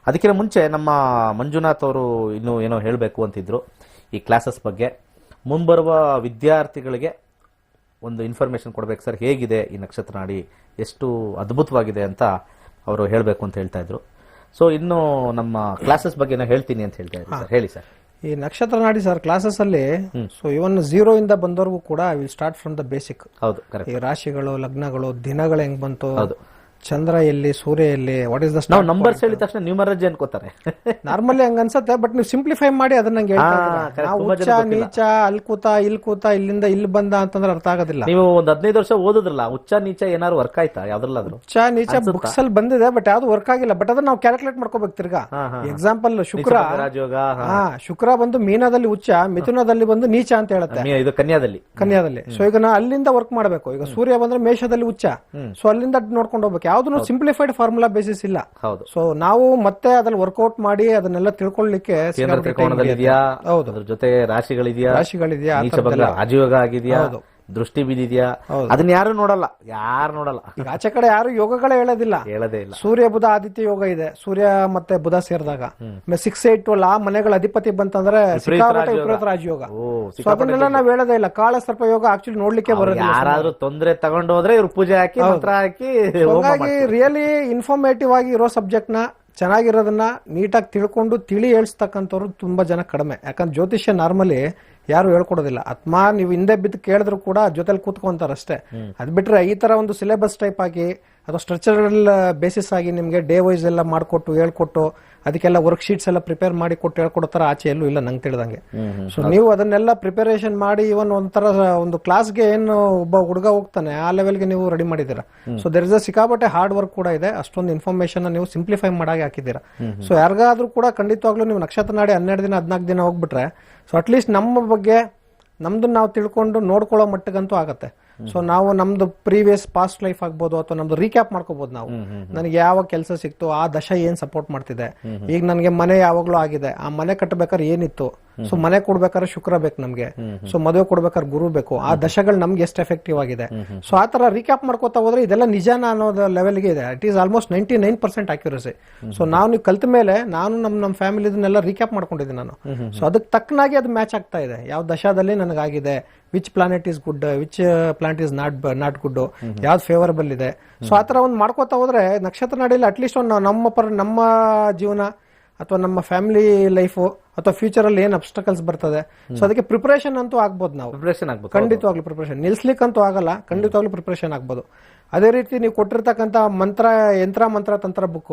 ಅದಕ್ಕಿಂತ ಮುಂಚೆ ನಮ್ಮ ಮಂಜುನಾಥ್ ಅವರು ಇನ್ನೂ ಏನೋ ಹೇಳಬೇಕು ಅಂತಿದ್ರು ಈ ಕ್ಲಾಸಸ್ ಬಗ್ಗೆ. ಮುಂಬರುವ ವಿದ್ಯಾರ್ಥಿಗಳಿಗೆ ಒಂದು ಇನ್ಫಾರ್ಮೇಷನ್ ಕೊಡಬೇಕು ಸರ್, ಹೇಗಿದೆ ಈ ನಕ್ಷತ್ರ ನಾಡಿ, ಎಷ್ಟು ಅದ್ಭುತವಾಗಿದೆ ಅಂತ ಅವರು ಹೇಳಬೇಕು ಅಂತ ಹೇಳ್ತಾ ಇದ್ರು. ಸೊ ಇನ್ನು ನಮ್ಮ ಕ್ಲಾಸಸ್ ಬಗ್ಗೆ ಏನೋ ಹೇಳ್ತೀನಿ ಅಂತ ಹೇಳ್ತಾ ಇದ್ರು ಸರ್, ಹೇಳಿ ಸರ್. ಈ ನಕ್ಷತ್ರ ನಾಡಿ ಸರ್ ಕ್ಲಾಸಸ್ ಅಲ್ಲಿ ಸೊ ಇವನ್ 0 ಇಂದ ಬಂದವರೆಗೂ ಕೂಡ will start from the basic. ಹೌದು, ಕರೆಕ್ಟ್. ಈ ರಾಶಿಗಳು, ಲಗ್ನಗಳು, ದಿನಗಳು ಹೆಂಗ್ ಬಂತು, ಹೌದು, ಚಂದ್ರ ಎಲ್ಲಿ, ಸೂರ್ಯ ಎಲ್ಲಿ, ವಾಟ್ ಇಸ್ ದ ನಾವು ನಂಬರ್ಸ್ ಹೇಳಿದ ತಕ್ಷಣ ನ್ಯೂಮರಾಲಜಿ ಅನ್ಕೋತಾರೆ. ನಾರ್ಮಲಿ ಹಂಗ ಅನ್ಸತ್ತೆ, ಬಟ್ ನೀವು ಸಿಂಪ್ಲಿಫೈ ಮಾಡಿ ಅದನ್ನ ನಂಗೆ ಉಚ್ಚ ನೀಚ, ಅಲ್ಲಿ ಕೂತ ಇಲ್ಲಿ ಕೂತ, ಇಲ್ಲಿಂದ ಇಲ್ಲಿ ಬಂದ ಅಂತಂದ್ರೆ ಅರ್ಥ ಆಗೋದಿಲ್ಲ. ನೀವು ಒಂದು 15 ವರ್ಷ ಓದಿದ್ರಲ್ಲ, ಉಚ್ಚ ನೀಚ ಏನಾದ್ರು ವರ್ಕ್ ಆಯ್ತಾ ಯಾವ್ದ್ರಲ್ಲಾದ್ರು? ಉಚ್ಚ ನೀಚ ಬುಕ್ಸ್ ಅಲ್ಲಿ ಬಂದಿದೆ, ಬಟ್ ಯಾವ್ದು ವರ್ಕ್ ಆಗಿಲ್ಲ. ಬಟ್ ಅದನ್ನ ನಾವು ಕ್ಯಾಲ್ಕುಲೇಟ್ ಮಾಡ್ಕೋಬೇಕು ತಿರ್ಗಾ. ಎಕ್ಸಾಂಪಲ್ ಶುಕ್ರ, ಶುಕ್ರ ಬಂದು ಮೀನದಲ್ಲಿ ಉಚ್ಚ, ಮಿಥುನದಲ್ಲಿ ಬಂದು ನೀಚ ಅಂತ ಹೇಳುತ್ತೆ, ಇದು ಕನ್ಯಾದಲ್ಲಿ. ಸೊ ಈಗ ನಾ ಅಲ್ಲಿಂದ ವರ್ಕ್ ಮಾಡಬೇಕು. ಈಗ ಸೂರ್ಯ ಬಂದ್ರೆ ಮೇಷದಲ್ಲಿ ಉಚ್ಚ, ಸೊ ಅಲ್ಲಿಂದ ನೋಡ್ಕೊಂಡು ಹೋಗ್ಬೇಕು. ಯಾವ್ದು ಸಿಂಪ್ಲಿಫೈಡ್ ಫಾರ್ಮುಲಾ ಬೇಸಿಸ್ ಇಲ್ಲ. ಹೌದು. ಸೊ ನಾವು ಮತ್ತೆ ಅದ್ರಲ್ಲಿ ವರ್ಕೌಟ್ ಮಾಡಿ ಅದನ್ನೆಲ್ಲ ತಿಳ್ಕೊಳ್ಳಿಕ್ಕೆ ಅದ್ರ ಜೊತೆ ರಾಶಿಗಳಿದೆಯಾ, ರಾಜಯೋಗ ಆಗಿದೆಯಾ, ದೃಷ್ಟಿ ಬಿದ್ದಿದ್ಯಾ, ಅದನ್ನ ಯಾರು ನೋಡಲ್ಲ. ಈಗ ಆಚೆ ಕಡೆ ಯಾರು ಯೋಗಗಳೇ ಹೇಳೋದೇ ಇಲ್ಲ. ಸೂರ್ಯ ಬುಧ ಆದಿತ್ಯ ಯೋಗ ಇದೆ, ಸೂರ್ಯ ಮತ್ತೆ ಬುಧ ಸೇರಿದಾಗ 6, 8, 12 ಆ ಮನೆಗಳ ಅಧಿಪತಿ ಬಂತಂದ್ರೆ ವಿಪರೀತ ರಾಜಯೋಗ. ಸೊ ಅದನ್ನೆಲ್ಲ ನಾವ್ ಹೇಳೋದೇ ಇಲ್ಲ. ಕಾಳ ಸರ್ಪ ಯೋಗ ಆಕ್ಚುಲಿ ನೋಡ್ಲಿಕ್ಕೆ ಬರೋದಿಲ್ಲ. ಯಾರಾದ್ರೂ ತೊಂದ್ರೆ ತಗೊಂಡು ಹೋದ್ರೆ ಇವ್ರು ಪೂಜೆ ಹಾಕಿ ಮಂತ್ರ ಹಾಕಿ. ಹಾಗಾಗಿ ರಿಯಲಿ ಇನ್ಫಾರ್ಮೇಟಿವ್ ಆಗಿ ಇರೋ ಸಬ್ಜೆಕ್ಟ್ ನ, ಚೆನ್ನಾಗಿರೋದನ್ನ ನೀಟಾಗಿ ತಿಳ್ಕೊಂಡು ಹೇಳ್ಸ್ತಕ್ಕಂಥವ್ರು ತುಂಬಾ ಜನ ಕಡಿಮೆ. ಯಾಕಂದ್ರೆ ಜ್ಯೋತಿಷ್ಯ ನಾರ್ಮಲಿ ಯಾರು ಹೇಳ್ಕೊಡೋದಿಲ್ಲ. ಅಥವಾ ನೀವು ಹಿಂದೆ ಬಿದ್ದು ಕೇಳಿದ್ರು ಕೂಡ ಜೊತೆಲಿ ಕೂತ್ಕೊಂತಾರಷ್ಟೇ. ಅದ್ ಬಿಟ್ರೆ ಈ ತರ ಒಂದು ಸಿಲೆಬಸ್ ಟೈಪ್ ಆಗಿ ಅಥವಾ ಸ್ಟ್ರಕ್ಚರಲ್ ಬೇಸಿಸ್ ಆಗಿ ನಿಮ್ಗೆ ಡೇ ವೈಸ್ ಎಲ್ಲ ಮಾಡ್ಕೊಟ್ಟು ಹೇಳ್ಕೊಟ್ಟು ಅದಕ್ಕೆಲ್ಲ ವರ್ಕ್ ಶೀಟ್ಸ್ ಎಲ್ಲ ಪ್ರಿಪೇರ್ ಮಾಡಿ ಕೊಟ್ಟು ಹೇಳ್ಕೊಡ್ತಾರ ಆಚೆ ಎಲ್ಲೂ ಇಲ್ಲ ನಂಗೆ ತಿಳಿದಂಗೆ. ಸೊ ನೀವು ಅದನ್ನೆಲ್ಲ ಪ್ರಿಪರೇಷನ್ ಮಾಡಿ ಇವನ್ ಒಂಥರ ಒಂದು ಕ್ಲಾಸ್ಗೆ ಏನು ಒಬ್ಬ ಹುಡುಗ ಹೋಗ್ತಾನೆ ಆ ಲೆವೆಲ್ಗೆ ನೀವು ರೆಡಿ ಮಾಡಿದ್ದೀರಾ. ಸೊ ದರ್ ಇಸ್ ಅ ಸಿಕ್ಕಾಪಟ್ಟೆ ಹಾರ್ಡ್ ವರ್ಕ್ ಕೂಡ ಇದೆ. ಅಷ್ಟೊಂದು ಇನ್ಫಾರ್ಮೇಶನ್ ನೀವು ಸಿಂಪ್ಲಿಫೈ ಮಾಡಾಗಿ ಹಾಕಿದ್ದೀರಾ. ಸೊ ಯಾರಿಗಾದ್ರೂ ಕೂಡ ಖಂಡಿತವಾಗ್ಲೂ ನೀವು ನಕ್ಷತ್ರ ನಾಡಿ 12 ದಿನ 14 ದಿನ ಹೋಗ್ಬಿಟ್ರೆ ಸೊ ಅಟ್ಲೀಸ್ಟ್ ನಮ್ಮ ಬಗ್ಗೆ ನಮ್ದು ನಾವು ತಿಳ್ಕೊಂಡು ನೋಡ್ಕೊಳ್ಳೋ ಮಟ್ಟಿಗಂತೂ ಆಗತ್ತೆ. ಸೊ ನಾವು ನಮ್ದು ಪ್ರೀವಿಯಸ್ ಪಾಸ್ಟ್ ಲೈಫ್ ಆಗ್ಬೋದು ಅಥವಾ ನಮ್ದು ರೀಕ್ಯಾಪ್ ಮಾಡ್ಕೋಬಹುದು. ನಾವು ನನಗೆ ಯಾವ ಕೆಲಸ ಸಿಕ್ತು, ಆ ದಶ ಏನ್ ಸಪೋರ್ಟ್ ಮಾಡ್ತಿದೆ, ಈಗ ನನಗೆ ಮನೆ ಯಾವಾಗ್ಲೂ ಆಗಿದೆ, ಆ ಮನೆ ಕಟ್ಟಬೇಕಾದ್ರೆ ಏನಿತ್ತು, ಸೊ ಮನೆ ಕೊಡ್ಬೇಕಾದ್ರೆ ಶುಕ್ರ ಬೇಕು ನಮ್ಗೆ, ಸೊ ಮದುವೆ ಕೊಡ್ಬೇಕಾದ್ರೆ ಗುರು ಬೇಕು. ಆ ದಶಗಳು ನಮ್ಗೆ ಎಷ್ಟು ಎಫೆಕ್ಟಿವ್ ಆಗಿದೆ, ಸೊ ಆ ತರ ರೀಕ್ಯಾಪ್ ಮಾಡ್ಕೋತಾ ಹೋದ್ರೆ ಇದೆಲ್ಲ ನಿಜಾನ ಅನ್ನೋದು ಲೆವೆಲ್ಗೆ ಇದೆ. It is almost 99% accuracy. So ನೀವು ಕಲ್ತ ಮೇಲೆ ನಾನು ನಮ್ಮ ಫ್ಯಾಮಿಲಿದನ್ನೆಲ್ಲ ರೀಕ್ಯಾಪ್ ಮಾಡ್ಕೊಂಡಿದ್ದೀನಿ ನಾನು. ಸೊ ಅದಕ್ಕೆ ತಕ್ಕನಾಗಿ ಅದು ಮ್ಯಾಚ್ ಆಗ್ತಾ ಇದೆ. ಯಾವ ದಶಾದಲ್ಲಿ ನನಗಾಗಿದೆ, which planet is good, which planet is not good, ಯಾವ್ದು ಫೇವರಬಲ್ ಇದೆ. ಸೊ ಆ ತರ ಒಂದು ಮಾಡ್ಕೋತಾ ಹೋದ್ರೆ ನಕ್ಷತ್ರ ನಾಡಿಯಲ್ಲಿ ಅಟ್ಲೀಸ್ಟ್ ಒಂದು ನಮ್ಮ ಜೀವನ ಅಥವಾ ನಮ್ಮ ಫ್ಯಾಮಿಲಿ ಲೈಫು ಅಥವಾ ಫ್ಯೂಚರ್ ಅಲ್ಲಿ ಏನ್ ಅಬ್ಸ್ಟಕಲ್ಸ್ ಬರ್ತದೆ, ಸೊ ಅದಕ್ಕೆ ಪ್ರಿಪರೇಷನ್ ಅಂತೂ ಆಗ್ಬೋದು. ನಾವು ಪ್ರಿಪರೇಷನ್ ಆಗ್ಬೇಕು, ಖಂಡಿತವಾಗ್ಲೂ ಪ್ರಿಪರೇಷನ್ ನಿಲ್ಸ್ಲಿಕ್ಕಂತೂ ಆಗಲ್ಲ, ಖಂಡಿತವಾಗ್ಲೂ ಪ್ರಿಪರೇಷನ್ ಆಗ್ಬೋದು. ಅದೇ ರೀತಿ ನೀವು ಕೊಟ್ಟಿರ್ತಕ್ಕಂಥ ಮಂತ್ರ ತಂತ್ರ ಬುಕ್,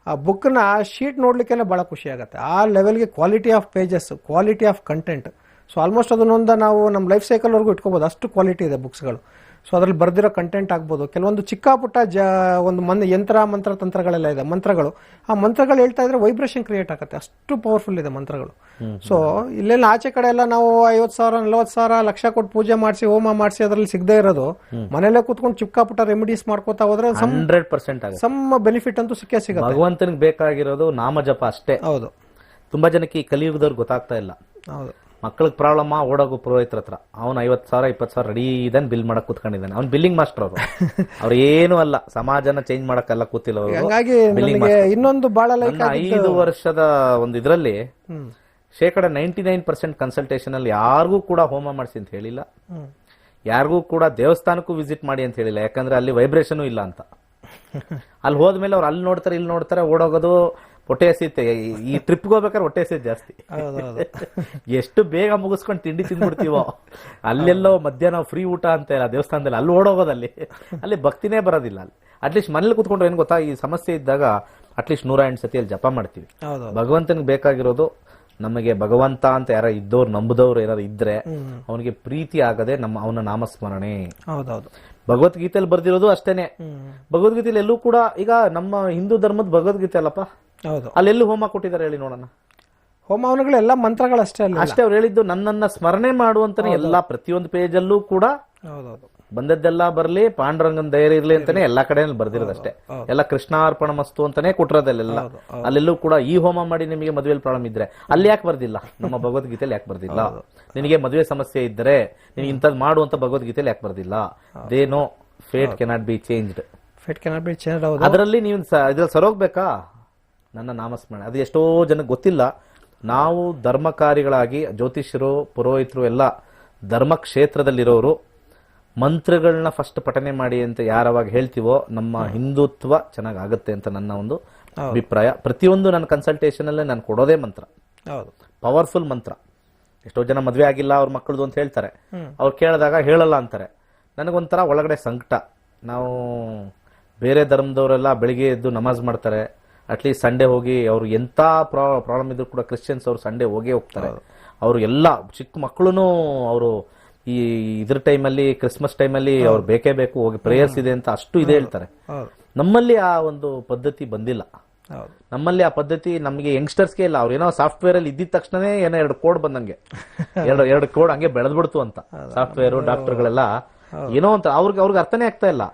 ಆ ಬುಕ್ನ ಶೀಟ್ ನೋಡ್ಲಿಕ್ಕೆಲ್ಲ ಬಹಳ ಖುಷಿ ಆಗುತ್ತೆ. ಆ ಲೆವೆಲ್ಗೆ quality of pages, quality of content. So almost ಅದನ್ನೊಂದು ನಾವು ನಮ್ಮ ಲೈಫ್ ಸೈಕಲ್ ವರ್ಗೂ ಇಟ್ಕೋಬಹುದು, ಅಷ್ಟು ಕ್ವಾಲಿಟಿ ಇದೆ ಬುಕ್ಸ್ಗಳು. ಸೊ ಅದ್ರಲ್ಲಿ ಬರ್ದಿರೋ ಕಂಟೆಂಟ್ ಆಗ್ಬೋದು. ಕೆಲವೊಂದು ಚಿಕ್ಕ ಪುಟ್ಟ ಒಂದು ಮಂತ್ರ ತಂತ್ರಗಳೆಲ್ಲ ಇದೆ, ಮಂತ್ರಗಳು. ಆ ಮಂತ್ರಗಳು ಹೇಳ್ತಾ ಇದ್ರೆ ವೈಬ್ರೇಷನ್ ಕ್ರಿಯೇಟ್ ಆಗುತ್ತೆ, ಅಷ್ಟು ಪವರ್ಫುಲ್ ಇದೆ ಮಂತ್ರಗಳು. ಸೊ ಇಲ್ಲೆಲ್ಲ ಆಚೆ ಕಡೆ ಎಲ್ಲ ನಾವು 50,000 40,000 ಲಕ್ಷ ಕೊಟ್ಟು ಪೂಜೆ ಮಾಡಿಸಿ ಹೋಮ ಮಾಡಿಸಿ ಅದ್ರಲ್ಲಿ ಸಿಗದೆ ಇರೋದು, ಮನೇಲೆ ಕೂತ್ಕೊಂಡು ಚಿಕ್ಕ ಪುಟ್ಟ ರೆಮಿಡೀಸ್ ಮಾಡ್ಕೋತಾ ಹೋದ್ರೆ 100% ಸಮ್ ಬೆನಿಫಿಟ್ ಅಂತೂ ಸಿಕ್ಕೇ ಸಿಗುತ್ತೆ. ಭಗವಂತನಿಗೆ ಬೇಕಾಗಿರೋದು ನಾಮ ಜಪ ಅಷ್ಟೇ. ಹೌದು, ತುಂಬಾ ಜನಕ್ಕೆ ಈ ಕಲಿಯುಗದವ್ರು ಗೊತ್ತಾಗ್ತಾ ಇಲ್ಲ. ಹೌದು. ಮಕ್ಕಳಿಗೆ ಪ್ರಾಬ್ಲಮ್ ಓಡೋಗು ಪುರೋಹಿತರ ಹತ್ರ, ಅವ್ನು 50,000 20,000 ರೆಡಿ ಇದನ್ ಬಿಲ್ ಮಾಡಕ್ ಕೂತ್ಕೊಂಡಿದ್ದಾನೆ. ಅವ್ನು ಬಿಲ್ಲಿಂಗ್ ಮಾಸ್ಟರ್ ಅವ್ರು ಏನು ಅಲ್ಲ, ಸಮಾಜನ ಚೇಂಜ್ ಮಾಡಕ್ಕೆಲ್ಲ ಕೂತಿಲ್ಲ ಅವರು. ಹಂಗಾಗಿ ಇನ್ನೊಂದು ಬಹಳ ಲೈಕ್ 5 ವರ್ಷದ ಒಂದು ಇದ್ರಲ್ಲಿ 99% ಕನ್ಸಲ್ಟೇಷನ್ ಅಲ್ಲಿ ಯಾರಿಗೂ ಕೂಡ ಹೋಮ ಮಾಡಿಸಿ ಅಂತ ಹೇಳಿಲ್ಲ, ಯಾರಿಗೂ ಕೂಡ ದೇವಸ್ಥಾನಕ್ಕೂ ವಿಸಿಟ್ ಮಾಡಿ ಅಂತ ಹೇಳಿಲ್ಲ. ಯಾಕಂದ್ರೆ ಅಲ್ಲಿ ವೈಬ್ರೇಷನ್ ಇಲ್ಲ ಅಂತ. ಅಲ್ಲಿ ಹೋದ್ಮೇಲೆ ಅವ್ರು ಅಲ್ಲಿ ನೋಡ್ತಾರೆ ಇಲ್ಲಿ ನೋಡ್ತಾರೆ, ಓಡೋಗೋದು, ಹೊಟ್ಟೆ ಹಸಿತೆ. ಈ ಟ್ರಿಪ್ಗೆ ಹೋಗ್ಬೇಕಾದ್ರೆ ಹೊಟ್ಟೆ ಹಸಿದ್ ಜಾಸ್ತಿ. ಎಷ್ಟು ಬೇಗ ಮುಗಿಸ್ಕೊಂಡು ತಿಂಡಿ ತಿಂದ್ಬಿಡ್ತೀವೋ, ಅಲ್ಲೆಲ್ಲೋ ಮಧ್ಯಾಹ್ನ ಫ್ರೀ ಊಟ ಅಂತ ಇಲ್ಲ ದೇವಸ್ಥಾನದಲ್ಲಿ, ಅಲ್ಲಿ ಓಡೋಗೋದಲ್ಲಿ ಅಲ್ಲಿ ಭಕ್ತಿನೇ ಬರೋದಿಲ್ಲ. ಅಲ್ಲಿ ಅಟ್ಲೀಸ್ಟ್ ಮನೇಲಿ ಕುತ್ಕೊಂಡ್ರೆ ಏನ್ ಗೊತ್ತಾ, ಈ ಸಮಸ್ಯೆ ಇದ್ದಾಗ ಅಟ್ಲೀಸ್ಟ್ 108 ಸತಿ ಅಲ್ಲಿ ಜಪ ಮಾಡ್ತೀವಿ. ಭಗವಂತನಿಗೆ ಬೇಕಾಗಿರೋದು, ನಮಗೆ ಭಗವಂತ ಅಂತ ಯಾರ ಇದ್ದವ್ರು ನಂಬುದವ್ರು ಏನಾರು ಇದ್ರೆ ಅವನಿಗೆ ಪ್ರೀತಿ ಆಗದೆ ಅವನ ನಾಮಸ್ಮರಣೆ. ಹೌದೌದು. ಭಗವದ್ಗೀತೆಯಲ್ಲಿ ಬರ್ದಿರೋದು ಅಷ್ಟೇನೆ. ಭಗವದ್ಗೀತೆಯಲ್ಲಿ ಎಲ್ಲೂ ಕೂಡ, ಈಗ ನಮ್ಮ ಹಿಂದೂ ಧರ್ಮದ ಭಗವದ್ಗೀತೆ ಅಲ್ಲಪ್ಪ, ಹೌದು, ಅಲ್ಲೆಲ್ಲೂ ಹೋಮ ಕೊಟ್ಟಿದ್ದಾರೆ ಹೇಳಿ ನೋಡೋಣ. ಹೋಮವನಗಳೆಲ್ಲ ಮಂತ್ರಗಳಷ್ಟೇ ಅಲ್ಲ, ಅಷ್ಟೇ. ಅವ್ರು ಹೇಳಿದ್ದು ನನ್ನನ್ನ ಸ್ಮರಣೆ ಮಾಡುವಂತಾನೆ ಎಲ್ಲಾ ಪ್ರತಿಯೊಂದು ಪೇಜ್ ಅಲ್ಲೂ ಕೂಡ ಬಂದದ್ದೆಲ್ಲ ಬರ್ಲಿ, ಪಾಂಡುರಂಗನ್ ಧೈರ್ಯ ಇರ್ಲಿ ಅಂತಾನೆ ಎಲ್ಲಾ ಕಡೆ ಬರ್ದಿರೋದಷ್ಟೇ. ಎಲ್ಲ ಕೃಷ್ಣಾರ್ಪಣ ಮಸ್ತು ಅಂತಾನೆ ಕೊಟ್ಟಿರೋದಲ್ಲೆಲ್ಲ. ಅಲ್ಲೆಲ್ಲೂ ಕೂಡ ಈ ಹೋಮ ಮಾಡಿ ನಿಮಗೆ ಮದುವೆಯಲ್ಲಿ ಪ್ರಾಬ್ಲಮ್ ಇದ್ರೆ ಅಲ್ಲಿ ಯಾಕೆ ಬರ್ದಿಲ್ಲ? ನಮ್ಮ ಭಗವದ್ಗೀತೆಯಲ್ಲಿ ಯಾಕೆ ಬರ್ದಿಲ್ಲ? ನಿನಗೆ ಮದುವೆ ಸಮಸ್ಯೆ ಇದ್ರೆ ನೀನ್ ಇಂಥದ್ ಮಾಡು ಅಂತ ಭಗವದ್ಗೀತೆಯಲ್ಲಿ ಯಾಕೆ ಬರ್ದಿಲ್ಲ? ದೇನೋ ಫೇಟ್ ಕೆನಾಟ್ ಬಿ ಚೇಂಜ್ಡ್. ಅದರಲ್ಲಿ ನೀವು ಇದ್ರಲ್ಲಿ ಸರೋಗ್ಬೇಕಾ? ನನ್ನ ನಾಮಸ್ಮರಣೆ ಅದು ಎಷ್ಟೋ ಜನಕ್ಕೆ ಗೊತ್ತಿಲ್ಲ. ನಾವು ಧರ್ಮ ಕಾರ್ಯಗಳಾಗಿ ಜ್ಯೋತಿಷ್ಯರು, ಪುರೋಹಿತರು ಎಲ್ಲ ಧರ್ಮ ಕ್ಷೇತ್ರದಲ್ಲಿರೋರು ಮಂತ್ರಗಳನ್ನ ಫಸ್ಟ್ ಪಠನೆ ಮಾಡಿ ಅಂತ ಯಾರವಾಗ ಹೇಳ್ತೀವೋ ನಮ್ಮ ಹಿಂದುತ್ವ ಚೆನ್ನಾಗ್ ಆಗುತ್ತೆ ಅಂತ ನನ್ನ ಒಂದು ಅಭಿಪ್ರಾಯ. ಪ್ರತಿಯೊಂದು ನನ್ನ ಕನ್ಸಲ್ಟೇಷನ್ ಅಲ್ಲೇ ನಾನು ಕೊಡೋದೇ ಮಂತ್ರ, ಪವರ್ಫುಲ್ ಮಂತ್ರ. ಎಷ್ಟೋ ಜನ ಮದ್ವೆ ಆಗಿಲ್ಲ ಅವ್ರ ಮಕ್ಕಳದು ಅಂತ ಹೇಳ್ತಾರೆ, ಅವ್ರು ಕೇಳಿದಾಗ ಹೇಳಲ್ಲ ಅಂತಾರೆ. ನನಗೊಂಥರ ಒಳಗಡೆ ಸಂಕಟ. ನಾವು ಬೇರೆ ಧರ್ಮದವರೆಲ್ಲ ಬೆಳಿಗ್ಗೆ ಎದ್ದು ನಮಾಜ್ ಮಾಡ್ತಾರೆ, ಅಟ್ಲೀಸ್ಟ್ ಸಂಡೇ ಹೋಗಿ ಅವ್ರು ಎಂತ ಪ್ರಾಬ್ಲಮ್ ಇದ್ರು ಕೂಡ ಕ್ರಿಶ್ಚಿಯನ್ಸ್ ಅವ್ರು ಸಂಡೇ ಹೋಗೇ ಹೋಗ್ತಾರೆ. ಅವರು ಎಲ್ಲ ಚಿಕ್ಕ ಮಕ್ಕಳು ಅವರು ಈ ಇದ್ರ ಟೈಮಲ್ಲಿ, ಕ್ರಿಸ್ಮಸ್ ಟೈಮಲ್ಲಿ ಅವ್ರು ಬೇಕೇ ಬೇಕು, ಹೋಗಿ ಪ್ರೇಯರ್ಸ್ ಇದೆ ಅಂತ ಅಷ್ಟು ಇದೆ ಹೇಳ್ತಾರೆ. ನಮ್ಮಲ್ಲಿ ಆ ಒಂದು ಪದ್ಧತಿ ಬಂದಿಲ್ಲ. ನಮ್ಮಲ್ಲಿ ಆ ಪದ್ಧತಿ ನಮಗೆ ಯಂಗ್ಸ್ಟರ್ಸ್ಗೆ ಇಲ್ಲ. ಅವ್ರು ಏನೋ ಸಾಫ್ಟ್ವೇರ್ ಅಲ್ಲಿ ಇದ್ದಿದ ತಕ್ಷಣನೇ ಏನೋ 2 ಕೋಡ್ ಬಂದಂಗೆ, ಎರಡು ಕೋಡ್ ಹಂಗೆ ಬೆಳೆದ್ಬಿಡ್ತು ಅಂತ. ಸಾಫ್ಟ್ವೇರ್ ಡಾಕ್ಟರ್ಗಳೆಲ್ಲ ಏನೋ ಅಂತ ಅವ್ರಿಗೆ ಅರ್ಥನೇ ಆಗ್ತಾ ಇಲ್ಲ.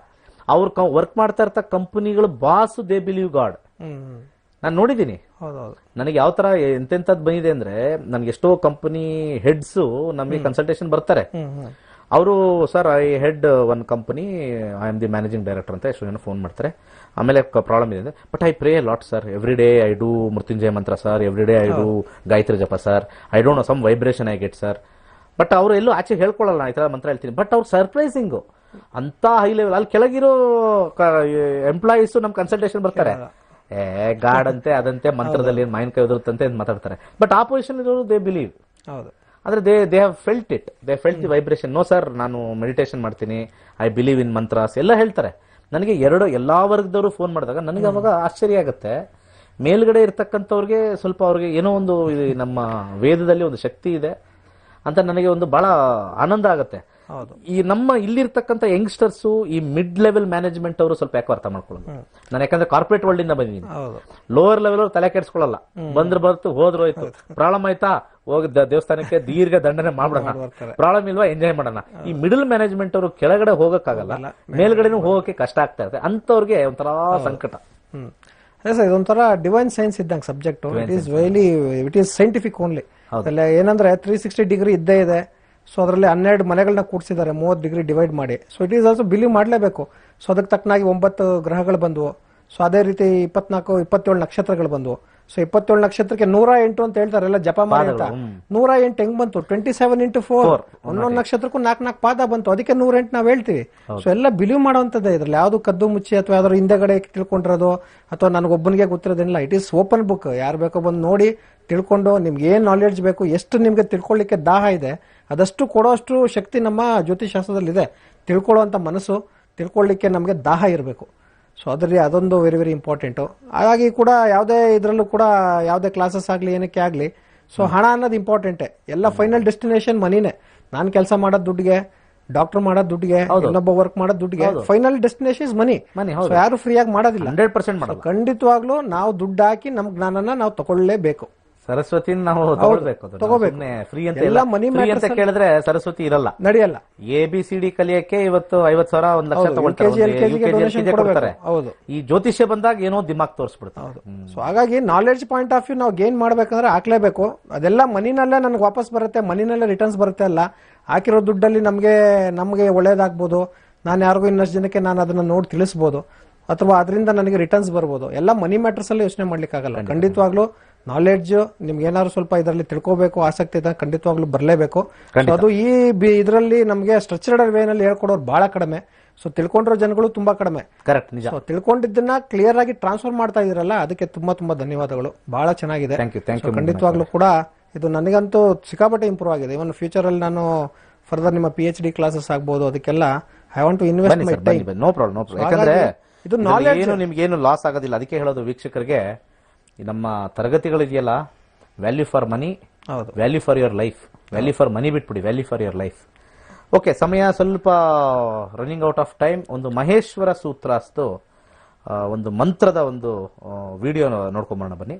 ಅವ್ರು ವರ್ಕ್ ಮಾಡ್ತಾ ಇರ್ತ ಕಂಪನಿಗಳು ಬಾಸ್ ದೇ ಬಿಲೀವ್ ಗಾಡ್. ನಾನು ನೋಡಿದೀನಿ. ನನಗೆ ಯಾವ ತರ ಎಂತೆಂತದ್ ಬಂದಿದೆ ಅಂದ್ರೆ, ನನ್ಗೆ ಎಷ್ಟೋ ಕಂಪನಿ ಹೆಡ್ಸ್ ನಮಗೆ ಕನ್ಸಲ್ಟೇಷನ್ ಬರ್ತಾರೆ. ಅವರು sir I head one company, I am the managing director ಅಂತ ಎಷ್ಟೋ ಜನ ಫೋನ್ ಮಾಡ್ತಾರೆ. ಆಮೇಲೆ ಪ್ರಾಬ್ಲಮ್ ಇದೆ, but I pray lot sir, every day I do Mrityunjaya mantra sir, every day I do Gayatri japa sir, I don't know some vibration I get sir. But ಅವರು ಎಲ್ಲೂ ಆಚೆ ಹೇಳ್ಕೊಳ್ಳಲ್ಲ ಈ ತರ ಮಂತ್ರ ಹೇಳ್ತೀನಿ. ಬಟ್ ಅವ್ರು ಸರ್ಪ್ರೈಸಿಂಗು ಅಂತ ಹೈ ಲೆವೆಲ್. ಅಲ್ಲಿ ಕೆಳಗಿರೋ ಎಂಪ್ಲಾಯೀಸ್ ನಮ್ ಕನ್ಸಲ್ಟೇಷನ್ ಬರ್ತಾರೆ, ಗಾಡ್ ಅಂತೆ ಅದಂತೆ ಮಂತ್ರದಲ್ಲಿ ಮಾವಿನಕಾಯಿ ಉದುರುತ್ತಂತೆ ಮಾತಾಡ್ತಾರೆ. ಬಟ್ ಆಪೋಸಿಷನ್ ಇರೋರು ದೇ ಬಿಲೀವ್. ಆದ್ರೆ they have felt it, they felt the vibration. No sir, ನಾನು ಮೆಡಿಟೇಷನ್ ಮಾಡ್ತೀನಿ, ಐ ಬಿಲೀವ್ ಇನ್ ಮಂತ್ರಾಸ್ ಎಲ್ಲ ಹೇಳ್ತಾರೆ. ನನಗೆ ಎಲ್ಲಾ ವರ್ಗದವರು ಫೋನ್ ಮಾಡಿದಾಗ ನನಗೆ ಅವಾಗ ಆಶ್ಚರ್ಯ ಆಗುತ್ತೆ. ಮೇಲ್ಗಡೆ ಇರ್ತಕ್ಕಂಥವ್ರಿಗೆ ಸ್ವಲ್ಪ ಅವ್ರಿಗೆ ಏನೋ ಒಂದು ನಮ್ಮ ವೇದದಲ್ಲಿ ಒಂದು ಶಕ್ತಿ ಇದೆ ಅಂತ ನನಗೆ ಒಂದು ಬಹಳ ಆನಂದ ಆಗುತ್ತೆ. ಈ ನಮ್ಮ ಇಲ್ಲಿರ್ತಕ್ಕಂಥ ಯಂಗ್ಸ್ಟರ್ಸ್, ಈ ಮಿಡ್ ಲೆವೆಲ್ ಮ್ಯಾನೇಜ್ಮೆಂಟ್ ಅವರು ಸ್ವಲ್ಪ ಯಾಕೆ ಅರ್ಥ ಮಾಡ್ಕೊಳ್ಳೋದು. ನಾನು ಯಾಕಂದ್ರೆ ಕಾರ್ಪೊರೇಟ್ ವರ್ಲ್ಡ್ ಇಂದ ಬಂದಿದ್ದೀನಿ. ಲೋವರ್ ಲೆವೆಲ್ ಅವ್ರು ತಲೆ ಕೆಡಿಸ್ಕೊಳ್ಳಲ್ಲ, ಬಂತು ಹೋದ್ರು ಹೋಯ್ತು. ಪ್ರಾಬ್ಲಮ್ ಆಯ್ತಾ, ಹೋಗಿ ದೇವಸ್ಥಾನಕ್ಕೆ ದೀರ್ಘ ದಂಡನೆ ಮಾಡೋಣ, ಪ್ರಾಬ್ಲಮ್ ಇಲ್ವಾ ಎಂಜಾಯ್ ಮಾಡೋಣ. ಈ ಮಿಡಲ್ ಮ್ಯಾನೇಜ್ಮೆಂಟ್ ಅವರು ಕೆಳಗಡೆ ಹೋಗಕ್ಕಾಗಲ್ಲ, ಮೇಲ್ಗಡೆನೂ ಹೋಗಕ್ಕೆ ಕಷ್ಟ ಆಗ್ತಾ ಇರುತ್ತೆ. ಅಂತವ್ರಿಗೆ ಒಂಥರ ಸಂಕಟ. ಅದೇ ಸರ್ ಇದೊಂಥರ ಡಿವೈನ್ ಸೈನ್ಸ್ ಇದ್ದಂಗೆ subject. It is scientific only. ಏನಂದ್ರೆ 360 ಡಿಗ್ರಿ ಇದ್ದೇ ಇದೆ. ಸೊ ಅದರಲ್ಲಿ 12 ಮನೆಗಳನ್ನ ಕೂಡಿಸಿದ್ದಾರೆ 30 ಡಿಗ್ರಿ ಡಿವೈಡ್ ಮಾಡಿ. So it is also believe ಮಾಡಲೇಬೇಕು. ಸೊ ಅದಕ್ಕೆ ತಕ್ಕನಾಗಿ 9 ಗ್ರಹಗಳು ಬಂದವು. ಸೊ ಅದೇ ರೀತಿ 27 ನಕ್ಷತ್ರಗಳು ಬಂದವು. ಸೊ 27 ನಕ್ಷತ್ರಕ್ಕೆ 108 ಅಂತ ಹೇಳ್ತಾರೆ ಎಲ್ಲ ಜಪ ಮಾಡಿ ಅಂತ. 108 ಹೆಂಗ್ ಬಂತು? 27 × 4 ಒಂದೊಂದು ನಕ್ಷತ್ರಕ್ಕೂ 4 ಪಾದ ಬಂತು. ಅದಕ್ಕೆ 108 ನಾವ್ ಹೇಳ್ತೀವಿ. ಸೊ ಎಲ್ಲ ಬಿಲೀವ್ ಮಾಡುವಂತದ್ದೇ ಇದ್ರಲ್ಲಿ ಯಾವ್ದು ಕದ್ದು ಮುಚ್ಚಿ ಅಥವಾ ಯಾವ್ದಾದ್ರು ಹಿಂದೆಗಡೆ ತಿಳ್ಕೊಂಡಿರೋದು ಅಥವಾ ನನಗೊಬ್ಬನಿಗೆ ಗೊತ್ತಿರೋದಿಲ್ಲ. It is open book. ಯಾರು ಬೇಕೋ ಬಂದು ನೋಡಿ ತಿಳ್ಕೊಂಡು ನಿಮ್ಗೆ ಏನ್ ನಾಲೆಡ್ಜ್ ಬೇಕು, ಎಷ್ಟು ನಿಮ್ಗೆ ತಿಳ್ಕೊಳ್ಳಿಕ್ಕೆ ದಾಹ ಇದೆ ಅದಷ್ಟು ಕೊಡೋಷ್ಟು ಶಕ್ತಿ ನಮ್ಮ ಜ್ಯೋತಿಷಾಸ್ತ್ರದಲ್ಲಿ ಇದೆ. ತಿಳ್ಕೊಳ್ಳುವಂತ ಮನಸ್ಸು, ತಿಳ್ಕೊಳ್ಳಿಕ್ಕೆ ನಮಗೆ ದಾಹ ಇರಬೇಕು. ಸೊ ಅದರಲ್ಲಿ ಅದೊಂದು ವೆರಿ ವೆರಿ ಇಂಪಾರ್ಟೆಂಟು. ಹಾಗಾಗಿ ಕೂಡ ಯಾವುದೇ ಇದರಲ್ಲೂ ಕೂಡ ಯಾವುದೇ ಕ್ಲಾಸಸ್ ಆಗಲಿ ಏನಕ್ಕೆ ಆಗಲಿ ಸೊ ಹಣ ಅನ್ನೋದು ಇಂಪಾರ್ಟೆಂಟೇ. ಎಲ್ಲ ಫೈನಲ್ ಡೆಸ್ಟಿನೇಷನ್ ಮನಿನೇ. ನಾನು ಕೆಲಸ ಮಾಡೋದು ದುಡ್ಡಿಗೆ, ಡಾಕ್ಟರ್ ಮಾಡೋದು ದುಡ್ಡಿಗೆ, ಇನ್ನೊಬ್ಬ ವರ್ಕ್ ಮಾಡೋದು ದುಡ್ಡಿಗೆ. ಫೈನಲ್ ಡೆಸ್ಟಿನೇಷನ್ ಇಸ್ ಮನಿ. ಯಾರು ಫ್ರೀ ಆಗಿ ಮಾಡೋದಿಲ್ಲ. 100% ಖಂಡಿತವಾಗ್ಲೂ ನಾವು ದುಡ್ಡು ಹಾಕಿ ನಮ್ ಜ್ಞಾನನ ನಾವು ತಗೊಳ್ಳೇಬೇಕು. ಸರಸ್ವತಿ ನಾವು ತಗೊಳ್ಬೇಕು. ಫ್ರೀ ಅಂತ ಎಲ್ಲ ಮನಿ ಅಂತ ಕೇಳಿದ್ರೆ ಸರಸ್ವತಿ ಇರಲ್ಲ, ನಡೆಯಲ್ಲ. ABCD ಕಲಿಯಕ್ಕೆ ಇವತ್ತು 50,000 1 ಲಕ್ಷ ತಗೊಳ್ತಾರೆ. ಈ ಜ್ಯೋತಿಷ್ಯ ಬಂದಾಗ ಏನೋ ದಿಮಾಗ್ ತೋರಿಸ್ಬಿಡ್ತಾರೆ. ಸೊ ಹಾಗಾಗಿ ನಾಲೆಡ್ಜ್ ಪಾಯಿಂಟ್ ಆಫ್ ವ್ಯೂ ನಾವು ಗೇನ್ ಮಾಡ್ಬೇಕಂದ್ರೆ ಹಾಕ್ಲೇಬೇಕು. ಅದೆಲ್ಲ ಮನಿನಲ್ಲೇ ನನಗೆ ವಾಪಸ್ ಬರುತ್ತೆ, ಮನಿನಲ್ಲೇ ರಿಟರ್ನ್ಸ್ ಬರುತ್ತೆ. ಅಲ್ಲ ಹಾಕಿರೋ ದುಡ್ಡಲ್ಲಿ ನಮಗೆ ಒಳ್ಳೇದಾಗ್ಬೋದು. ನಾನು ಯಾರಿಗೂ ಇನ್ನಷ್ಟು ಜನಕ್ಕೆ ನಾನು ಅದನ್ನ ನೋಡಿ ತಿಳಿಸಬಹುದು ಅಥವಾ ಅದರಿಂದ ನನಗೆ ರಿಟರ್ನ್ಸ್ ಬರ್ಬೋದು. ಎಲ್ಲ ಮನಿ ಮ್ಯಾಟರ್ಸ್ ಅಲ್ಲಿ ಯೋಚನೆ ಮಾಡ್ಲಿಕ್ಕೆ ಆಗಲ್ಲ. ಖಂಡಿತವಾಗ್ಲೂ ನಾಲೆಡ್ಜ್ ನಿಮ್ಗೆ ಏನಾದ್ರು ಸ್ವಲ್ಪ ಇದರಲ್ಲಿ ತಿಳ್ಕೋಬೇಕು ಆಸಕ್ತಿ ಇದೆ ಖಂಡಿತವಾಗ್ಲೂ ಬರಲೇಬೇಕು. ಅದು ಈ ಇದರಲ್ಲಿ ನಮಗೆ ಸ್ಟ್ರಕ್ಚರ್ಡ್ ವೇನಲ್ಲಿ ಹೇಳ್ಕೊಡೋರು ಬಹಳ ಕಡಿಮೆ. ಸೊ ತಿಳ್ಕೊಂಡಿರೋ ಜನಗಳು ತುಂಬಾ ಕಡಿಮೆ. ಕರೆಕ್ಟ್, ನಿಜ. ತಿಳ್ಕೊಂಡಿದ್ದನ್ನ ಕ್ಲಿಯರ್ ಆಗಿ ಟ್ರಾನ್ಸ್ಫರ್ ಮಾಡ್ತಾ ಇದೀರಲ್ಲ ಅದಕ್ಕೆ ತುಂಬಾ ತುಂಬಾ ಧನ್ಯವಾದಗಳು. ಬಹಳ ಚೆನ್ನಾಗಿದೆ. ಖಂಡಿತವಾಗ್ಲೂ ಕೂಡ ಇದು ನನಗಂತೂ ಸಿಕ್ಕಾಪಟ್ಟೆ ಇಂಪ್ರೂವ್ ಆಗಿದೆ. ಇವನ್ ಫ್ಯೂಚರ್ ಅಲ್ಲಿ ನಾನು ಫರ್ದರ್ ನಿಮ್ಮ PhD ಕ್ಲಾಸಸ್ ಆಗ್ಬಹುದು. ಅದಕ್ಕೆಲ್ಲ I want to invest my time. No problem. ಯಾಕಂದ್ರೆ ಇದು ನಾಲೆಡ್ಜ್ ನಿಮ್ಗೇನು ಲಾಸ್ ಆಗೋದಿಲ್ಲ. ಅದಕ್ಕೆ ಹೇಳೋದು ವೀಕ್ಷಕರಿಗೆ, ನಮ್ಮ ತರಗತಿಗಳಿದೆಯಲ್ಲ, value for money, value for your life. Value for money ಬಿಟ್ಬಿಡಿ, value for your life. Okay, ಸಮಯ ಸ್ವಲ್ಪ ರನ್ನಿಂಗ್ ಔಟ್ ಆಫ್ ಟೈಮ್. ಒಂದು ಮಹೇಶ್ವರ ಸೂತ್ರಾಸ್ತು ಒಂದು ಮಂತ್ರದ ಒಂದು ವಿಡಿಯೋ ನೋಡ್ಕೊಂಬರೋಣ ಬನ್ನಿ.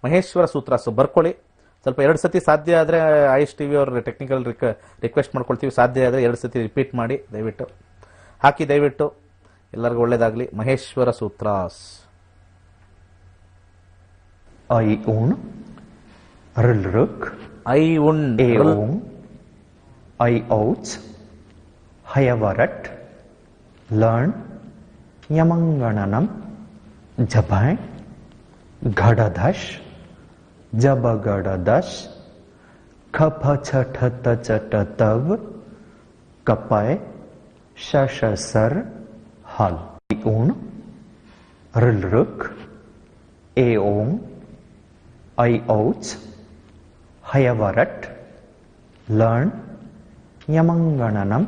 ಮಹೇಶ್ವರ ಸೂತ್ರಾಸ್ತು ಬರ್ಕೊಳ್ಳಿ. ಸ್ವಲ್ಪ 2 ಸತಿ ಸಾಧ್ಯ ಆದ್ರೆ IS TV ಅವ್ರ ಟೆಕ್ನಿಕಲ್ ರಿಕ್ವೆಸ್ಟ್ ಮಾಡ್ಕೊಳ್ತೀವಿ. ಸಾಧ್ಯ ಆದ್ರೆ 2 ಸತಿ ರಿಪೀಟ್ ಮಾಡಿ ದಯವಿಟ್ಟು ಹಾಕಿ. ದಯವಿಟ್ಟು ಎಲ್ಲರಿಗೂ ಒಳ್ಳೇದಾಗ್ಲಿ. Maheshwara sutras. I own Rilruk I own Aong I outs Hayavarat Learn Yamangananam Jabai Gadadash Jabagadash Kapachatatav Kapai Shashasar Hal. I own Rilruk Aong I outs Hayavarat Learn Yamangananam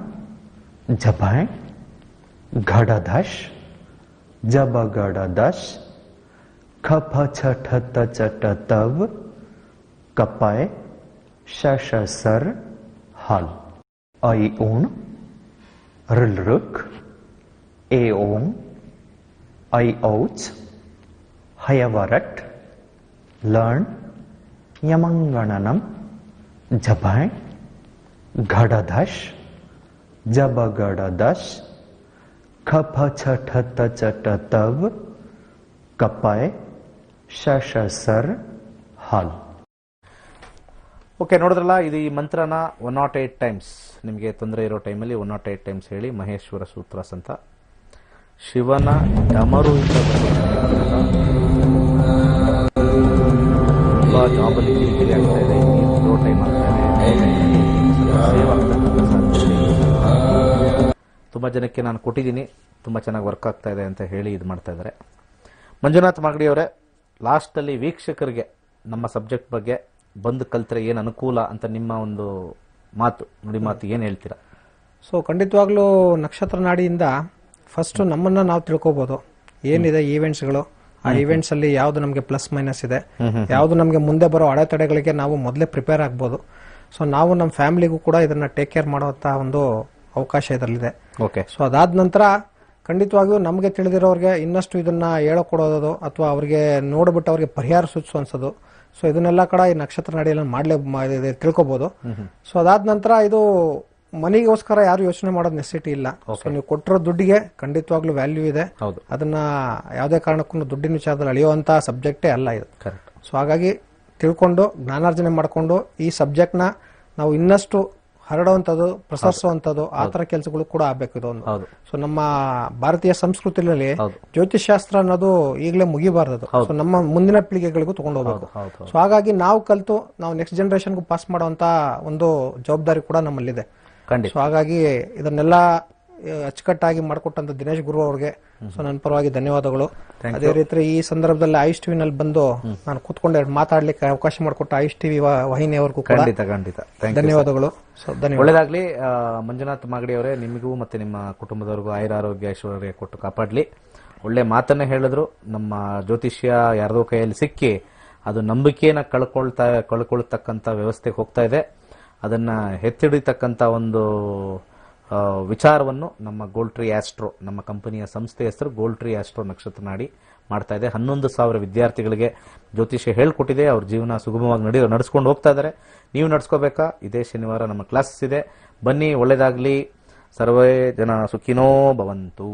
Jabai Gadadash Jabagadash Kapachatatav Kapai Shashasar Hal. I own Rilruk Aong I outs Hayavarat Learn Yamangananam Jabai Gadadash Jabagadash Kapachatatav Kapai Shashasar Hal. Okay, ನೋಡಿದ್ರಲ್ಲ, ಇದು ಈ ಮಂತ್ರನ 108 times ನಿಮಗೆ ತೊಂದರೆ ಇರೋ ಟೈಮಲ್ಲಿ 108 times ಹೇಳಿ. ಮಹೇಶ್ವರ ಸೂತ್ರಾಸ್ ಅಂತ ಶಿವನ ಡಮರು ಇಂದ ತುಂಬಾ ಜಾಬಲ್ಲಿ ಕಿರಿಕಿರಿ ಆಗ್ತಾ ಇದೆ, ಲೋ ಟೈಮ್ ಆಗ್ತಾ ಇದೆ, ಸೇವ್ ಆಗ್ತಕ್ಕಂಥ ಸಾಧ್ಯತೆ. ತುಂಬ ಜನಕ್ಕೆ ನಾನು ಕೊಟ್ಟಿದ್ದೀನಿ, ತುಂಬ ಚೆನ್ನಾಗಿ ವರ್ಕ್ ಆಗ್ತಾ ಇದೆ ಅಂತ ಹೇಳಿ ಇದು ಮಾಡ್ತಾ ಇದ್ದಾರೆ. ಮಂಜುನಾಥ್ ಮಾಗಡಿಯವರೇ, ಲಾಸ್ಟಲ್ಲಿ ವೀಕ್ಷಕರಿಗೆ ನಮ್ಮ ಸಬ್ಜೆಕ್ಟ್ ಬಗ್ಗೆ ಬಂದು ಕಲ್ತ್ರೆ ಏನು ಅನುಕೂಲ ಅಂತ ನಿಮ್ಮ ಒಂದು ಮಾತು, ನುಡಿ ಮಾತು ಏನು ಹೇಳ್ತೀರಾ? ಸೊ ಖಂಡಿತವಾಗ್ಲೂ ನಕ್ಷತ್ರ ನಾಡಿಯಿಂದ ಫಸ್ಟ್ ನಮ್ಮನ್ನ ನಾವು ತಿಳ್ಕೊಬಹುದು. ಏನಿದೆ ಈವೆಂಟ್ಸ್ಗಳು, ಆ ಈವೆಂಟ್ಸ್ ಅಲ್ಲಿ ಯಾವ್ದು ನಮಗೆ ಪ್ಲಸ್ ಮೈನಸ್ ಇದೆ, ಯಾವ್ದು ನಮಗೆ ಮುಂದೆ ಬರೋ ಅಡೆತಡೆಗಳಿಗೆ ನಾವು ಮೊದಲೇ ಪ್ರಿಪೇರ್ ಆಗ್ಬೋದು. ಸೊ ನಾವು ನಮ್ಮ ಫ್ಯಾಮಿಲಿಗೂ ಕೂಡ ಇದನ್ನ ಟೇಕ್ ಕೇರ್ ಮಾಡುವಂತ ಒಂದು ಅವಕಾಶ ಇದರಲ್ಲಿದೆ. ಓಕೆ. ಸೊ ಅದಾದ ನಂತರ ಖಂಡಿತವಾಗಿಯೂ ನಮಗೆ ತಿಳಿದಿರೋರಿಗೆ ಇನ್ನಷ್ಟು ಇದನ್ನ ಹೇಳಿಕೊಡೋದು ಅಥವಾ ಅವ್ರಿಗೆ ನೋಡ್ಬಿಟ್ಟು ಅವ್ರಿಗೆ ಪರಿಹಾರ ಸೂಚಿಸೋದು. ಸೊ ಇದನ್ನೆಲ್ಲ ಕೂಡ ಈ ನಕ್ಷತ್ರ ನಾಡಿಯಲ್ಲಿ ತಿಳ್ಕೊಬಹುದು. ಸೊ ಅದಾದ ನಂತರ ಇದು ಮನೆಗೋಸ್ಕರ ಯಾರು ಯೋಚನೆ ಮಾಡೋದು ನೆಸಿಟಿ ಇಲ್ಲ. ಸೊ ನೀವು ಕೊಟ್ಟಿರೋ ದುಡ್ಡಿಗೆ ಖಂಡಿತವಾಗ್ಲೂ ವ್ಯಾಲ್ಯೂ ಇದೆ. ಹೌದು. ಅದನ್ನ ಯಾವುದೇ ಕಾರಣಕ್ಕೂ ದುಡ್ಡಿನ ವಿಚಾರದಲ್ಲಿ ಅಳಿಯುವಂತ ಸಬ್ಜೆಕ್ಟೇ ಅಲ್ಲ ಇದು. ಕರೆಕ್ಟ್. ಸೊ ಹಾಗಾಗಿ ತಿಳ್ಕೊಂಡು ಜ್ಞಾನಾರ್ಜನೆ ಮಾಡ್ಕೊಂಡು ಈ ಸಬ್ಜೆಕ್ಟ್ ನ ನಾವು ಇನ್ನಷ್ಟು ಹರಡುವಂಥದ್ದು, ಪ್ರಸರಿಸುವಂಥದ್ದು, ಆ ತರ ಕೆಲಸಗಳು ಕೂಡ ಆಗ್ಬೇಕು ಇದು ಒಂದು. ಹೌದು. ಸೊ ನಮ್ಮ ಭಾರತೀಯ ಸಂಸ್ಕೃತಿಯಲ್ಲಿ ಹೌದು. ಜ್ಯೋತಿಷಾಸ್ತ್ರ ಅನ್ನೋದು ಈಗಲೇ ಮುಗಿಬಾರ್ದು. ಸೊ ನಮ್ಮ ಮುಂದಿನ ಪೀಳಿಗೆಗಳಿಗೂ ತಗೊಂಡು ಹೋಗ್ಬೇಕು. ಹೌದು. ಸೊ ಹಾಗಾಗಿ ನಾವು ಕಲ್ತು ನಾವು ನೆಕ್ಸ್ಟ್ ಜನರೇಷನ್ಗೂ ಪಾಸ್ ಮಾಡುವಂತ ಒಂದು ಜವಾಬ್ದಾರಿ ಕೂಡ ನಮ್ಮಲ್ಲಿದೆ. ಖಂಡಿತ. ಸೊ ಹಾಗಾಗಿ ಇದನ್ನೆಲ್ಲ ಅಚ್ಚುಕಟ್ಟಾಗಿ ಮಾಡಿಕೊಟ್ಟಂತ ದಿನೇಶ್ ಗುರು ಅವ್ರಿಗೆ ಸೊ ನನ್ನ ಪರವಾಗಿ ಧನ್ಯವಾದಗಳು. ಅದೇ ರೀತಿ ಈ ಸಂದರ್ಭದಲ್ಲಿ ಐಸ್ ಟಿವಿ ನಲ್ಲಿ ಬಂದು ನಾನು ಕೂತ್ಕೊಂಡು ಮಾತಾಡ್ಲಿಕ್ಕೆ ಅವಕಾಶ ಮಾಡಿಕೊಟ್ಟ ಐಸ್ ಟಿವಿ ವಾಹಿನಿಯವರೆಗೂ ಕೂಡ ಖಂಡಿತ ಧನ್ಯವಾದಗಳು. ಸೊ ಧನ್ಯವಾದ. ಒಳ್ಳೇದಾಗ್ಲಿ. ಮಂಜುನಾಥ್ ಮಾಗಡಿ ಅವರೇ, ನಿಮಗೂ ಮತ್ತೆ ನಿಮ್ಮ ಕುಟುಂಬದವರಿಗೂ ಆಯುರಾರೋಗ್ಯ ಐಶ್ವರ್ಯ ಕೊಟ್ಟು ಕಾಪಾಡ್ಲಿ. ಒಳ್ಳೆ ಮಾತನ್ನ ಹೇಳಿದ್ರು. ನಮ್ಮ ಜ್ಯೋತಿಷ್ಯ ಯಾರದೋ ಕೈಯಲ್ಲಿ ಸಿಕ್ಕಿ ಅದು ನಂಬಿಕೆಯನ್ನ ಕಳ್ಕೊಳ್ತಕ್ಕಂತ ವ್ಯವಸ್ಥೆಗೆ ಹೋಗ್ತಾ ಇದೆ. ಅದನ್ನ ಎತ್ತಿಡಿತಕ್ಕಂತ ಒಂದು ವಿಚಾರವನ್ನು ನಮ್ಮ ಗೋಲ್ಡ್ ಟ್ರೀ ಆಸ್ಟ್ರೋ, ನಮ್ಮ ಕಂಪನಿಯ ಸಂಸ್ಥೆ ಹೆಸರು ಗೋಲ್ಡ್ ಟ್ರೀ ಆಸ್ಟ್ರೋ ನಕ್ಷತ್ರ ನಾಡಿ ಮಾಡ್ತಾ ಇದೆ. 11,000 ವಿದ್ಯಾರ್ಥಿಗಳಿಗೆ ಜ್ಯೋತಿಷ್ಯ ಹೇಳ್ಕೊಟ್ಟಿದೆ. ಅವ್ರ ಜೀವನ ಸುಗಮವಾಗಿ ನಡೆಸ್ಕೊಂಡು ಹೋಗ್ತಾ ಇದ್ದಾರೆ. ನೀವು ನಡ್ಸ್ಕೋಬೇಕಾ? ಇದೇ ಶನಿವಾರ ನಮ್ಮ ಕ್ಲಾಸಸ್ ಇದೆ, ಬನ್ನಿ. ಒಳ್ಳೇದಾಗ್ಲಿ. ಸರ್ವೇ ಜನ ಸುಖಿನೋ ಭವಂತು.